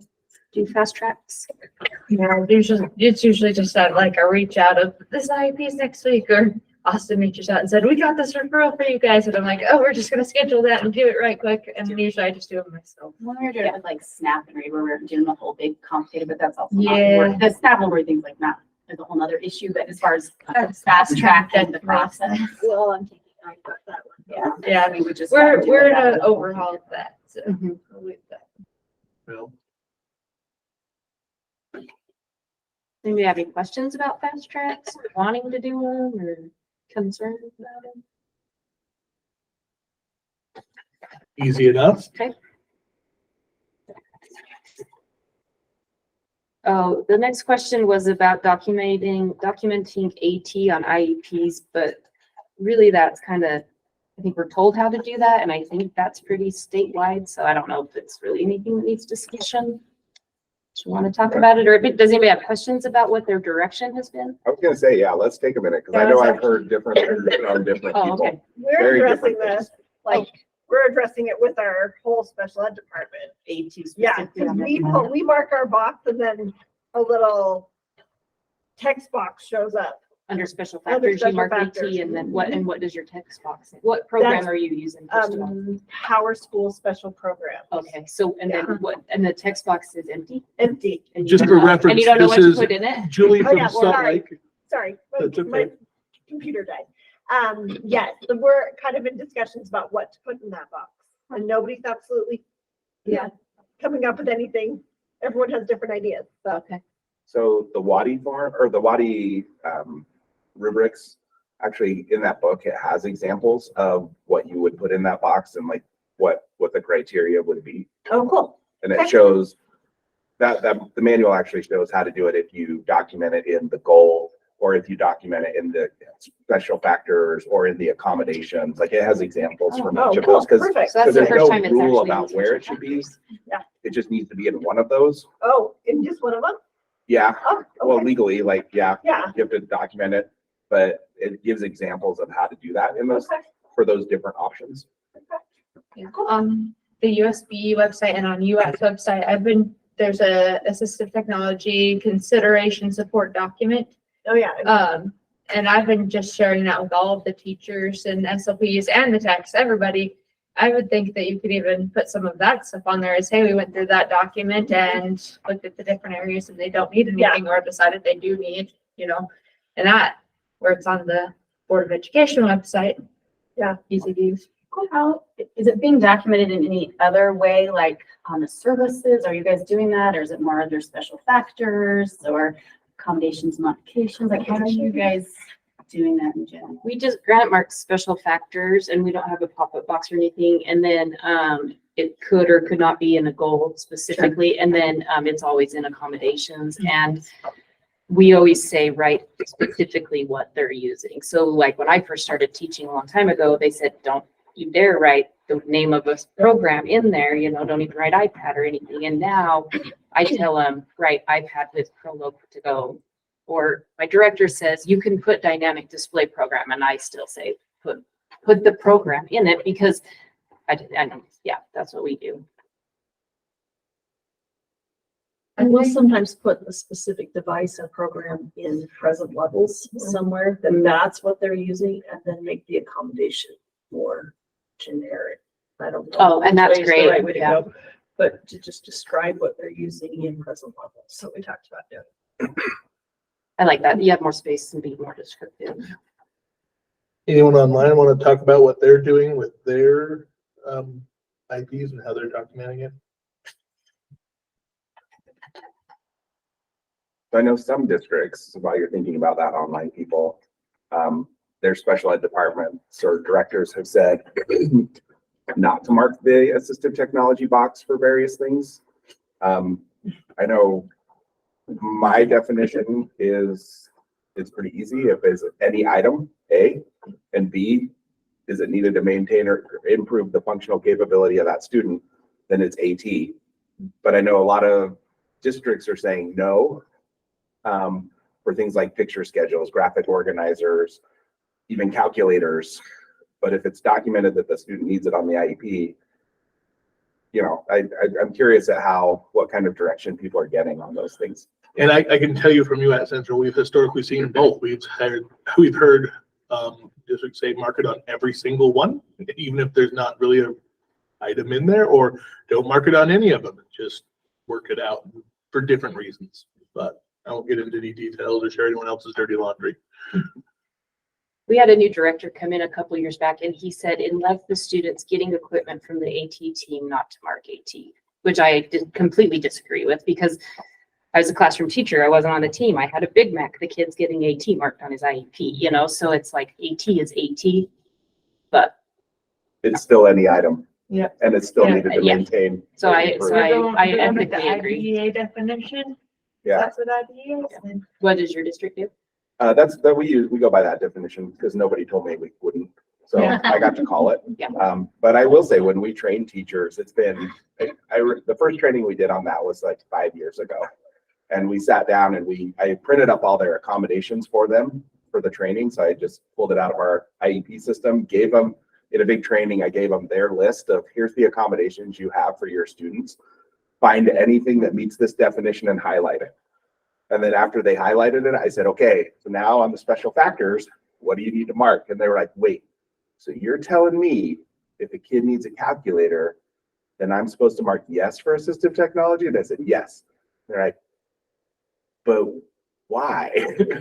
fast tracks? Yeah, it's usually just that like a reach out of this IEP's next week, or Austin reaches out and said, we got this referral for you guys. And I'm like, oh, we're just gonna schedule that and do it right quick. And usually I just do it myself. When we were doing it with like Snap and Read, where we were doing the whole big complicated, but that's also Yeah. not work. The Snap and Read things like that is a whole nother issue, but as far as fast track and the process. Well, I'm taking, I got that one. Yeah. Yeah, we would just. have to do we're it that in an way. overhaul of that. So Mhm. we'll leave that. Well, Anybody have any questions about fast tracks, or wanting to do them, or concerns about them? easy enough. Okay. Oh, the next question was about documenting AT on IEPs, but really that's kind of, I think we're told how to do that, and I think that's pretty statewide, so I don't know if it's really anything that needs discussion. Do you want to talk about it, or does anybody have questions about what their direction has been? I was gonna say, yeah, let's take a minute, because I know I've heard different things from different Oh, people. okay. We're Very addressing different this, like, we're addressing it with our whole special ed department. AT Yeah, specifically because on that. we mark our box and then a little text box shows up. Under special Under factors, you special mark factors. AT, and then what does your text box say? What program That's, are you using? First of all? Power School Special Program. Okay, so, and then and the text box is empty? Empty. And you Just don't for know- reference, And you don't know this what to is put in it? Julie Oh, from yeah, Salt sorry. Lake. Sorry, That's okay. my computer died. Yes, so we're kind of in discussions about what to put in that box. And nobody's absolutely, coming up with anything. Everyone has different ideas, so. Okay. So the WATT form, or the WATT rubrics, actually in that book, it has examples of what you would put in that box and like what the criteria would be. Oh, cool. And it shows that the manual actually shows how to do it if you document it in the goal, or if you document it in the special factors or in the accommodations. Like it has examples from each of those, because Perfect. So that's the there's first no time it's rule actually in about where special it should be. factors. Yeah. It just needs to be in one of those. Oh, in just one of them? Yeah. Oh, Well, okay. legally, like, yeah, Yeah. you have to document it, but it gives examples of how to do that in those, Okay. for those different options. On the USB website and on UATT's website, there's a assistive technology consideration support document. Oh, yeah. And I've been just sharing that with all of the teachers and SLPs and the techs, everybody. I would think that you could even put some of that stuff on there as, hey, we went through that document and looked at the different areas and they don't need anything or decided they do need, and that, where it's on the Board of Education website. Yeah, easy to use. How is it being documented in any other way, like on the services? Are you guys doing that, or is it more under special factors or accommodations, modifications? Like, how are you guys doing that in general? We just granite mark special factors, and we don't have a pop-up box or anything. And then it could or could not be in a goal specifically. And then it's always in accommodations. And we always say, write specifically what they're using. So like when I first started teaching a long time ago, they said, don't you dare write the name of a program in there, don't even write iPad or anything. And now I tell them, write iPad with Prologue to go. Or my director says, you can put dynamic display program, and I still say, put the program in it, because that's what we do. I will sometimes put a specific device and program in present levels somewhere, then that's what they're using, and then make the accommodation more generic. I don't know. Oh, and that's which way is the great, right way to yeah. go, but to just describe what they're using in present levels. So we talked about doing. I like that. You have more space and be more descriptive. Anyone online want to talk about what they're doing with their IPs and how they're documenting it? So I know some districts, while you're thinking about that, online people, their special ed departments or directors have said not to mark the assistive technology box for various things. I know my definition is, it's pretty easy. If it's any item, A, and B, is it needed to maintain or improve the functional capability of that student, then it's AT. But I know a lot of districts are saying no, for things like picture schedules, graphic organizers, even calculators. But if it's documented that the student needs it on the IEP, you know, I'm curious at what kind of direction people are getting on those things. And I can tell you from UATT Central, we've historically seen both. We've heard districts say mark it on every single one, even if there's not really an item in there, or don't mark it on any of them. Just work it out for different reasons. But I won't get into any details or share anyone else's dirty laundry. We had a new director come in a couple years back, and he said it left the students getting equipment from the AT team not to mark AT, which I completely disagree with, because I was a classroom teacher. I wasn't on the team. I had a Big Mac. The kid's getting AT marked on his IEP, you know, so it's like AT is AT, but it's still any item. Yeah. And it's still needed to maintain. So I ethically agree. IDEA definition. Yeah. That's what IDEA is. What does your district do? That's we go by that definition because nobody told me we wouldn't. So Yeah. I got to call it. Yeah. But I will say when we train teachers, it's been, the first training we did on that was like 5 years ago. And we sat down and I printed up all their accommodations for them for the training. So I just pulled it out of our IEP system, gave them in a big training. I gave them their list of here's the accommodations you have for your students. Find anything that meets this definition and highlight it. And then after they highlighted it, I said, okay, so now on the special factors, what do you need to mark? And they were like, wait, so you're telling me if a kid needs a calculator, then I'm supposed to mark yes for assistive technology? And I said, yes. They're like, but why?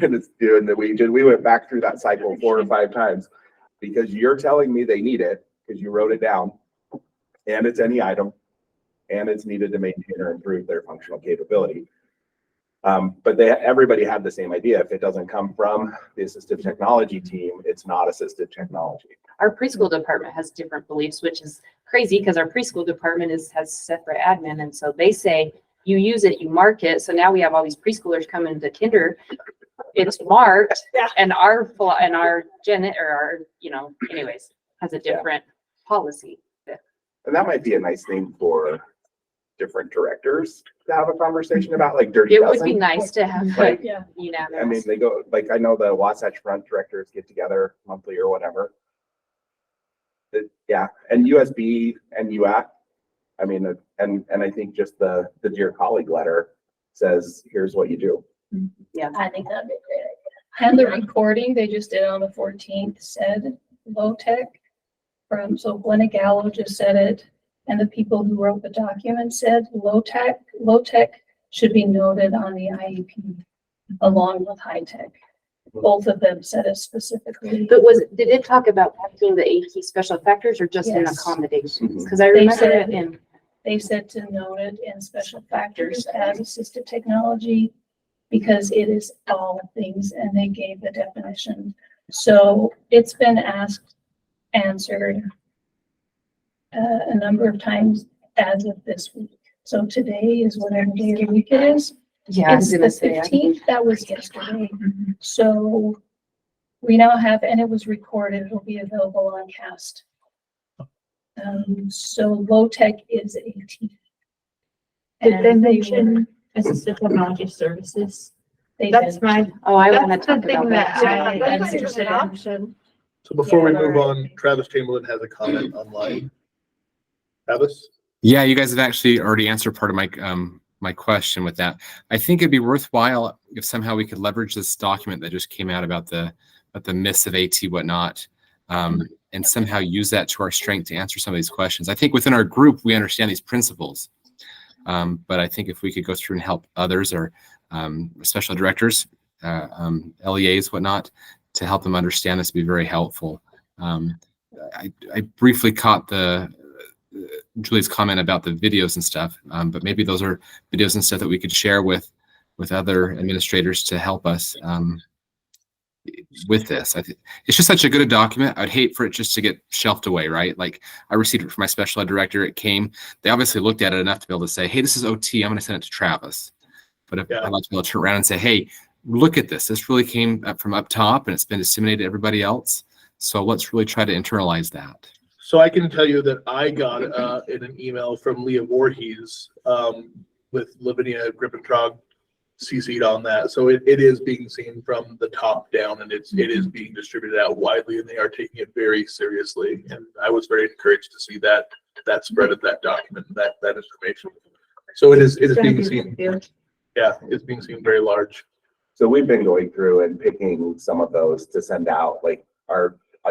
And we went back through that cycle 4 or 5 times because you're telling me they need it because you wrote it down and it's any item and it's needed to maintain or improve their functional capability. But everybody had the same idea. If it doesn't come from the assistive technology team, it's not assistive technology. Our preschool department has different beliefs, which is crazy because our preschool department has separate admin. And so they say, you use it, you mark it. So now we have all these preschoolers coming to kinder. It's marked and our Janet or our, anyways, has a different policy. And that might be a nice thing for different directors to have a conversation about, like dirty dozen. It would be nice to have unanimous. I mean, they go, like, I know the Wasatch Front directors get together monthly or whatever. Yeah, and USB and UATT. I mean, and I think just the Dear Colleague letter says, here's what you do. Yeah, I think that'd be great. And the recording they just did on the 14th said low tech so Glenna Gallo just said it. And the people who wrote the document said low tech should be noted on the IEP along with high tech. Both of them said it specifically. But did it talk about marking the AT special factors or just in accommodations? Because I They remember said- it in. They said to note it in special factors as assistive technology because it is all things, and they gave the definition. So it's been answered a number of times as of this week. So today is whatever day of the week it is. Yeah, I was It's gonna the say, 15th. That was yesterday. So we now have, and it was recorded. It'll be available on Cast. So low tech is AT. Did they mention assistive technology services? That's my. Oh, I want to That's the talk thing about that that. I am interested in. Option. So before we Yeah. move on, Travis Chamberlain has a comment online. Travis? Yeah, you guys have actually already answered part of my question with that. I think it'd be worthwhile if somehow we could leverage this document that just came out about the myths of AT whatnot, and somehow use that to our strength to answer some of these questions. I think within our group we understand these principles, but I think if we could go through and help others or special directors, LEAs, whatnot, to help them understand this would be very helpful. I briefly caught Julie's comment about the videos and stuff, but maybe those are videos and stuff that we could share with other administrators to help us with this. I think it's just such a good document. I'd hate for it just to get shelved away, right? Like I received it from my special ed director. It came, they obviously looked at it enough to be able to say, hey, this is OT. I'm going to send it to Travis. But if I'd like to be able to turn around and say, hey, look at this. This really came up from up top and it's been disseminated to everybody else. So let's really try to internalize that. So I can tell you that I got in an email from Leah Voorhees with Lavinia Grippentrog CC'd on that. So it is being seen from the top down, and it is being distributed out widely, and they are taking it very seriously. And I was very encouraged to see that spread of that document, that information. So it is being seen. Yeah, it's being seen very large. So we've been going through and picking some of those to send out, like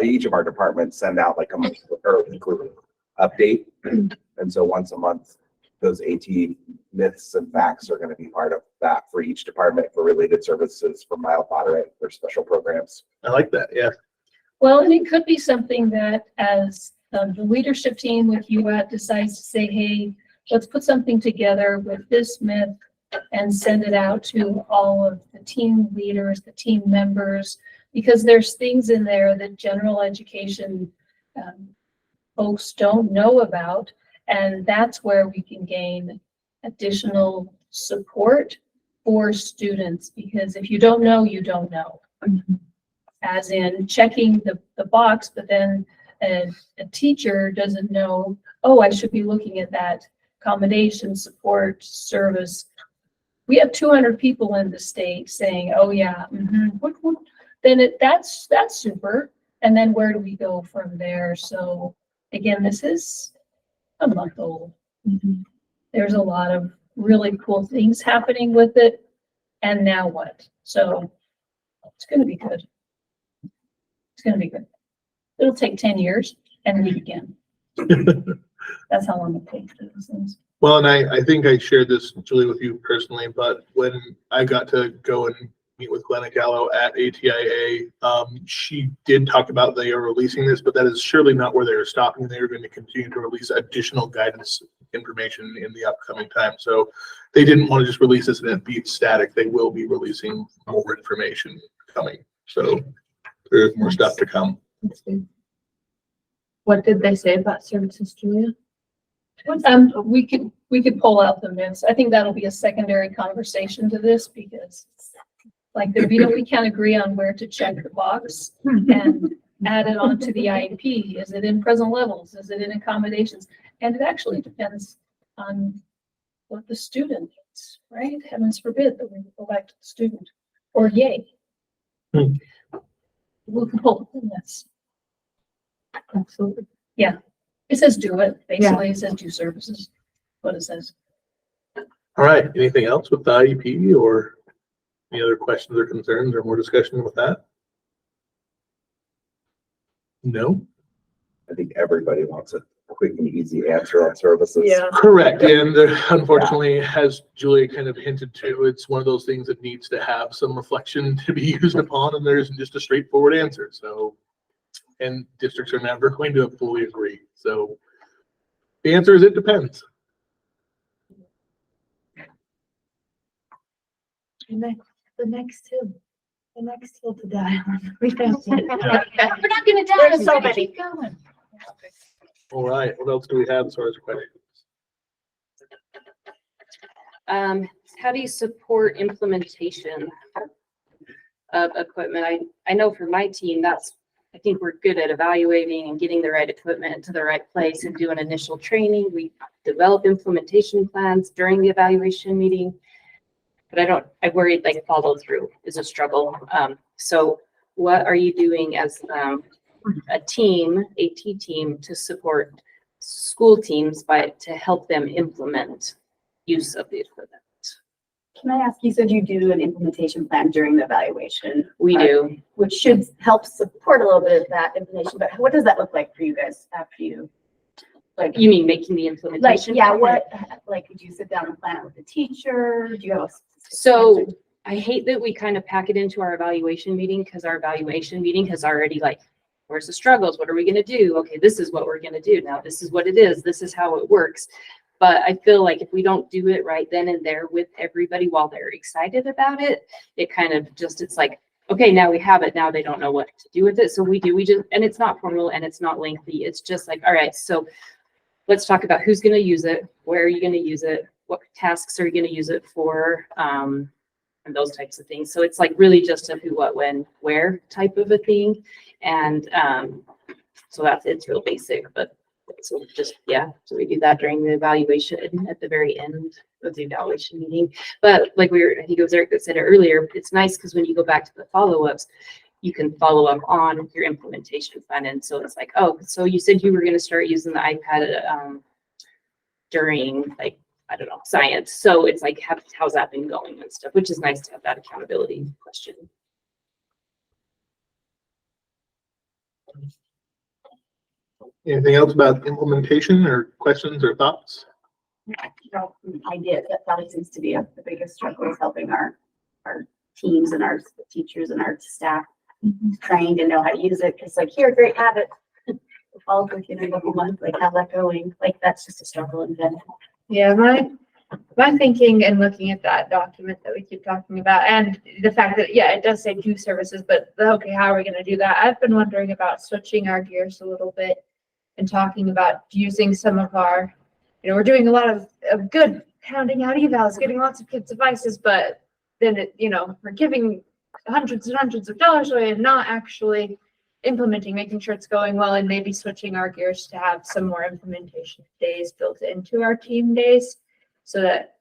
each of our departments send out like a monthly or weekly update. And so once a month, those AT myths and facts are going to be part of that for each department for related services, for mild, moderate, or special programs. I like that. Yeah. Well, and it could be something that as the leadership team with UATT decides to say, hey, let's put something together with this myth and send it out to all of the team leaders, the team members, because there's things in there that general education folks don't know about. And that's where we can gain additional support for students, because if you don't know, you don't know. As in checking the box, but then a teacher doesn't know, oh, I should be looking at that accommodation, support, service. We have 200 people in the state saying, oh yeah, then that's super. And then where do we go from there? So again, this is a month old. There's a lot of really cool things happening with it. And now what? So it's going to be good. It's going to be good. It'll take 10 years and meet again. That's how long it takes to do those things. Well, and I think I shared this, Julie, with you personally, but when I got to go and meet with Glenna Gallo at ATIA, she did talk about they are releasing this, but that is surely not where they are stopping. They are going to continue to release additional guidance information in the upcoming time. So they didn't want to just release this and it be static. They will be releasing more information coming. So there's more stuff to come. That's good. What did they say about services, Julia? We could pull out the myths. I think that'll be a secondary conversation to this, because like we can't agree on where to check the box and add it onto the IEP. Is it in present levels? Is it in accommodations? And it actually depends on what the student needs, right? Heavens forbid that we go back to the student, or yay. We can pull the myths. Absolutely. Yeah. It says do it, basically. It says do services, what it says. All right. Anything else with the IEP, or any other questions or concerns or more discussion with that? No? I think everybody wants a quick and easy answer on services. Yeah. Correct. And unfortunately, as Julia kind of hinted to, it's one of those things that needs to have some reflection to be used upon, and there isn't just a straightforward answer. So, and districts are never going to fully agree. So the answer is it depends. The next hill to die on. We're not going to die. There's so many. Keep going. All right. What else do we have as far as questions? How do you support implementation of equipment? I know for my team, I think we're good at evaluating and getting the right equipment to the right place and doing initial training. We develop implementation plans during the evaluation meeting, but I worried like follow through is a struggle. So what are you doing as a team, AT team, to support school teams to help them implement use of the equipment? Can I ask, you said you do an implementation plan during the evaluation. We do. Which should help support a little bit of that implementation, but what does that look like for you guys after you? Like, you mean making the implementation? Yeah, did you sit down and plan it with the teacher? Do you have So I hate that we kind of pack it into our evaluation meeting, because our evaluation meeting has already where's the struggles? What are we going to do? Okay, this is what we're going to do. Now, this is what it is. This is how it works. But I feel like if we don't do it right then and there with everybody while they're excited about it, it kind of it's like, okay, now we have it. Now they don't know what to do with it. So we just, and it's not formal and it's not lengthy. It's just like, all right, so let's talk about who's going to use it. Where are you going to use it? What tasks are you going to use it for? And those types of things. So it's like really just a who, what, when, where type of a thing. And so it's real basic, but So just, yeah, so we do that during the evaluation at the very end of the evaluation meeting. But like I think it was Eric that said it earlier, it's nice because when you go back to the follow-ups, you can follow up on your implementation plan. And so it's like, oh, so you said you were going to start using the iPad during, like, I don't know, science. So it's like, how's that been going and stuff, which is nice to have that accountability question. Anything else about implementation or questions or thoughts? Idea that probably seems to be the biggest struggle is helping our teams and our teachers and our staff trained to know how to use it. Because like, here, great habit. Follow with you in a couple months, like how's that going? Like that's just a struggle in general. Yeah, my thinking and looking at that document that we keep talking about, and the fact that, yeah, it does say do services, but okay, how are we going to do that? I've been wondering about switching our gears a little bit and talking about using some of our, we're doing a lot of good handing out evals, getting lots of kids' devices, but then we're giving hundreds and hundreds of dollars away and not actually implementing, making sure it's going well, and maybe switching our gears to have some more implementation days built into our team days, so that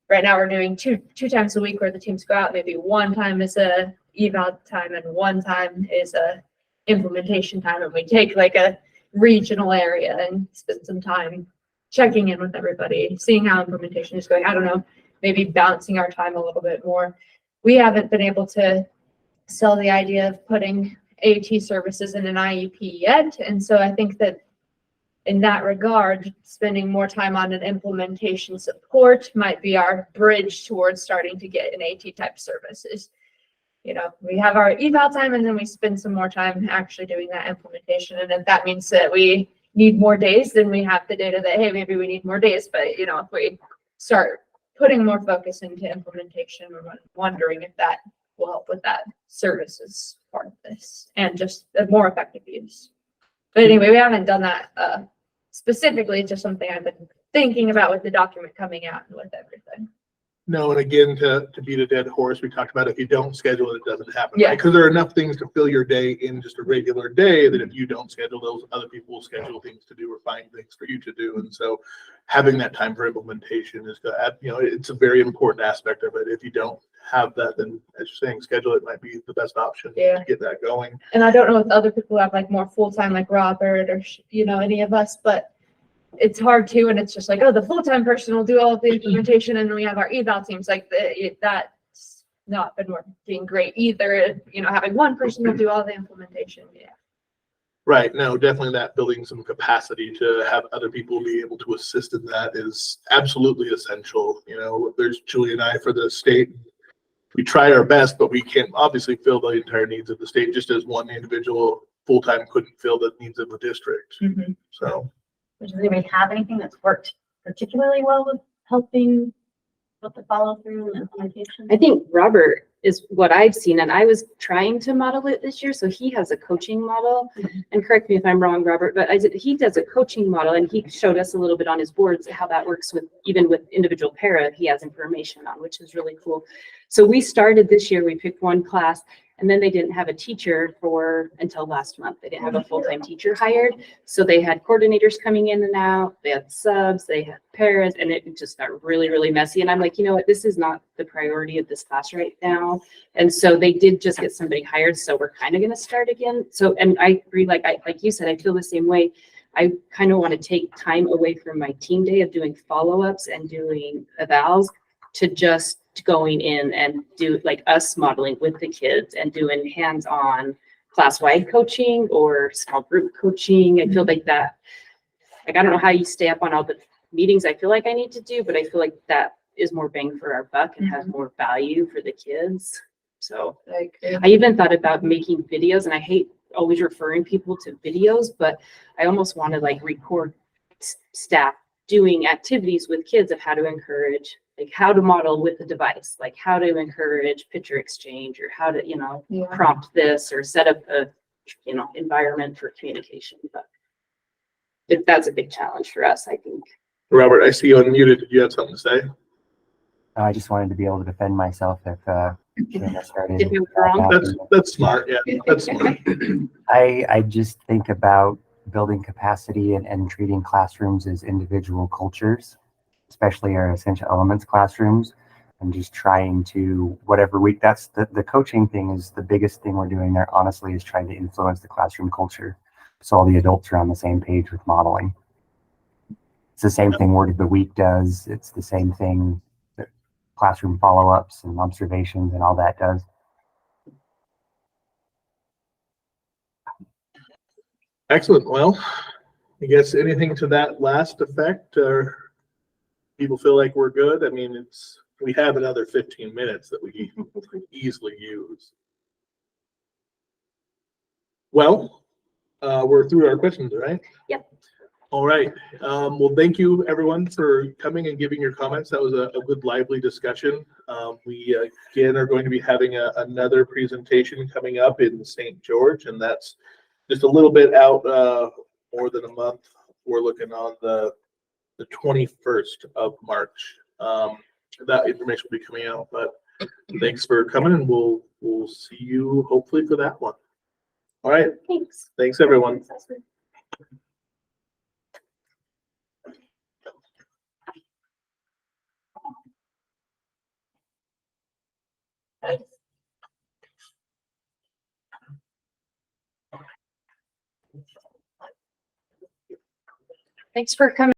right now we're doing two times a week where the teams go out. Maybe one time is a eval time and one time is a implementation time, and we take like a regional area and spend some time checking in with everybody, seeing how implementation is going. I don't know, maybe balancing our time a little bit more. We haven't been able to sell the idea of putting AT services in an IEP yet. And so I think that in that regard, spending more time on an implementation support might be our bridge towards starting to get an AT type services. We have our eval time and then we spend some more time actually doing that implementation. And if that means that we need more days, then we have the data that, hey, maybe we need more days. But, if we start putting more focus into implementation, we're wondering if that will help with that services part of this and just a more effective use. But anyway, we haven't done that specifically. It's just something I've been thinking about with the document coming out and with everything. No, and again, to beat a dead horse, we talked about if you don't schedule it, it doesn't happen. Yeah. Right? Because there are enough things to fill your day in just a regular day that if you don't schedule those, other people will schedule things to do or find things for you to do. And so having that time for implementation is, it's a very important aspect of it. If you don't have that, then as you're saying, schedule it might be the best option to get that going. And I don't know if other people have like more full-time like Robert or, any of us, but it's hard too. And it's just like, oh, the full-time person will do all of the implementation. And then we have our eval teams, like that's not been working great either. Having one person will do all the implementation. Yeah. Right. No, definitely that building some capacity to have other people be able to assist in that is absolutely essential. There's Julie and I for the state. We try our best, but we can't obviously fill the entire needs of the state, just as one individual full-time couldn't fill the needs of the district. Mm-hmm. So. Does anybody have anything that's worked particularly well with helping with the follow through and implementation? I think Robert is what I've seen, and I was trying to model it this year. So he has a coaching model, and correct me if I'm wrong, Robert, but he does a coaching model, and he showed us a little bit on his boards how that works with even with individual para. He has information on, which is really cool. So we started this year. We picked one class, and then they didn't have a teacher until last month. They didn't have a full-time teacher hired. So they had coordinators coming in and out. They had subs, they had paras, and it just got really, really messy. And I'm like, you know what? This is not the priority of this class right now. And so they did just get somebody hired. So we're kind of going to start again. So, and I agree, like you said, I feel the same way. I kind of want to take time away from my team day of doing follow-ups and doing evals to just going in and do like us modeling with the kids and doing hands-on class-wide coaching or small group coaching. I feel like that, like, I don't know how you stay up on all the meetings I feel like I need to do, but I feel like that is more bang for our buck and has more value for the kids. So I even thought about making videos, and I hate always referring people to videos, but I almost want to like record staff doing activities with kids of how to encourage, like how to model with the device, like how to encourage picture exchange, or how to, prompt this or set up a, environment for communication. But that's a big challenge for us, I think. Robert, I see you unmuted. Did you have something to say? I just wanted to be able to defend myself if Shana started. If you were wrong. That's smart. Yeah, that's smart. I just think about building capacity and treating classrooms as individual cultures, especially our essential elements classrooms, and just trying to, whatever week, that's the coaching thing is the biggest thing we're doing there, honestly, is trying to influence the classroom culture. So all the adults are on the same page with modeling. It's the same thing Word of the Week does. It's the same thing that classroom follow-ups and observations and all that does. Excellent. Well, I guess anything to that last effect, or people feel like we're good? I mean, we have another 15 minutes that we can easily use. Well, we're through our questions, right? Yep. All right. Well, thank you everyone for coming and giving your comments. That was a good, lively discussion. We again are going to be having another presentation coming up in St. George, and that's just a little bit out, more than a month. We're looking on the 21st of March. That information will be coming out, but thanks for coming, and we'll see you hopefully for that one. All right. Thanks. Thanks everyone. Thanks for coming.